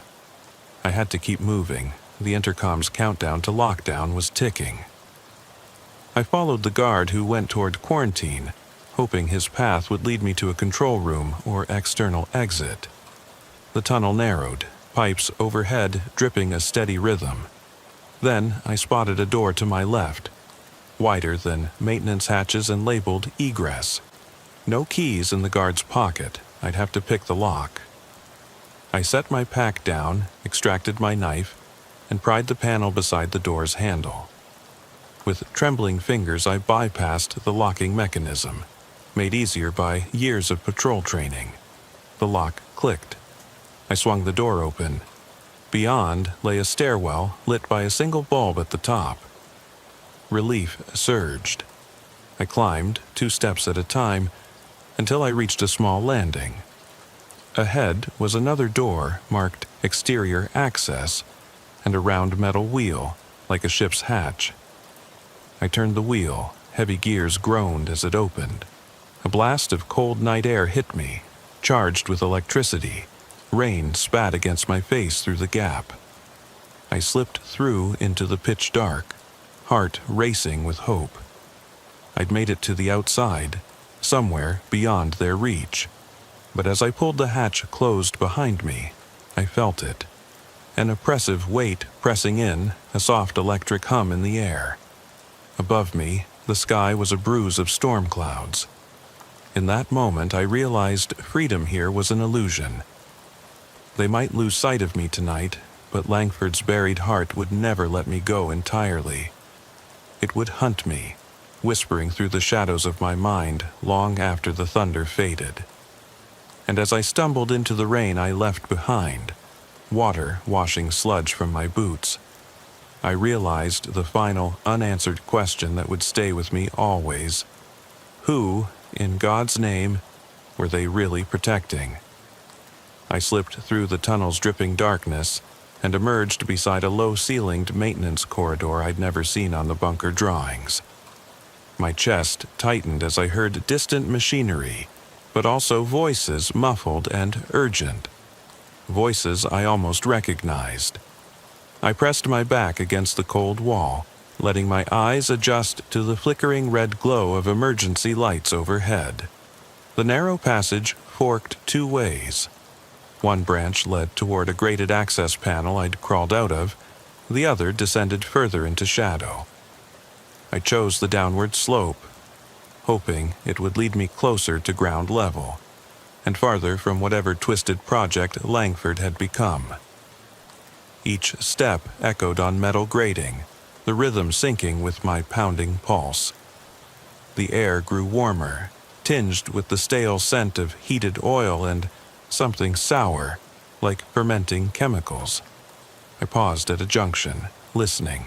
I had to keep moving. The intercom's countdown to lockdown was ticking. I followed the guard who went toward quarantine, hoping his path would lead me to a control room or external exit. The tunnel narrowed, pipes overhead dripping a steady rhythm. Then I spotted a door to my left, wider than maintenance hatches and labeled egress. No keys in the guard's pocket. I'd have to pick the lock. I set my pack down, extracted my knife, and pried the panel beside the door's handle. With trembling fingers, I bypassed the locking mechanism, made easier by years of patrol training. The lock clicked. I swung the door open. Beyond lay a stairwell lit by a single bulb at the top. Relief surged. I climbed, 2 steps at a time, until I reached a small landing. Ahead was another door marked Exterior Access and a round metal wheel, like a ship's hatch. I turned the wheel. Heavy gears groaned as it opened. A blast of cold night air hit me, charged with electricity. Rain spat against my face through the gap. I slipped through into the pitch dark, heart racing with hope. I'd made it to the outside, somewhere beyond their reach. But as I pulled the hatch closed behind me, I felt it. An oppressive weight pressing in, a soft electric hum in the air. Above me, the sky was a bruise of storm clouds. In that moment, I realized freedom here was an illusion. They might lose sight of me tonight, but Langford's buried heart would never let me go entirely. It would hunt me, whispering through the shadows of my mind long after the thunder faded. And as I stumbled into the rain I left behind, water washing sludge from my boots, I realized the final unanswered question that would stay with me always. Who, in God's name, were they really protecting? I slipped through the tunnel's dripping darkness and emerged beside a low-ceilinged maintenance corridor I'd never seen on the bunker drawings. My chest tightened as I heard distant machinery, but also voices muffled and urgent. Voices I almost recognized. I pressed my back against the cold wall, letting my eyes adjust to the flickering red glow of emergency lights overhead. The narrow passage forked two ways. One branch led toward a grated access panel I'd crawled out of, the other descended further into shadow. I chose the downward slope, hoping it would lead me closer to ground level, and farther from whatever twisted project Langford had become. Each step echoed on metal grating, the rhythm syncing with my pounding pulse. The air grew warmer, tinged with the stale scent of heated oil and something sour, like fermenting chemicals. I paused at a junction, listening.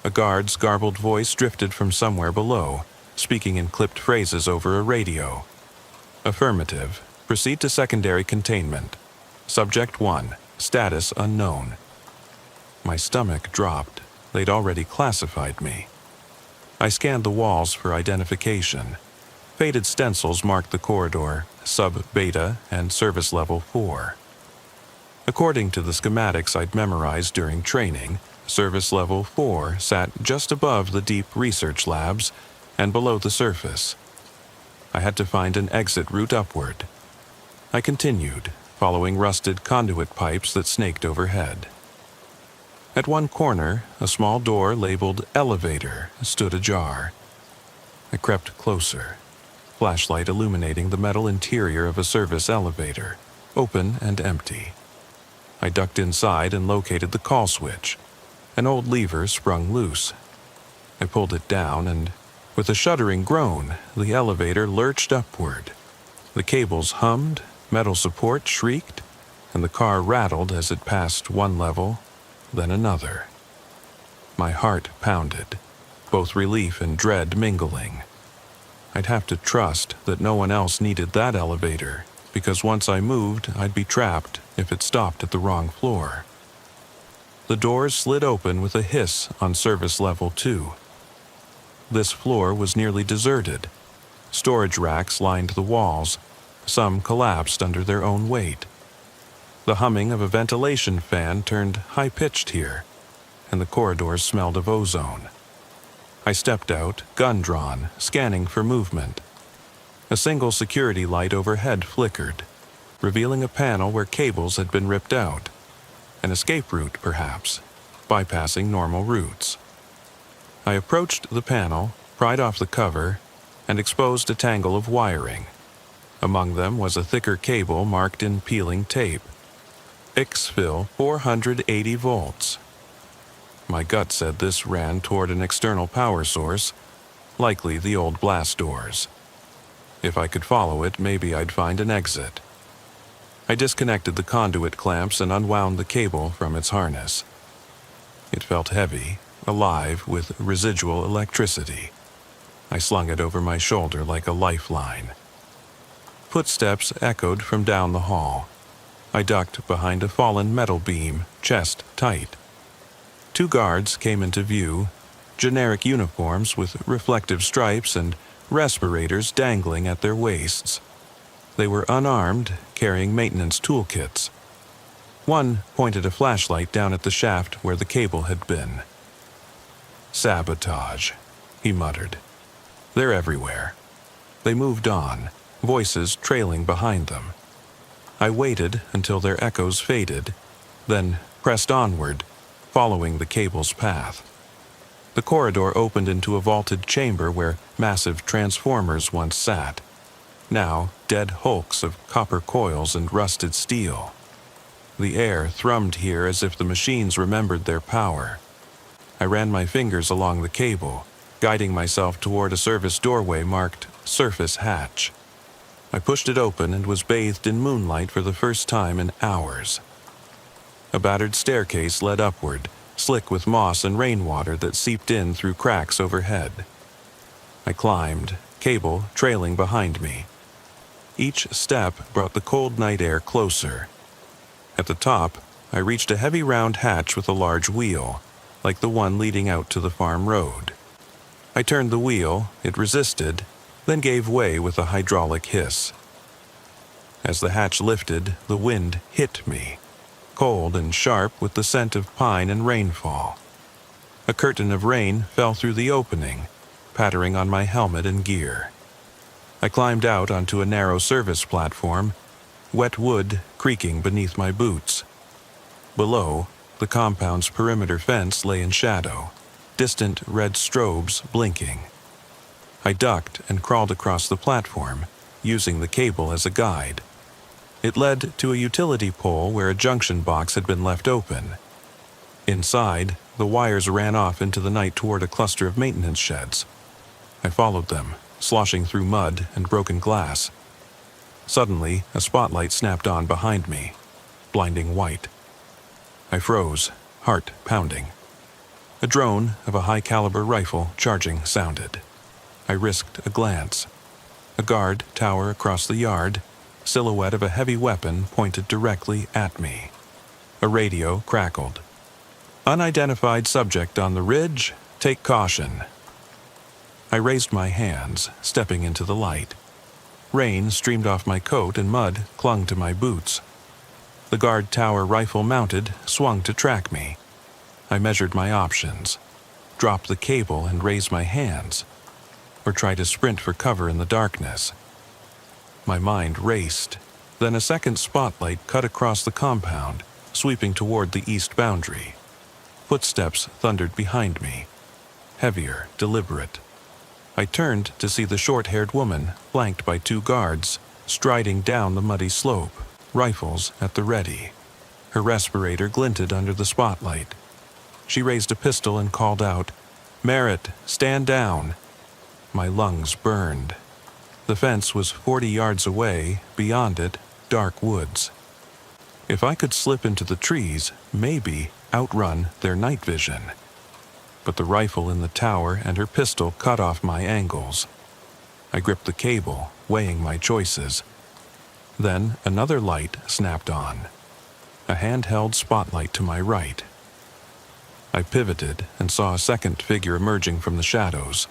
A guard's garbled voice drifted from somewhere below, speaking in clipped phrases over a radio. Affirmative. Proceed to secondary containment. Subject 1. Status unknown. My stomach dropped. They'd already classified me. I scanned the walls for identification. Faded stencils marked the corridor, sub-beta and service level 4. According to the schematics I'd memorized during training, service level 4 sat just above the deep research labs and below the surface. I had to find an exit route upward. I continued, following rusted conduit pipes that snaked overhead. At one corner, a small door labeled Elevator stood ajar. I crept closer, flashlight illuminating the metal interior of a service elevator, open and empty. I ducked inside and located the call switch. An old lever sprung loose. I pulled it down and, with a shuddering groan, the elevator lurched upward. The cables hummed, metal support shrieked, and the car rattled as it passed one level, then another. My heart pounded, both relief and dread mingling. I'd have to trust that no one else needed that elevator, because once I moved, I'd be trapped if it stopped at the wrong floor. The doors slid open with a hiss on service level 2. This floor was nearly deserted. Storage racks lined the walls. Some collapsed under their own weight. The humming of a ventilation fan turned high-pitched here, and the corridors smelled of ozone. I stepped out, gun drawn, scanning for movement. A single security light overhead flickered, revealing a panel where cables had been ripped out. An escape route, perhaps, bypassing normal routes. I approached the panel, pried off the cover, and exposed a tangle of wiring. Among them was a thicker cable marked in peeling tape. Exfil 480 volts. My gut said this ran toward an external power source, likely the old blast doors. If I could follow it, maybe I'd find an exit. I disconnected the conduit clamps and unwound the cable from its harness. It felt heavy, alive with residual electricity. I slung it over my shoulder like a lifeline. Footsteps echoed from down the hall. I ducked behind a fallen metal beam, chest tight. 2 guards came into view, generic uniforms with reflective stripes and respirators dangling at their waists. They were unarmed, carrying maintenance toolkits. One pointed a flashlight down at the shaft where the cable had been. "Sabotage," he muttered. "They're everywhere." They moved on, voices trailing behind them. I waited until their echoes faded, then pressed onward, following the cable's path. The corridor opened into a vaulted chamber where massive transformers once sat. Now dead hulks of copper coils and rusted steel. The air thrummed here as if the machines remembered their power. I ran my fingers along the cable, guiding myself toward a service doorway marked Surface Hatch. I pushed it open and was bathed in moonlight for the first time in hours. A battered staircase led upward, slick with moss and rainwater that seeped in through cracks overhead. I climbed, cable trailing behind me. Each step brought the cold night air closer. At the top, I reached a heavy round hatch with a large wheel, like the one leading out to the farm road. I turned the wheel, it resisted, then gave way with a hydraulic hiss. As the hatch lifted, the wind hit me. cold and sharp with the scent of pine and rainfall. A curtain of rain fell through the opening, pattering on my helmet and gear. I climbed out onto a narrow service platform, wet wood creaking beneath my boots. Below, the compound's perimeter fence lay in shadow, distant red strobes blinking. I ducked and crawled across the platform, using the cable as a guide. It led to a utility pole where a junction box had been left open. Inside, the wires ran off into the night toward a cluster of maintenance sheds. I followed them, sloshing through mud and broken glass. Suddenly, a spotlight snapped on behind me, blinding white. I froze, heart pounding. A drone of a high-caliber rifle charging sounded. I risked a glance. A guard tower across the yard, silhouette of a heavy weapon pointed directly at me. A radio crackled. "Unidentified subject on the ridge, take caution." I raised my hands, stepping into the light. Rain streamed off my coat and mud clung to my boots. The guard tower rifle mounted swung to track me. I measured my options. Drop the cable and raise my hands, or try to sprint for cover in the darkness. My mind raced. Then a second spotlight cut across the compound, sweeping toward the east boundary. Footsteps thundered behind me, heavier, deliberate. I turned to see the short-haired woman, flanked by two guards, striding down the muddy slope, rifles at the ready. Her respirator glinted under the spotlight. She raised a pistol and called out, "Merritt, stand down." My lungs burned. The fence was 40 yards away, beyond it, dark woods. If I could slip into the trees, maybe outrun their night vision. But the rifle in the tower and her pistol cut off my angles. I gripped the cable, weighing my choices. Then another light snapped on. A handheld spotlight to my right. I pivoted and saw a second figure emerging from the shadows.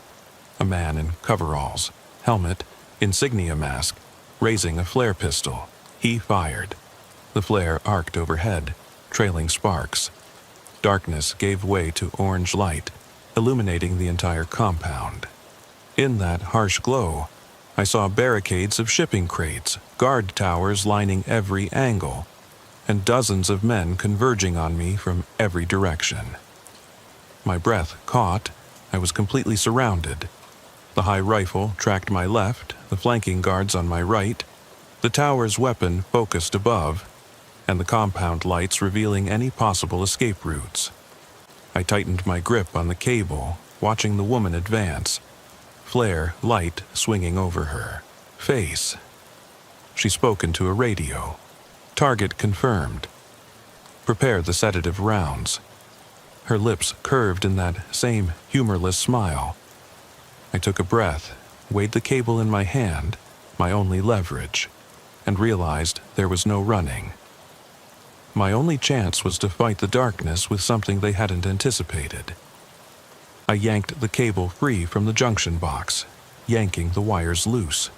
A man in coveralls, helmet, insignia mask, raising a flare pistol. He fired. The flare arced overhead, trailing sparks. Darkness gave way to orange light, illuminating the entire compound. In that harsh glow, I saw barricades of shipping crates, guard towers lining every angle, and dozens of men converging on me from every direction. My breath caught. I was completely surrounded. The high rifle tracked my left, the flanking guards on my right, the tower's weapon focused above, and the compound lights revealing any possible escape routes. I tightened my grip on the cable, watching the woman advance. Flare light swinging over her face. She spoke into a radio. Target confirmed. Prepare the sedative rounds. Her lips curved in that same humorless smile. I took a breath, weighed the cable in my hand, my only leverage, and realized there was no running. My only chance was to fight the darkness with something they hadn't anticipated. I yanked the cable free from the junction box, yanking the wires loose.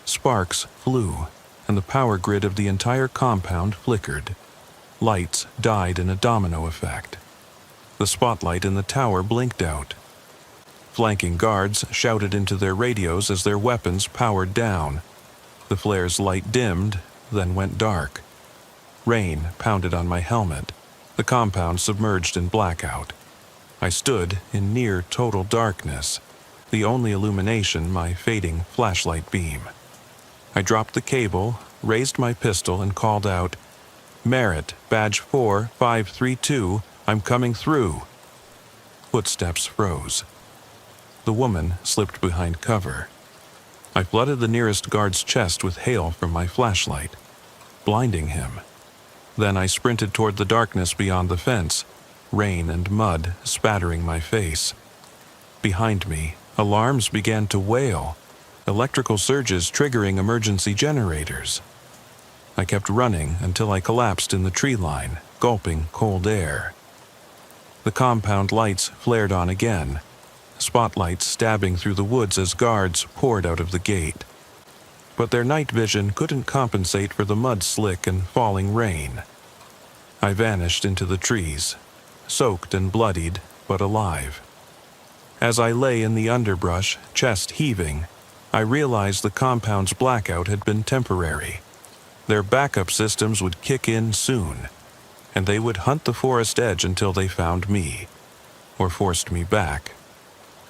Sparks flew, and the power grid of the entire compound flickered. Lights died in a domino effect. The spotlight in the tower blinked out. Flanking guards shouted into their radios as their weapons powered down. The flare's light dimmed, then went dark. Rain pounded on my helmet, the compound submerged in blackout. I stood in near total darkness, the only illumination my fading flashlight beam. I dropped the cable, raised my pistol, and called out, "Merritt, badge 4532, I'm coming through." Footsteps froze. The woman slipped behind cover. I flooded the nearest guard's chest with hail from my flashlight, blinding him. Then I sprinted toward the darkness beyond the fence, rain and mud spattering my face. Behind me, alarms began to wail, electrical surges triggering emergency generators. I kept running until I collapsed in the tree line, gulping cold air. The compound lights flared on again, spotlights stabbing through the woods as guards poured out of the gate. But their night vision couldn't compensate for the mud slick and falling rain. I vanished into the trees, soaked and bloodied, but alive. As I lay in the underbrush, chest heaving, I realized the compound's blackout had been temporary. Their backup systems would kick in soon, and they would hunt the forest edge until they found me, or forced me back.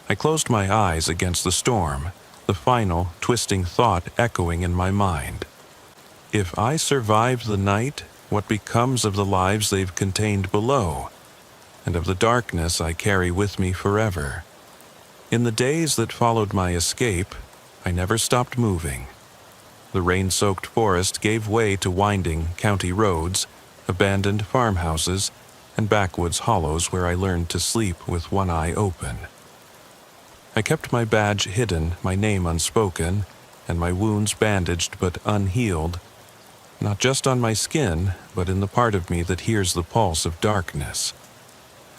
I closed my eyes against the storm, the final, twisting thought echoing in my mind. If I survive the night, what becomes of the lives they've contained below, and of the darkness I carry with me forever? In the days that followed my escape, I never stopped moving. The rain-soaked forest gave way to winding county roads, abandoned farmhouses, and backwoods hollows where I learned to sleep with one eye open. I kept my badge hidden, my name unspoken, and my wounds bandaged but unhealed, not just on my skin, but in the part of me that hears the pulse of darkness.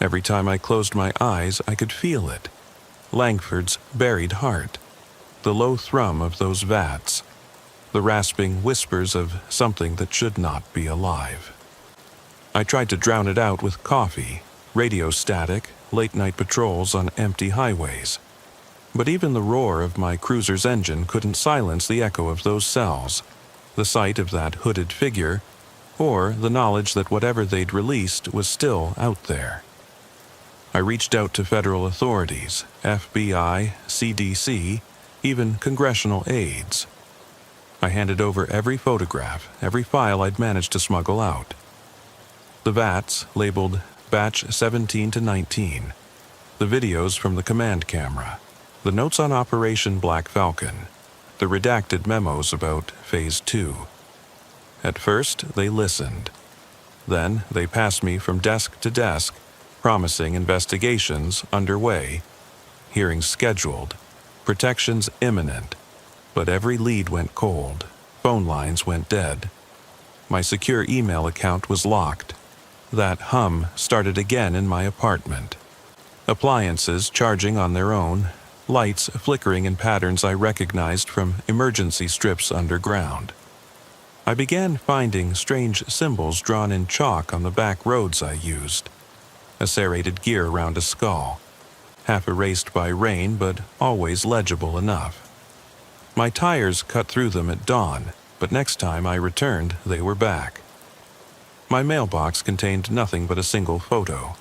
Every time I closed my eyes, I could feel it. Langford's buried heart, the low thrum of those vats, the rasping whispers of something that should not be alive. I tried to drown it out with coffee, radio static, late-night patrols on empty highways. But even the roar of my cruiser's engine couldn't silence the echo of those cells, the sight of that hooded figure, or the knowledge that whatever they'd released was still out there. I reached out to federal authorities, FBI, CDC, even congressional aides. I handed over every photograph, every file I'd managed to smuggle out. The VATs, labeled Batch 17 to 19, the videos from the command camera, the notes on Operation Black Falcon, the redacted memos about Phase 2. At first, they listened. Then, they passed me from desk to desk, promising investigations underway, hearings scheduled, protections imminent. But every lead went cold, phone lines went dead. My secure email account was locked. That hum started again in my apartment. Appliances charging on their own, lights flickering in patterns I recognized from emergency strips underground. I began finding strange symbols drawn in chalk on the back roads I used. A serrated gear around a skull, half erased by rain but always legible enough. My tires cut through them at dawn, but next time I returned, they were back. My mailbox contained nothing but a single photo.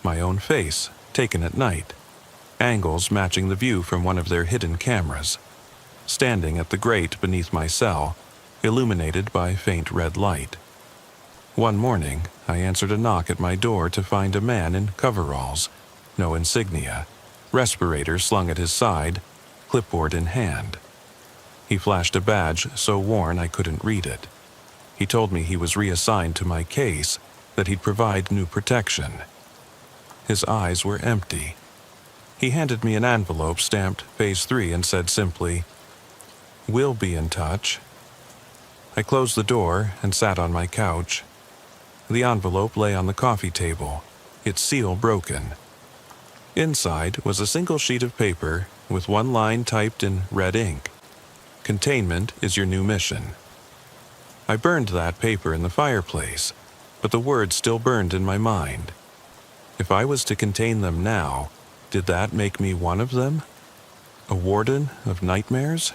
My own face, taken at night. Angles matching the view from one of their hidden cameras. Standing at the grate beneath my cell, illuminated by faint red light. One morning, I answered a knock at my door to find a man in coveralls, no insignia, respirator slung at his side, clipboard in hand. He flashed a badge so worn I couldn't read it. He told me he was reassigned to my case, that he'd provide new protection. His eyes were empty. He handed me an envelope stamped Phase 3 and said simply, "We'll be in touch." I closed the door and sat on my couch. The envelope lay on the coffee table, its seal broken. Inside was a single sheet of paper with one line typed in red ink. "Containment is your new mission." I burned that paper in the fireplace, but the words still burned in my mind. If I was to contain them now, did that make me one of them? A warden of nightmares?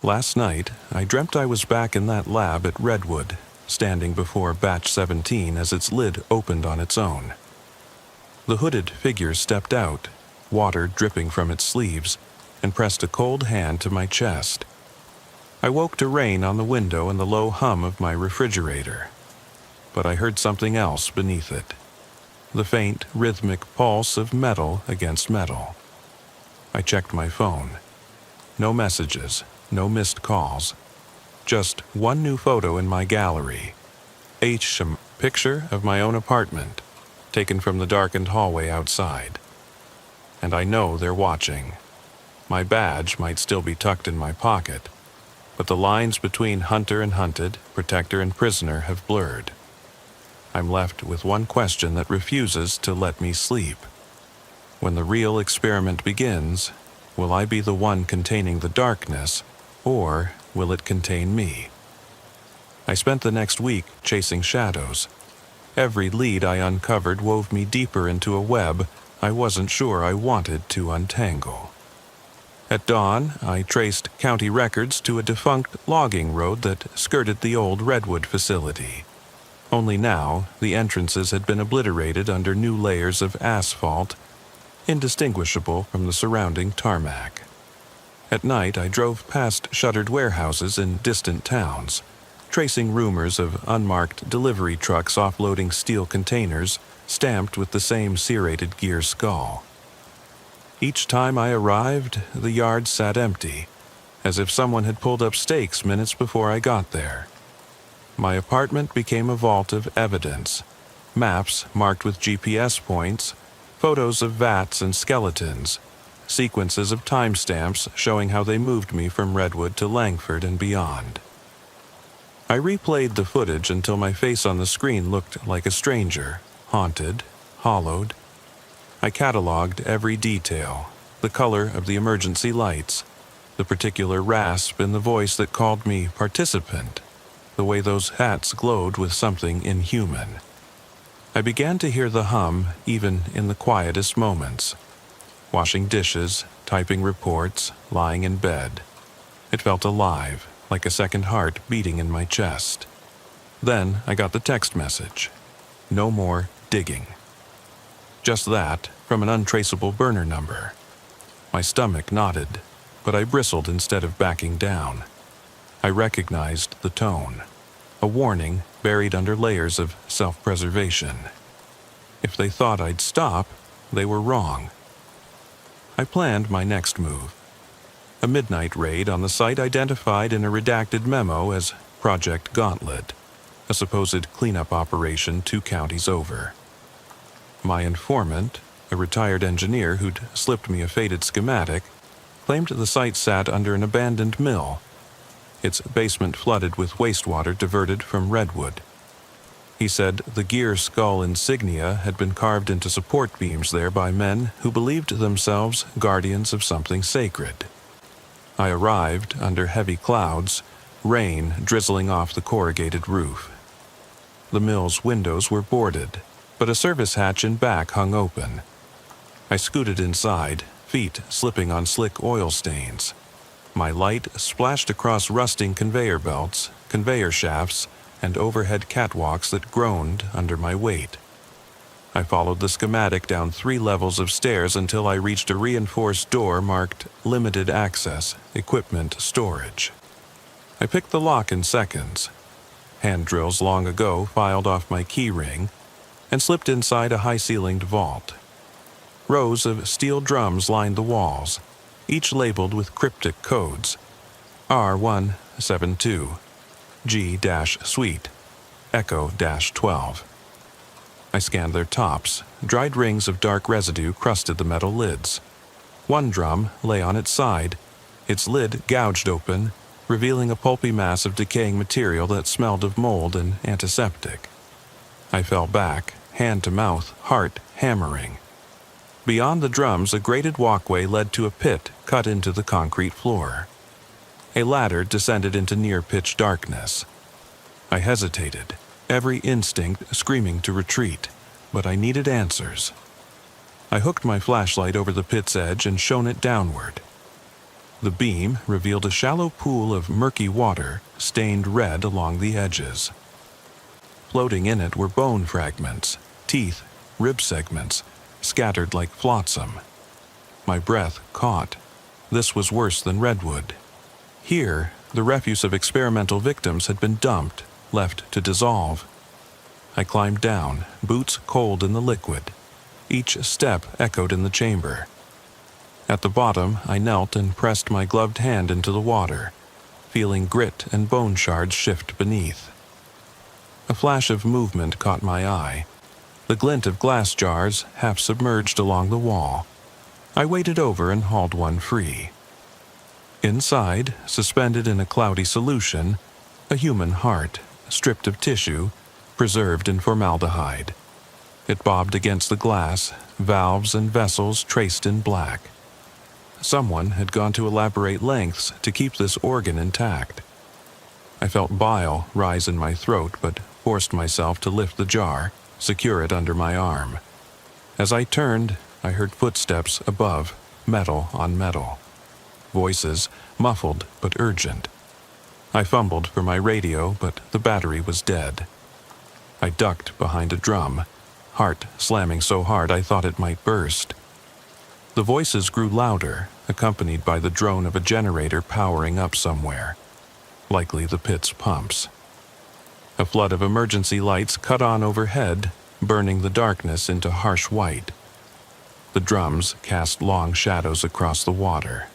Last night, I dreamt I was back in that lab at Redwood, standing before Batch 17 as its lid opened on its own. The hooded figure stepped out, water dripping from its sleeves, and pressed a cold hand to my chest. I woke to rain on the window and the low hum of my refrigerator. But I heard something else beneath it. The faint, rhythmic pulse of metal against metal. I checked my phone. No messages, no missed calls. Just one new photo in my gallery. A picture of my own apartment, taken from the darkened hallway outside. And I know they're watching. My badge might still be tucked in my pocket, but the lines between hunter and hunted, protector and prisoner have blurred. I'm left with one question that refuses to let me sleep. When the real experiment begins, will I be the one containing the darkness, or will it contain me? I spent the next week chasing shadows, Every lead I uncovered wove me deeper into a web I wasn't sure I wanted to untangle. At dawn, I traced county records to a defunct logging road that skirted the old redwood facility. Only now, the entrances had been obliterated under new layers of asphalt, indistinguishable from the surrounding tarmac. At night, I drove past shuttered warehouses in distant towns, tracing rumors of unmarked delivery trucks offloading steel containers stamped with the same serrated gear skull. Each time I arrived, the yard sat empty, as if someone had pulled up stakes minutes before I got there. My apartment became a vault of evidence, maps marked with GPS points, photos of vats and skeletons, sequences of timestamps showing how they moved me from Redwood to Langford and beyond. I replayed the footage until my face on the screen looked like a stranger, haunted, hollowed. I cataloged every detail, the color of the emergency lights, the particular rasp in the voice that called me participant, the way those hats glowed with something inhuman. I began to hear the hum even in the quietest moments. Washing dishes, typing reports, lying in bed. It felt alive, like a second heart beating in my chest. Then I got the text message. No more digging. Just that, from an untraceable burner number. My stomach knotted, but I bristled instead of backing down. I recognized the tone, a warning buried under layers of self-preservation. If they thought I'd stop, they were wrong. I planned my next move. A midnight raid on the site identified in a redacted memo as Project Gauntlet, a supposed cleanup operation 2 counties over. My informant, a retired engineer who'd slipped me a faded schematic, claimed the site sat under an abandoned mill, its basement flooded with wastewater diverted from Redwood. He said the gear skull insignia had been carved into support beams there by men who believed themselves guardians of something sacred. I arrived under heavy clouds, rain drizzling off the corrugated roof. The mill's windows were boarded, but a service hatch in back hung open. I scooted inside, feet slipping on slick oil stains. My light splashed across rusting conveyor belts, conveyor shafts, and overhead catwalks that groaned under my weight. I followed the schematic down 3 levels of stairs until I reached a reinforced door marked Limited Access, Equipment Storage. I picked the lock in seconds. Hand drills long ago filed off my key ring, and slipped inside a high-ceilinged vault. Rows of steel drums lined the walls, each labeled with cryptic codes: R172, G-Suite, Echo-12. I scanned their tops. Dried rings of dark residue crusted the metal lids. One drum lay on its side, its lid gouged open, revealing a pulpy mass of decaying material that smelled of mold and antiseptic. I fell back, hand to mouth, heart hammering. Beyond the drums, a grated walkway led to a pit cut into the concrete floor. A ladder descended into near-pitch darkness. I hesitated, every instinct screaming to retreat, but I needed answers. I hooked my flashlight over the pit's edge and shone it downward. The beam revealed a shallow pool of murky water, stained red along the edges. Floating in it were bone fragments, teeth, rib segments, scattered like flotsam. My breath caught. This was worse than Redwood. Here, the refuse of experimental victims had been dumped, left to dissolve. I climbed down, boots cold in the liquid. Each step echoed in the chamber. At the bottom, I knelt and pressed my gloved hand into the water, feeling grit and bone shards shift beneath. A flash of movement caught my eye, the glint of glass jars half submerged along the wall. I waded over and hauled one free. Inside, suspended in a cloudy solution, a human heart, stripped of tissue, preserved in formaldehyde. It bobbed against the glass, valves and vessels traced in black. Someone had gone to elaborate lengths to keep this organ intact. I felt bile rise in my throat, but forced myself to lift the jar, secure it under my arm. As I turned, I heard footsteps above, metal on metal. Voices, muffled but urgent. I fumbled for my radio, but the battery was dead. I ducked behind a drum, heart slamming so hard I thought it might burst. The voices grew louder, accompanied by the drone of a generator powering up somewhere, likely the pit's pumps. A flood of emergency lights cut on overhead, burning the darkness into harsh white. The drums cast long shadows across the water.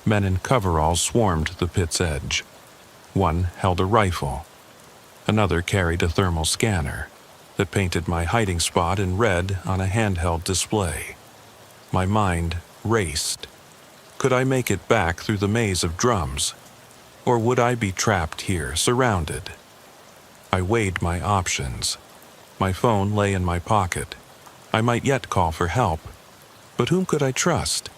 Men in coveralls swarmed the pit's edge. One held a rifle. Another carried a thermal scanner that painted my hiding spot in red on a handheld display. My mind raced. Could I make it back through the maze of drums? Or would I be trapped here, surrounded? I weighed my options. My phone lay in my pocket. I might yet call for help. But whom could I trust?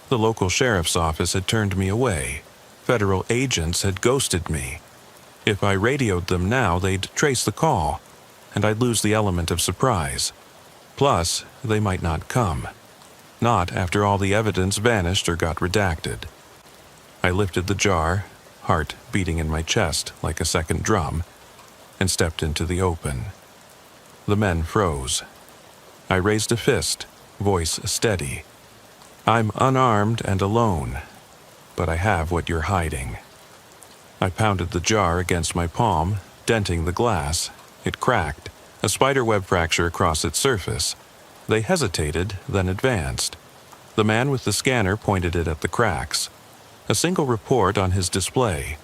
The local sheriff's office had turned me away. Federal agents had ghosted me. If I radioed them now, they'd trace the call, and I'd lose the element of surprise. Plus, they might not come. Not after all the evidence vanished or got redacted. I lifted the jar, heart beating in my chest like a second drum, and stepped into the open. The men froze. I raised a fist, voice steady. I'm unarmed and alone, but I have what you're hiding. I pounded the jar against my palm, denting the glass. It cracked, a spiderweb fracture across its surface. They hesitated, then advanced. The man with the scanner pointed it at the cracks. A single report on his display.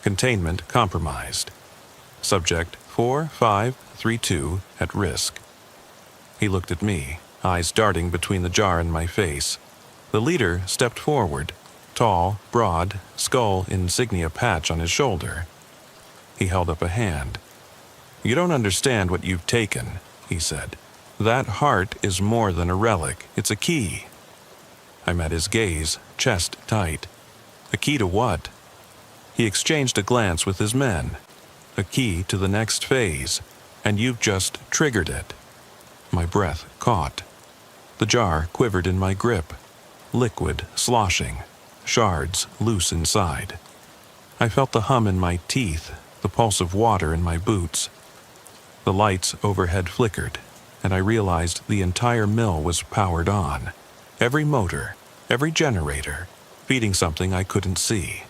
Containment compromised. Subject 4532 at risk. He looked at me, eyes darting between the jar and my face. The leader stepped forward, tall, broad, skull insignia patch on his shoulder. He held up a hand. You don't understand what you've taken, he said. That heart is more than a relic. It's a key. I met his gaze, chest tight. A key to what? He exchanged a glance with his men. A key to the next phase, and you've just triggered it. My breath caught. The jar quivered in my grip. Liquid sloshing, shards loose inside. I felt the hum in my teeth, the pulse of water in my boots. The lights overhead flickered, and I realized the entire mill was powered on. Every motor, every generator, feeding something I couldn't see.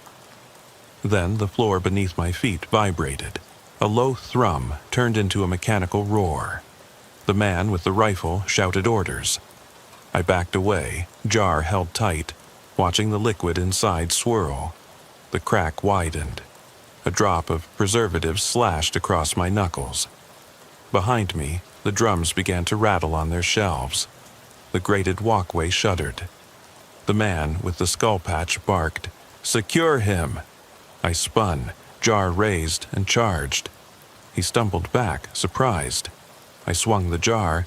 Then the floor beneath my feet vibrated. A low thrum turned into a mechanical roar. The man with the rifle shouted orders. I backed away, jar held tight, watching the liquid inside swirl. The crack widened. A drop of preservative slashed across my knuckles. Behind me, the drums began to rattle on their shelves. The grated walkway shuddered. The man with the skull patch barked, "Secure him!" I spun, jar raised and charged. He stumbled back, surprised. I swung the jar.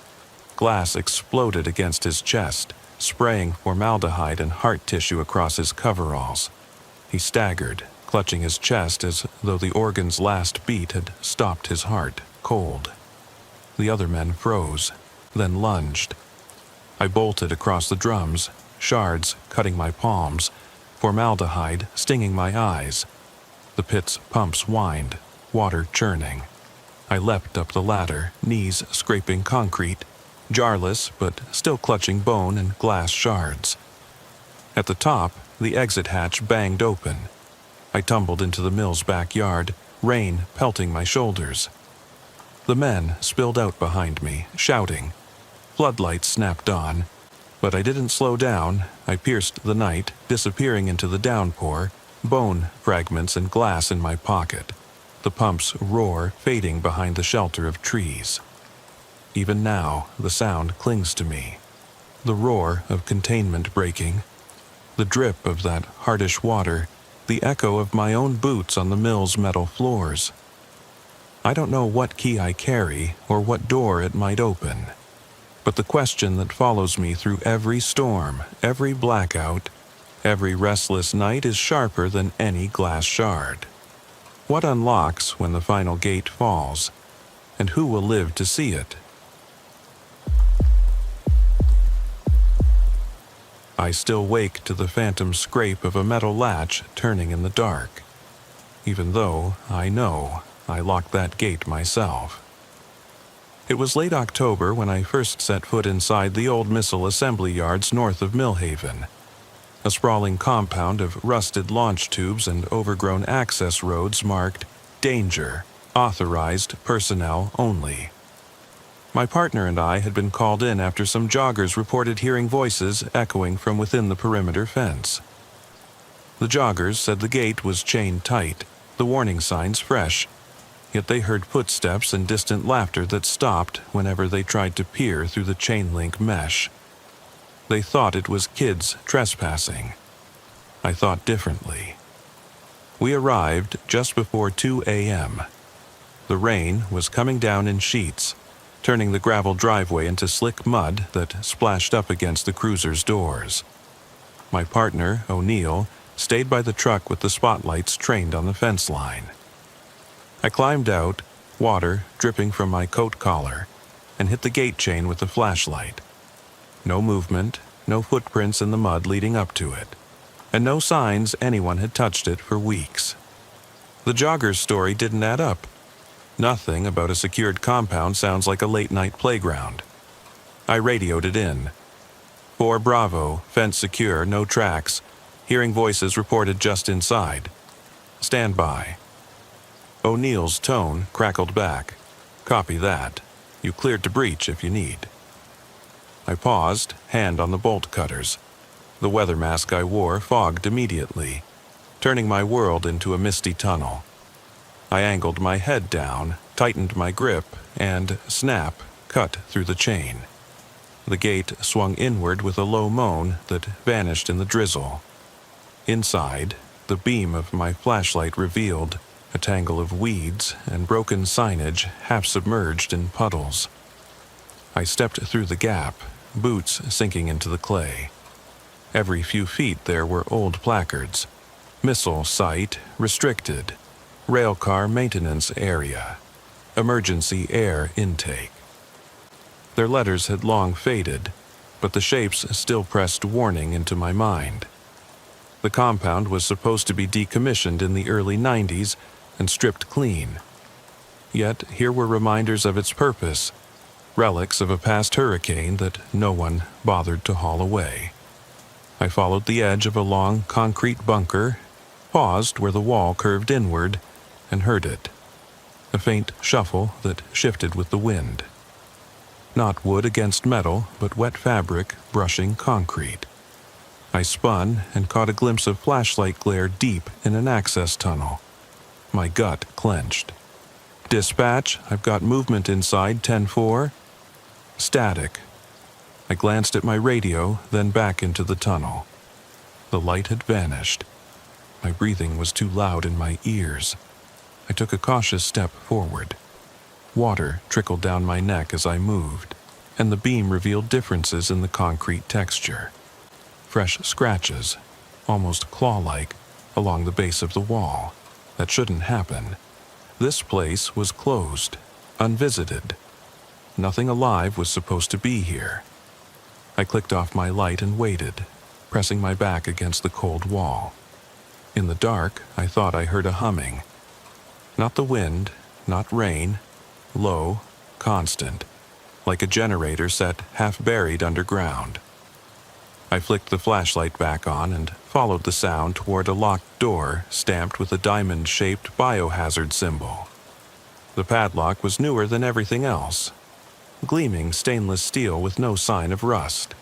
Glass exploded against his chest, spraying formaldehyde and heart tissue across his coveralls. He staggered, clutching his chest as though the organ's last beat had stopped his heart, cold. The other men froze, then lunged. I bolted across the drums, shards cutting my palms, formaldehyde stinging my eyes. The pit's pumps whined, water churning. I leapt up the ladder, knees scraping concrete, jarless but still clutching bone and glass shards. At the top, the exit hatch banged open. I tumbled into the mill's backyard, rain pelting my shoulders. The men spilled out behind me, shouting. Floodlights snapped on, but I didn't slow down. I pierced the night, disappearing into the downpour, bone fragments and glass in my pocket. The pump's roar fading behind the shelter of trees. Even now, the sound clings to me. The roar of containment breaking, the drip of that hardish water, the echo of my own boots on the mill's metal floors. I don't know what key I carry or what door it might open, but the question that follows me through every storm, every blackout, every restless night is sharper than any glass shard. What unlocks when the final gate falls? And who will live to see it? I still wake to the phantom scrape of a metal latch turning in the dark, even though I know I locked that gate myself. It was late October when I first set foot inside the old missile assembly yards north of Millhaven, a sprawling compound of rusted launch tubes and overgrown access roads marked Danger, Authorized Personnel Only. My partner and I had been called in after some joggers reported hearing voices echoing from within the perimeter fence. The joggers said the gate was chained tight, the warning signs fresh, yet they heard footsteps and distant laughter that stopped whenever they tried to peer through the chain-link mesh. They thought it was kids trespassing. I thought differently. We arrived just before 2 a.m. The rain was coming down in sheets, turning the gravel driveway into slick mud that splashed up against the cruiser's doors. My partner, O'Neill, stayed by the truck with the spotlights trained on the fence line. I climbed out, water dripping from my coat collar, and hit the gate chain with the flashlight. No movement, no footprints in the mud leading up to it, and no signs anyone had touched it for weeks. The jogger's story didn't add up. Nothing about a secured compound sounds like a late-night playground. I radioed it in. 4 Bravo, fence secure, no tracks. Hearing voices reported just inside. Stand by. O'Neill's tone crackled back. Copy that. You cleared to breach if you need. I paused, hand on the bolt cutters. The weather mask I wore fogged immediately, turning my world into a misty tunnel. I angled my head down, tightened my grip, and, snap, cut through the chain. The gate swung inward with a low moan that vanished in the drizzle. Inside, the beam of my flashlight revealed a tangle of weeds and broken signage half submerged in puddles. I stepped through the gap, boots sinking into the clay. Every few feet there were old placards. Missile site restricted. Railcar maintenance area. Emergency air intake. Their letters had long faded, but the shapes still pressed warning into my mind. The compound was supposed to be decommissioned in the early 90s and stripped clean. Yet here were reminders of its purpose, relics of a past hurricane that no one bothered to haul away. I followed the edge of a long concrete bunker, paused where the wall curved inward, and heard it. A faint shuffle that shifted with the wind. Not wood against metal, but wet fabric brushing concrete. I spun and caught a glimpse of flashlight glare deep in an access tunnel. My gut clenched. Dispatch, I've got movement inside 10-4. Static. I glanced at my radio, then back into the tunnel. The light had vanished. My breathing was too loud in my ears. I took a cautious step forward. Water trickled down my neck as I moved, and the beam revealed differences in the concrete texture. Fresh scratches, almost claw-like, along the base of the wall. That shouldn't happen. This place was closed, unvisited. Nothing alive was supposed to be here. I clicked off my light and waited, pressing my back against the cold wall. In the dark, I thought I heard a humming. Not the wind, not rain, low, constant, like a generator set half-buried underground. I flicked the flashlight back on and followed the sound toward a locked door stamped with a diamond-shaped biohazard symbol. The padlock was newer than everything else, gleaming stainless steel with no sign of rust.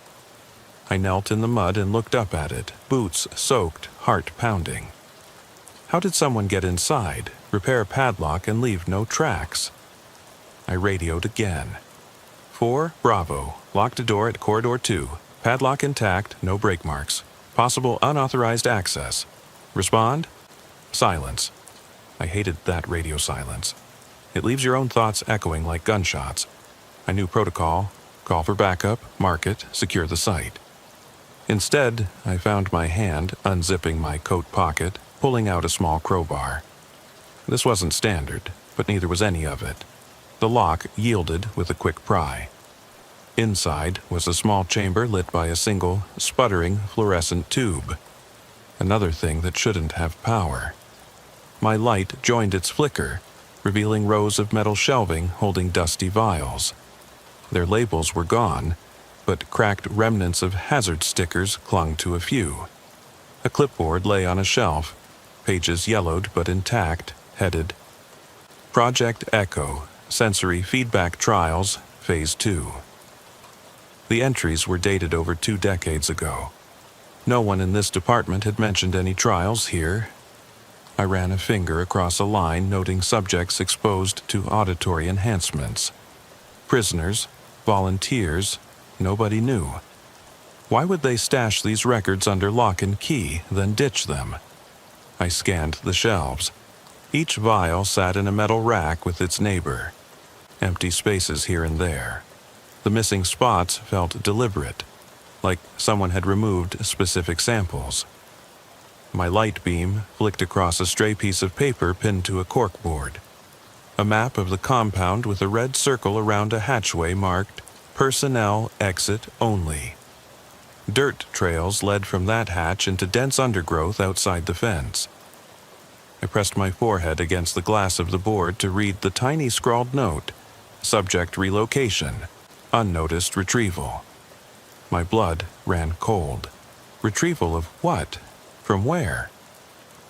I knelt in the mud and looked up at it, boots soaked, heart pounding. How did someone get inside, repair a padlock, and leave no tracks? I radioed again. 4 Bravo, locked a door at corridor 2. Padlock intact, no brake marks. Possible unauthorized access. Respond? Silence. I hated that radio silence. It leaves your own thoughts echoing like gunshots. I knew protocol. Call for backup, mark it, secure the site. Instead, I found my hand unzipping my coat pocket, pulling out a small crowbar. This wasn't standard, but neither was any of it. The lock yielded with a quick pry. Inside was a small chamber lit by a single, sputtering fluorescent tube. Another thing that shouldn't have power. My light joined its flicker, revealing rows of metal shelving holding dusty vials. Their labels were gone, but cracked remnants of hazard stickers clung to a few. A clipboard lay on a shelf, pages yellowed but intact, headed Project Echo, Sensory Feedback Trials, Phase 2. The entries were dated over 2 decades ago. No one in this department had mentioned any trials here. I ran a finger across a line noting subjects exposed to auditory enhancements. Prisoners, volunteers, nobody knew. Why would they stash these records under lock and key, then ditch them? I scanned the shelves. Each vial sat in a metal rack with its neighbor. Empty spaces here and there. The missing spots felt deliberate, like someone had removed specific samples. My light beam flicked across a stray piece of paper pinned to a corkboard. A map of the compound with a red circle around a hatchway marked Personnel Exit Only. Dirt trails led from that hatch into dense undergrowth outside the fence. I pressed my forehead against the glass of the board to read the tiny scrawled note, Subject Relocation, Unnoticed Retrieval. My blood ran cold. Retrieval of what? From where?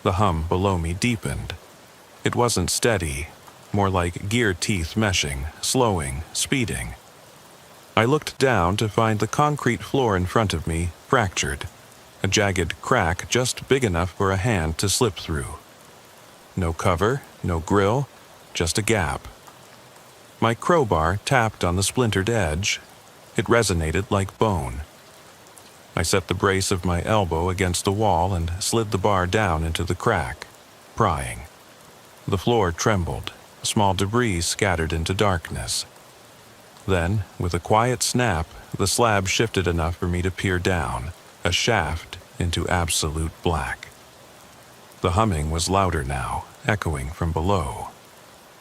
The hum below me deepened. It wasn't steady, more like gear teeth meshing, slowing, speeding. I looked down to find the concrete floor in front of me fractured, a jagged crack just big enough for a hand to slip through. No cover, no grill, just a gap. My crowbar tapped on the splintered edge. It resonated like bone. I set the brace of my elbow against the wall and slid the bar down into the crack, prying. The floor trembled, small debris scattered into darkness. Then, with a quiet snap, the slab shifted enough for me to peer down, a shaft into absolute black. The humming was louder now, echoing from below.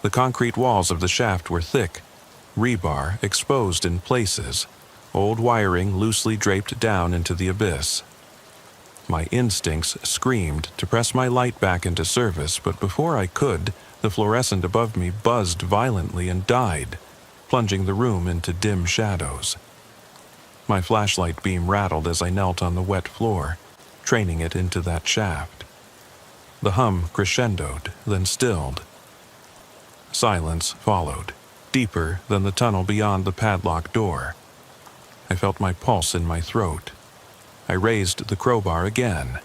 The concrete walls of the shaft were thick, rebar exposed in places, old wiring loosely draped down into the abyss. My instincts screamed to press my light back into service, but before I could, the fluorescent above me buzzed violently and died, plunging the room into dim shadows. My flashlight beam rattled as I knelt on the wet floor, training it into that shaft. The hum crescendoed, then stilled. Silence followed, deeper than the tunnel beyond the padlocked door. I felt my pulse in my throat. I raised the crowbar again,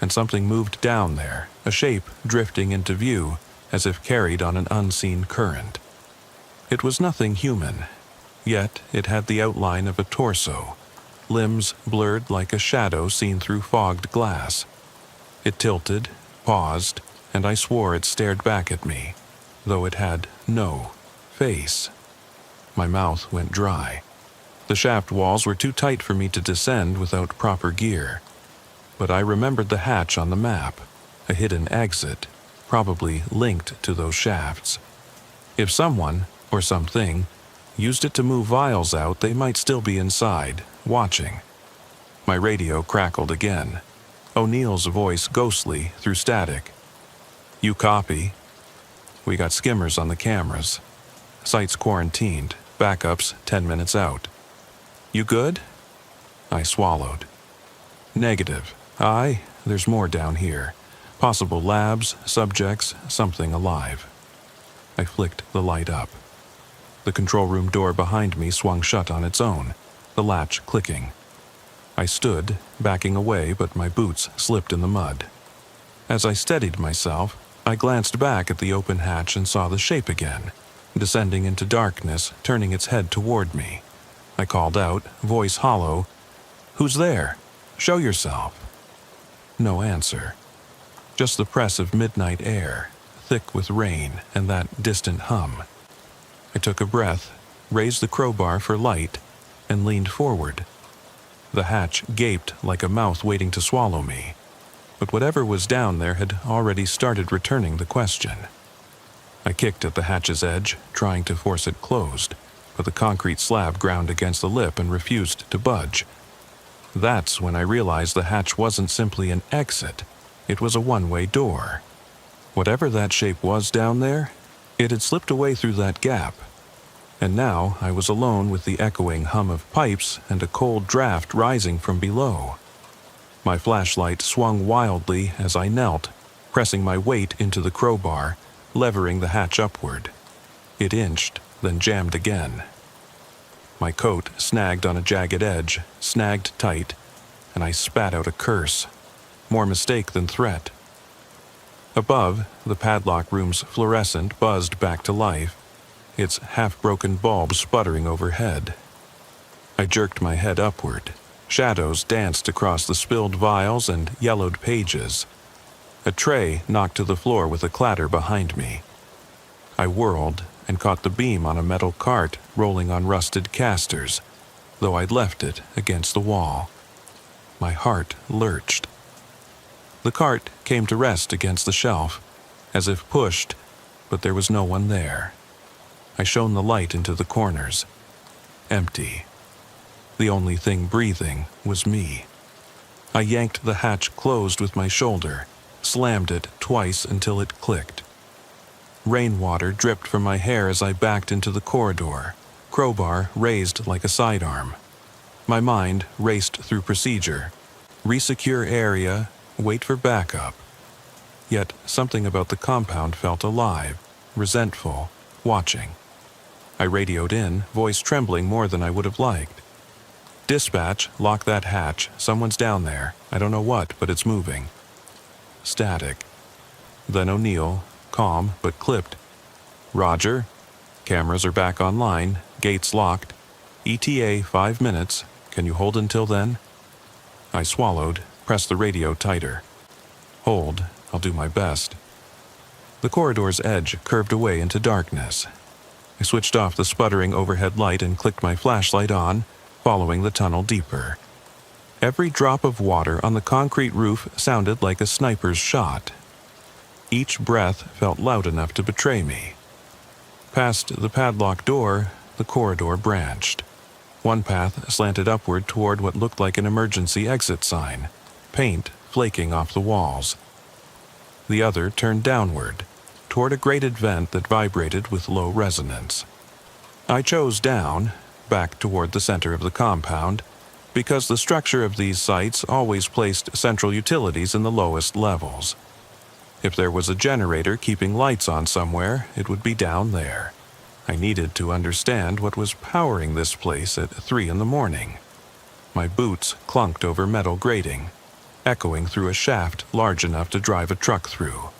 and something moved down there, a shape drifting into view as if carried on an unseen current. It was nothing human, yet it had the outline of a torso, limbs blurred like a shadow seen through fogged glass. It tilted, paused, and I swore it stared back at me, though it had no face. My mouth went dry. The shaft walls were too tight for me to descend without proper gear. But I remembered the hatch on the map, a hidden exit, probably linked to those shafts. If someone, or something, used it to move vials out, they might still be inside, watching. My radio crackled again, O'Neill's voice ghostly through static. "You copy? We got skimmers on the cameras. Site's quarantined, backups 10 minutes out. You good?" I swallowed. "Negative. Aye, there's more down here. Possible labs, subjects, something alive." I flicked the light up. The control room door behind me swung shut on its own, the latch clicking. I stood, backing away, but my boots slipped in the mud. As I steadied myself, I glanced back at the open hatch and saw the shape again, descending into darkness, turning its head toward me. I called out, voice hollow, "Who's there? Show yourself." No answer. Just the press of midnight air, thick with rain and that distant hum. I took a breath, raised the crowbar for light, and leaned forward. The hatch gaped like a mouth waiting to swallow me, but whatever was down there had already started returning the question. I kicked at the hatch's edge, trying to force it closed, but the concrete slab ground against the lip and refused to budge. That's when I realized the hatch wasn't simply an exit, it was a one-way door. Whatever that shape was down there, it had slipped away through that gap. And now I was alone with the echoing hum of pipes and a cold draft rising from below. My flashlight swung wildly as I knelt, pressing my weight into the crowbar, levering the hatch upward. It inched, then jammed again. My coat snagged on a jagged edge, snagged tight, and I spat out a curse. More mistake than threat. Above, the padlock room's fluorescent buzzed back to life, its half-broken bulb sputtering overhead. I jerked my head upward. Shadows danced across the spilled vials and yellowed pages. A tray knocked to the floor with a clatter behind me. I whirled and caught the beam on a metal cart rolling on rusted casters, though I'd left it against the wall. My heart lurched. The cart came to rest against the shelf, as if pushed, but there was no one there. I shone the light into the corners. Empty. The only thing breathing was me. I yanked the hatch closed with my shoulder, slammed it twice until it clicked. Rainwater dripped from my hair as I backed into the corridor, crowbar raised like a sidearm. My mind raced through procedure. Resecure area, wait for backup. Yet something about the compound felt alive, resentful, watching. I radioed in, voice trembling more than I would have liked. Dispatch, lock that hatch. Someone's down there. I don't know what, but it's moving. Static. Then O'Neill, calm but clipped. Roger. Cameras are back online. Gates locked. ETA 5 minutes. Can you hold until then? I swallowed, pressed the radio tighter. Hold. I'll do my best. The corridor's edge curved away into darkness. I switched off the sputtering overhead light and clicked my flashlight on, following the tunnel deeper. Every drop of water on the concrete roof sounded like a sniper's shot. Each breath felt loud enough to betray me. Past the padlocked door, the corridor branched. One path slanted upward toward what looked like an emergency exit sign, paint flaking off the walls. The other turned downward, toward a grated vent that vibrated with low resonance. I chose down, back toward the center of the compound, because the structure of these sites always placed central utilities in the lowest levels. If there was a generator keeping lights on somewhere, it would be down there. I needed to understand what was powering this place at 3 a.m. My boots clunked over metal grating, echoing through a shaft large enough to drive a truck through.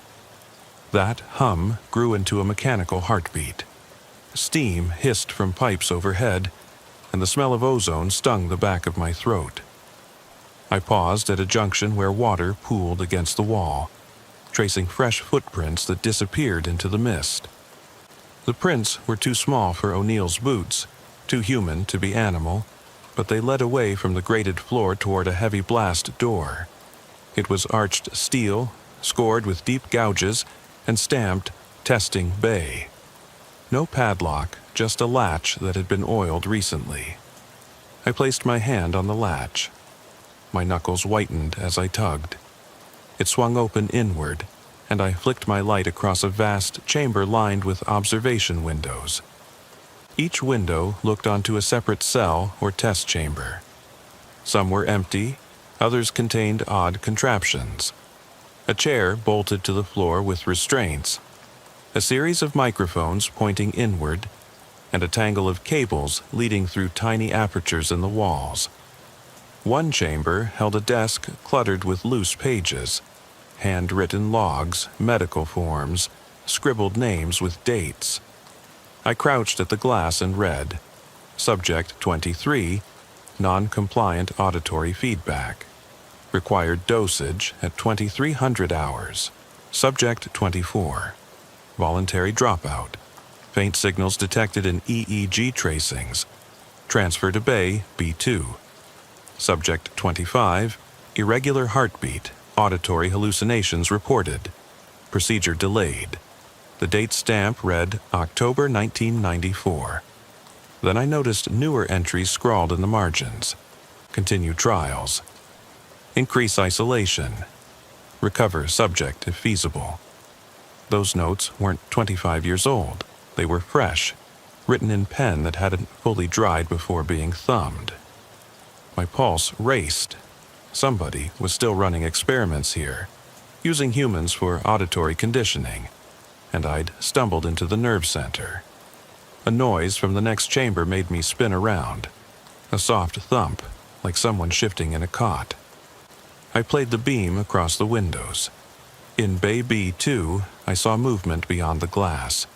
That hum grew into a mechanical heartbeat. Steam hissed from pipes overhead, and the smell of ozone stung the back of my throat. I paused at a junction where water pooled against the wall, tracing fresh footprints that disappeared into the mist. The prints were too small for O'Neill's boots, too human to be animal, but they led away from the grated floor toward a heavy blast door. It was arched steel, scored with deep gouges, and stamped Testing Bay. No padlock, just a latch that had been oiled recently. I placed my hand on the latch. My knuckles whitened as I tugged. It swung open inward, and I flicked my light across a vast chamber lined with observation windows. Each window looked onto a separate cell or test chamber. Some were empty, others contained odd contraptions. A chair bolted to the floor with restraints, a series of microphones pointing inward, and a tangle of cables leading through tiny apertures in the walls. One chamber held a desk cluttered with loose pages, handwritten logs, medical forms, scribbled names with dates. I crouched at the glass and read, Subject 23, Non-compliant auditory feedback. Required dosage at 2300 hours. Subject 24. Voluntary dropout. Faint signals detected in EEG tracings. Transfer to Bay B2. Subject 25. Irregular heartbeat. Auditory hallucinations reported. Procedure delayed. The date stamp read October 1994. Then I noticed newer entries scrawled in the margins. Continue trials. Increase isolation. Recover subject if feasible. Those notes weren't 25 years old. They were fresh, written in pen that hadn't fully dried before being thumbed. My pulse raced. Somebody was still running experiments here, using humans for auditory conditioning, and I'd stumbled into the nerve center. A noise from the next chamber made me spin around. A soft thump, like someone shifting in a cot. I played the beam across the windows. In Bay B2, I saw movement beyond the glass.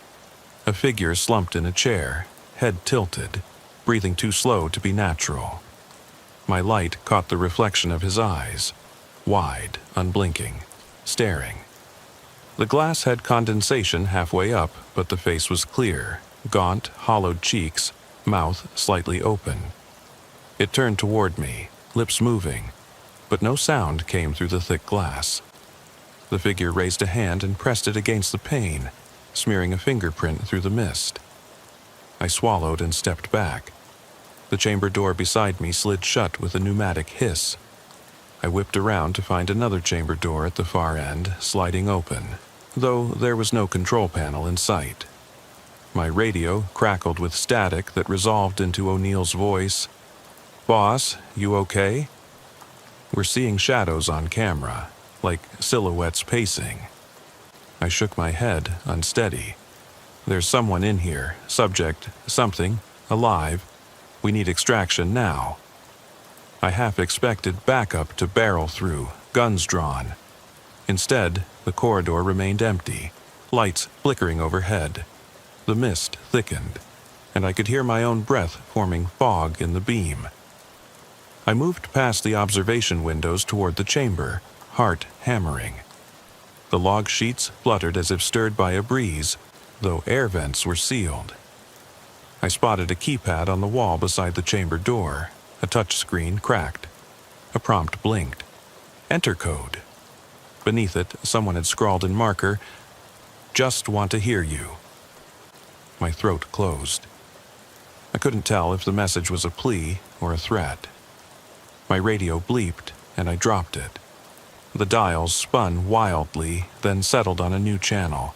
A figure slumped in a chair, head tilted, breathing too slow to be natural. My light caught the reflection of his eyes, wide, unblinking, staring. The glass had condensation halfway up, but the face was clear, gaunt, hollowed cheeks, mouth slightly open. It turned toward me, lips moving, but no sound came through the thick glass. The figure raised a hand and pressed it against the pane, smearing a fingerprint through the mist. I swallowed and stepped back. The chamber door beside me slid shut with a pneumatic hiss. I whipped around to find another chamber door at the far end, sliding open, though there was no control panel in sight. My radio crackled with static that resolved into O'Neill's voice. "Boss, you okay?" "We're seeing shadows on camera, like silhouettes pacing." I shook my head, unsteady. "There's someone in here, subject, something, alive. We need extraction now." I half expected backup to barrel through, guns drawn. Instead, the corridor remained empty, lights flickering overhead. The mist thickened, and I could hear my own breath forming fog in the beam. I moved past the observation windows toward the chamber, heart hammering. The log sheets fluttered as if stirred by a breeze, though air vents were sealed. I spotted a keypad on the wall beside the chamber door. A touchscreen cracked. A prompt blinked. Enter code. Beneath it, someone had scrawled in marker, "Just want to hear you." My throat closed. I couldn't tell if the message was a plea or a threat. My radio bleeped, and I dropped it. The dials spun wildly, then settled on a new channel.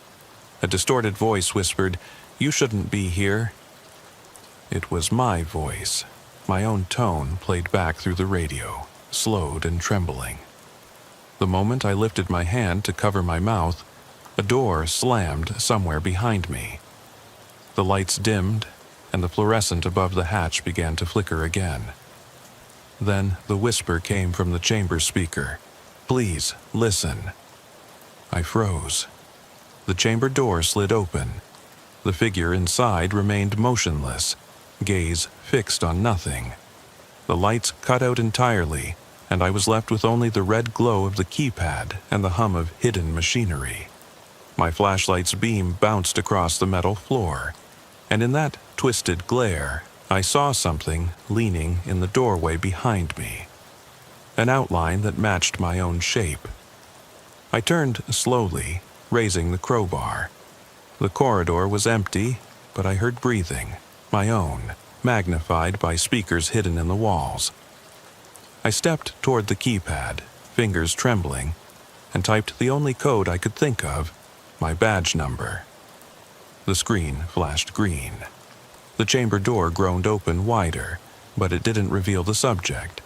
A distorted voice whispered, "You shouldn't be here." It was my voice. My own tone played back through the radio, slowed and trembling. The moment I lifted my hand to cover my mouth, a door slammed somewhere behind me. The lights dimmed, and the fluorescent above the hatch began to flicker again. Then the whisper came from the chamber speaker. "Please, listen." I froze. The chamber door slid open. The figure inside remained motionless, gaze fixed on nothing. The lights cut out entirely, and I was left with only the red glow of the keypad and the hum of hidden machinery. My flashlight's beam bounced across the metal floor, and in that twisted glare, I saw something leaning in the doorway behind me. An outline that matched my own shape. I turned slowly, raising the crowbar. The corridor was empty, but I heard breathing, my own, magnified by speakers hidden in the walls. I stepped toward the keypad, fingers trembling, and typed the only code I could think of, my badge number. The screen flashed green. The chamber door groaned open wider, but it didn't reveal the subject.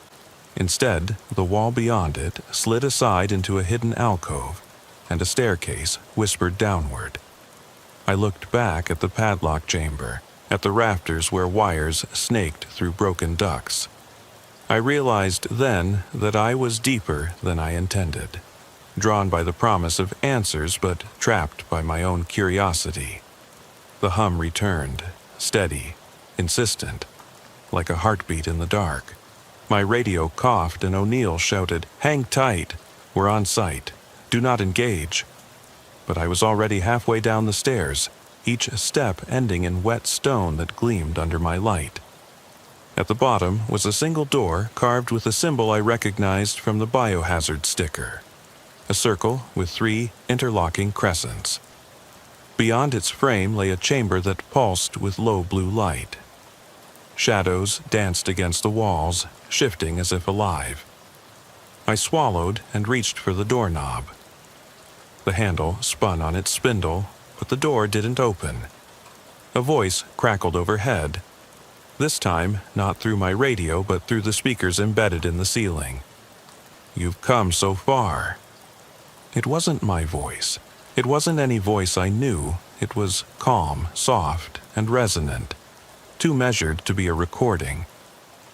Instead, the wall beyond it slid aside into a hidden alcove, and a staircase whispered downward. I looked back at the padlock chamber, at the rafters where wires snaked through broken ducts. I realized then that I was deeper than I intended, drawn by the promise of answers but trapped by my own curiosity. The hum returned, steady, insistent, like a heartbeat in the dark. My radio coughed and O'Neill shouted, "Hang tight, we're on site, do not engage." But I was already halfway down the stairs, each step ending in wet stone that gleamed under my light. At the bottom was a single door carved with a symbol I recognized from the biohazard sticker, a circle with 3 interlocking crescents. Beyond its frame lay a chamber that pulsed with low blue light. Shadows danced against the walls, shifting as if alive. I swallowed and reached for the doorknob. The handle spun on its spindle, but the door didn't open. A voice crackled overhead, this time not through my radio but through the speakers embedded in the ceiling. "You've come so far." It wasn't my voice. It wasn't any voice I knew. It was calm, soft, and resonant, too measured to be a recording.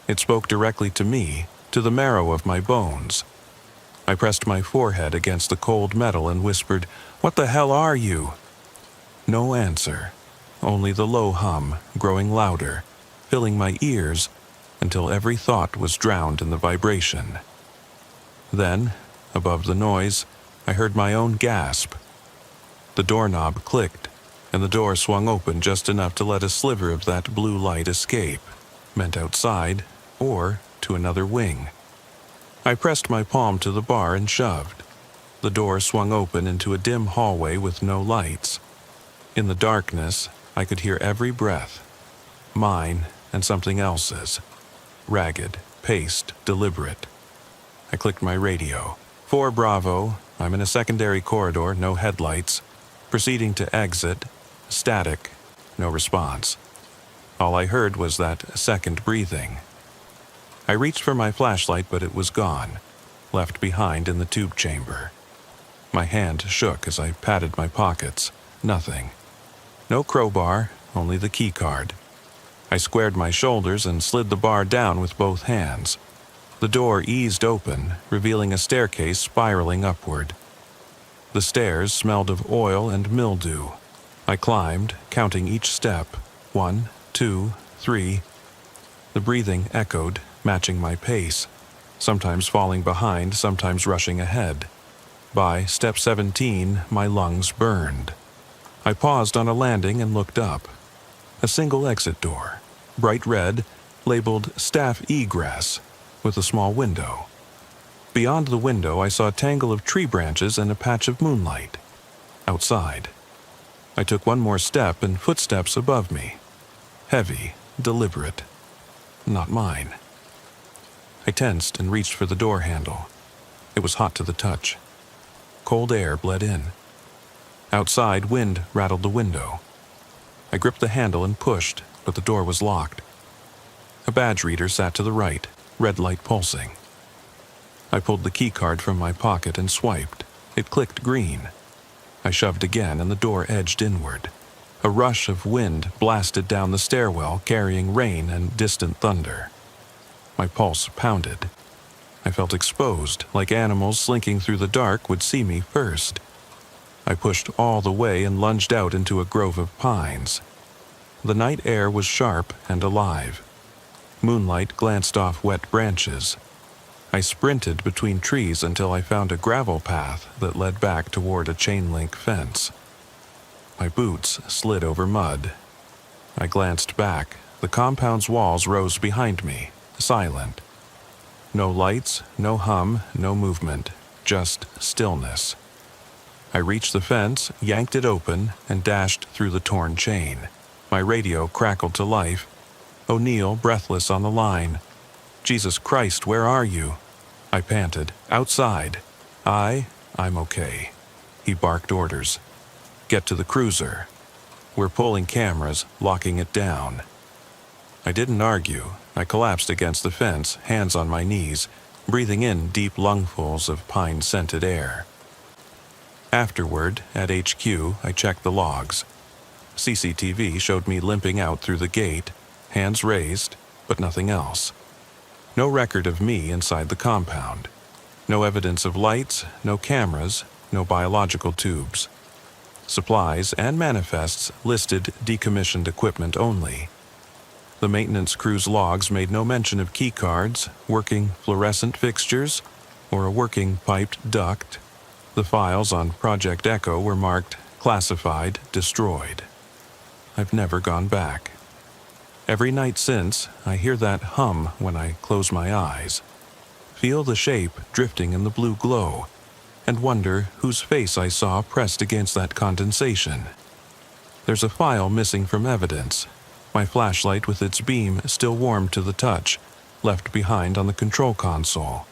It spoke directly to me, to the marrow of my bones. I pressed my forehead against the cold metal and whispered, "What the hell are you?" No answer, only the low hum, growing louder, filling my ears until every thought was drowned in the vibration. Then, above the noise, I heard my own gasp. The doorknob clicked, and the door swung open just enough to let a sliver of that blue light escape, meant outside or to another wing. I pressed my palm to the bar and shoved. The door swung open into a dim hallway with no lights. In the darkness, I could hear every breath, mine and something else's, ragged, paced, deliberate. I clicked my radio. 4 Bravo, I'm in a secondary corridor, no headlights. Proceeding to exit, static, no response. All I heard was that second breathing. I reached for my flashlight, but it was gone, left behind in the tube chamber. My hand shook as I patted my pockets. Nothing. No crowbar, only the key card. I squared my shoulders and slid the bar down with both hands. The door eased open, revealing a staircase spiraling upward. The stairs smelled of oil and mildew. I climbed, counting each step. 1, 2, 3. The breathing echoed, matching my pace, sometimes falling behind, sometimes rushing ahead. By step 17, my lungs burned. I paused on a landing and looked up. A single exit door, bright red, labeled Staff Egress, with a small window. Beyond the window, I saw a tangle of tree branches and a patch of moonlight. Outside. I took one more step and footsteps above me. Heavy, deliberate. Not mine. I tensed and reached for the door handle. It was hot to the touch. Cold air bled in. Outside, wind rattled the window. I gripped the handle and pushed, but the door was locked. A badge reader sat to the right, red light pulsing. I pulled the key card from my pocket and swiped. It clicked green. I shoved again and the door edged inward. A rush of wind blasted down the stairwell, carrying rain and distant thunder. My pulse pounded. I felt exposed, like animals slinking through the dark would see me first. I pushed all the way and lunged out into a grove of pines. The night air was sharp and alive. Moonlight glanced off wet branches. I sprinted between trees until I found a gravel path that led back toward a chain-link fence. My boots slid over mud. I glanced back. The compound's walls rose behind me, silent. No lights, no hum, no movement, just stillness. I reached the fence, yanked it open, and dashed through the torn chain. My radio crackled to life. O'Neill, breathless on the line. "Jesus Christ, where are you?" I panted. "Outside." I'm okay." He barked orders. "Get to the cruiser." "We're pulling cameras, locking it down." I didn't argue. I collapsed against the fence, hands on my knees, breathing in deep lungfuls of pine-scented air. Afterward, at HQ, I checked the logs. CCTV showed me limping out through the gate, hands raised, but nothing else. No record of me inside the compound. No evidence of lights, no cameras, no biological tubes. Supplies and manifests listed decommissioned equipment only. The maintenance crew's logs made no mention of key cards, working fluorescent fixtures, or a working piped duct. The files on Project Echo were marked classified, destroyed. I've never gone back. Every night since, I hear that hum when I close my eyes, feel the shape drifting in the blue glow, and wonder whose face I saw pressed against that condensation. There's a file missing from evidence, my flashlight with its beam still warm to the touch, left behind on the control console.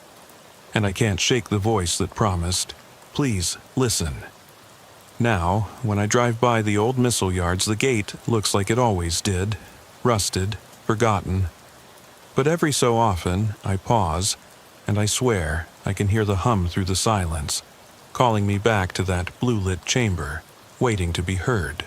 And I can't shake the voice that promised, "Please, listen." Now, when I drive by the old missile yards, the gate looks like it always did, rusted, forgotten. But every so often, I pause, and I swear I can hear the hum through the silence, calling me back to that blue-lit chamber, waiting to be heard.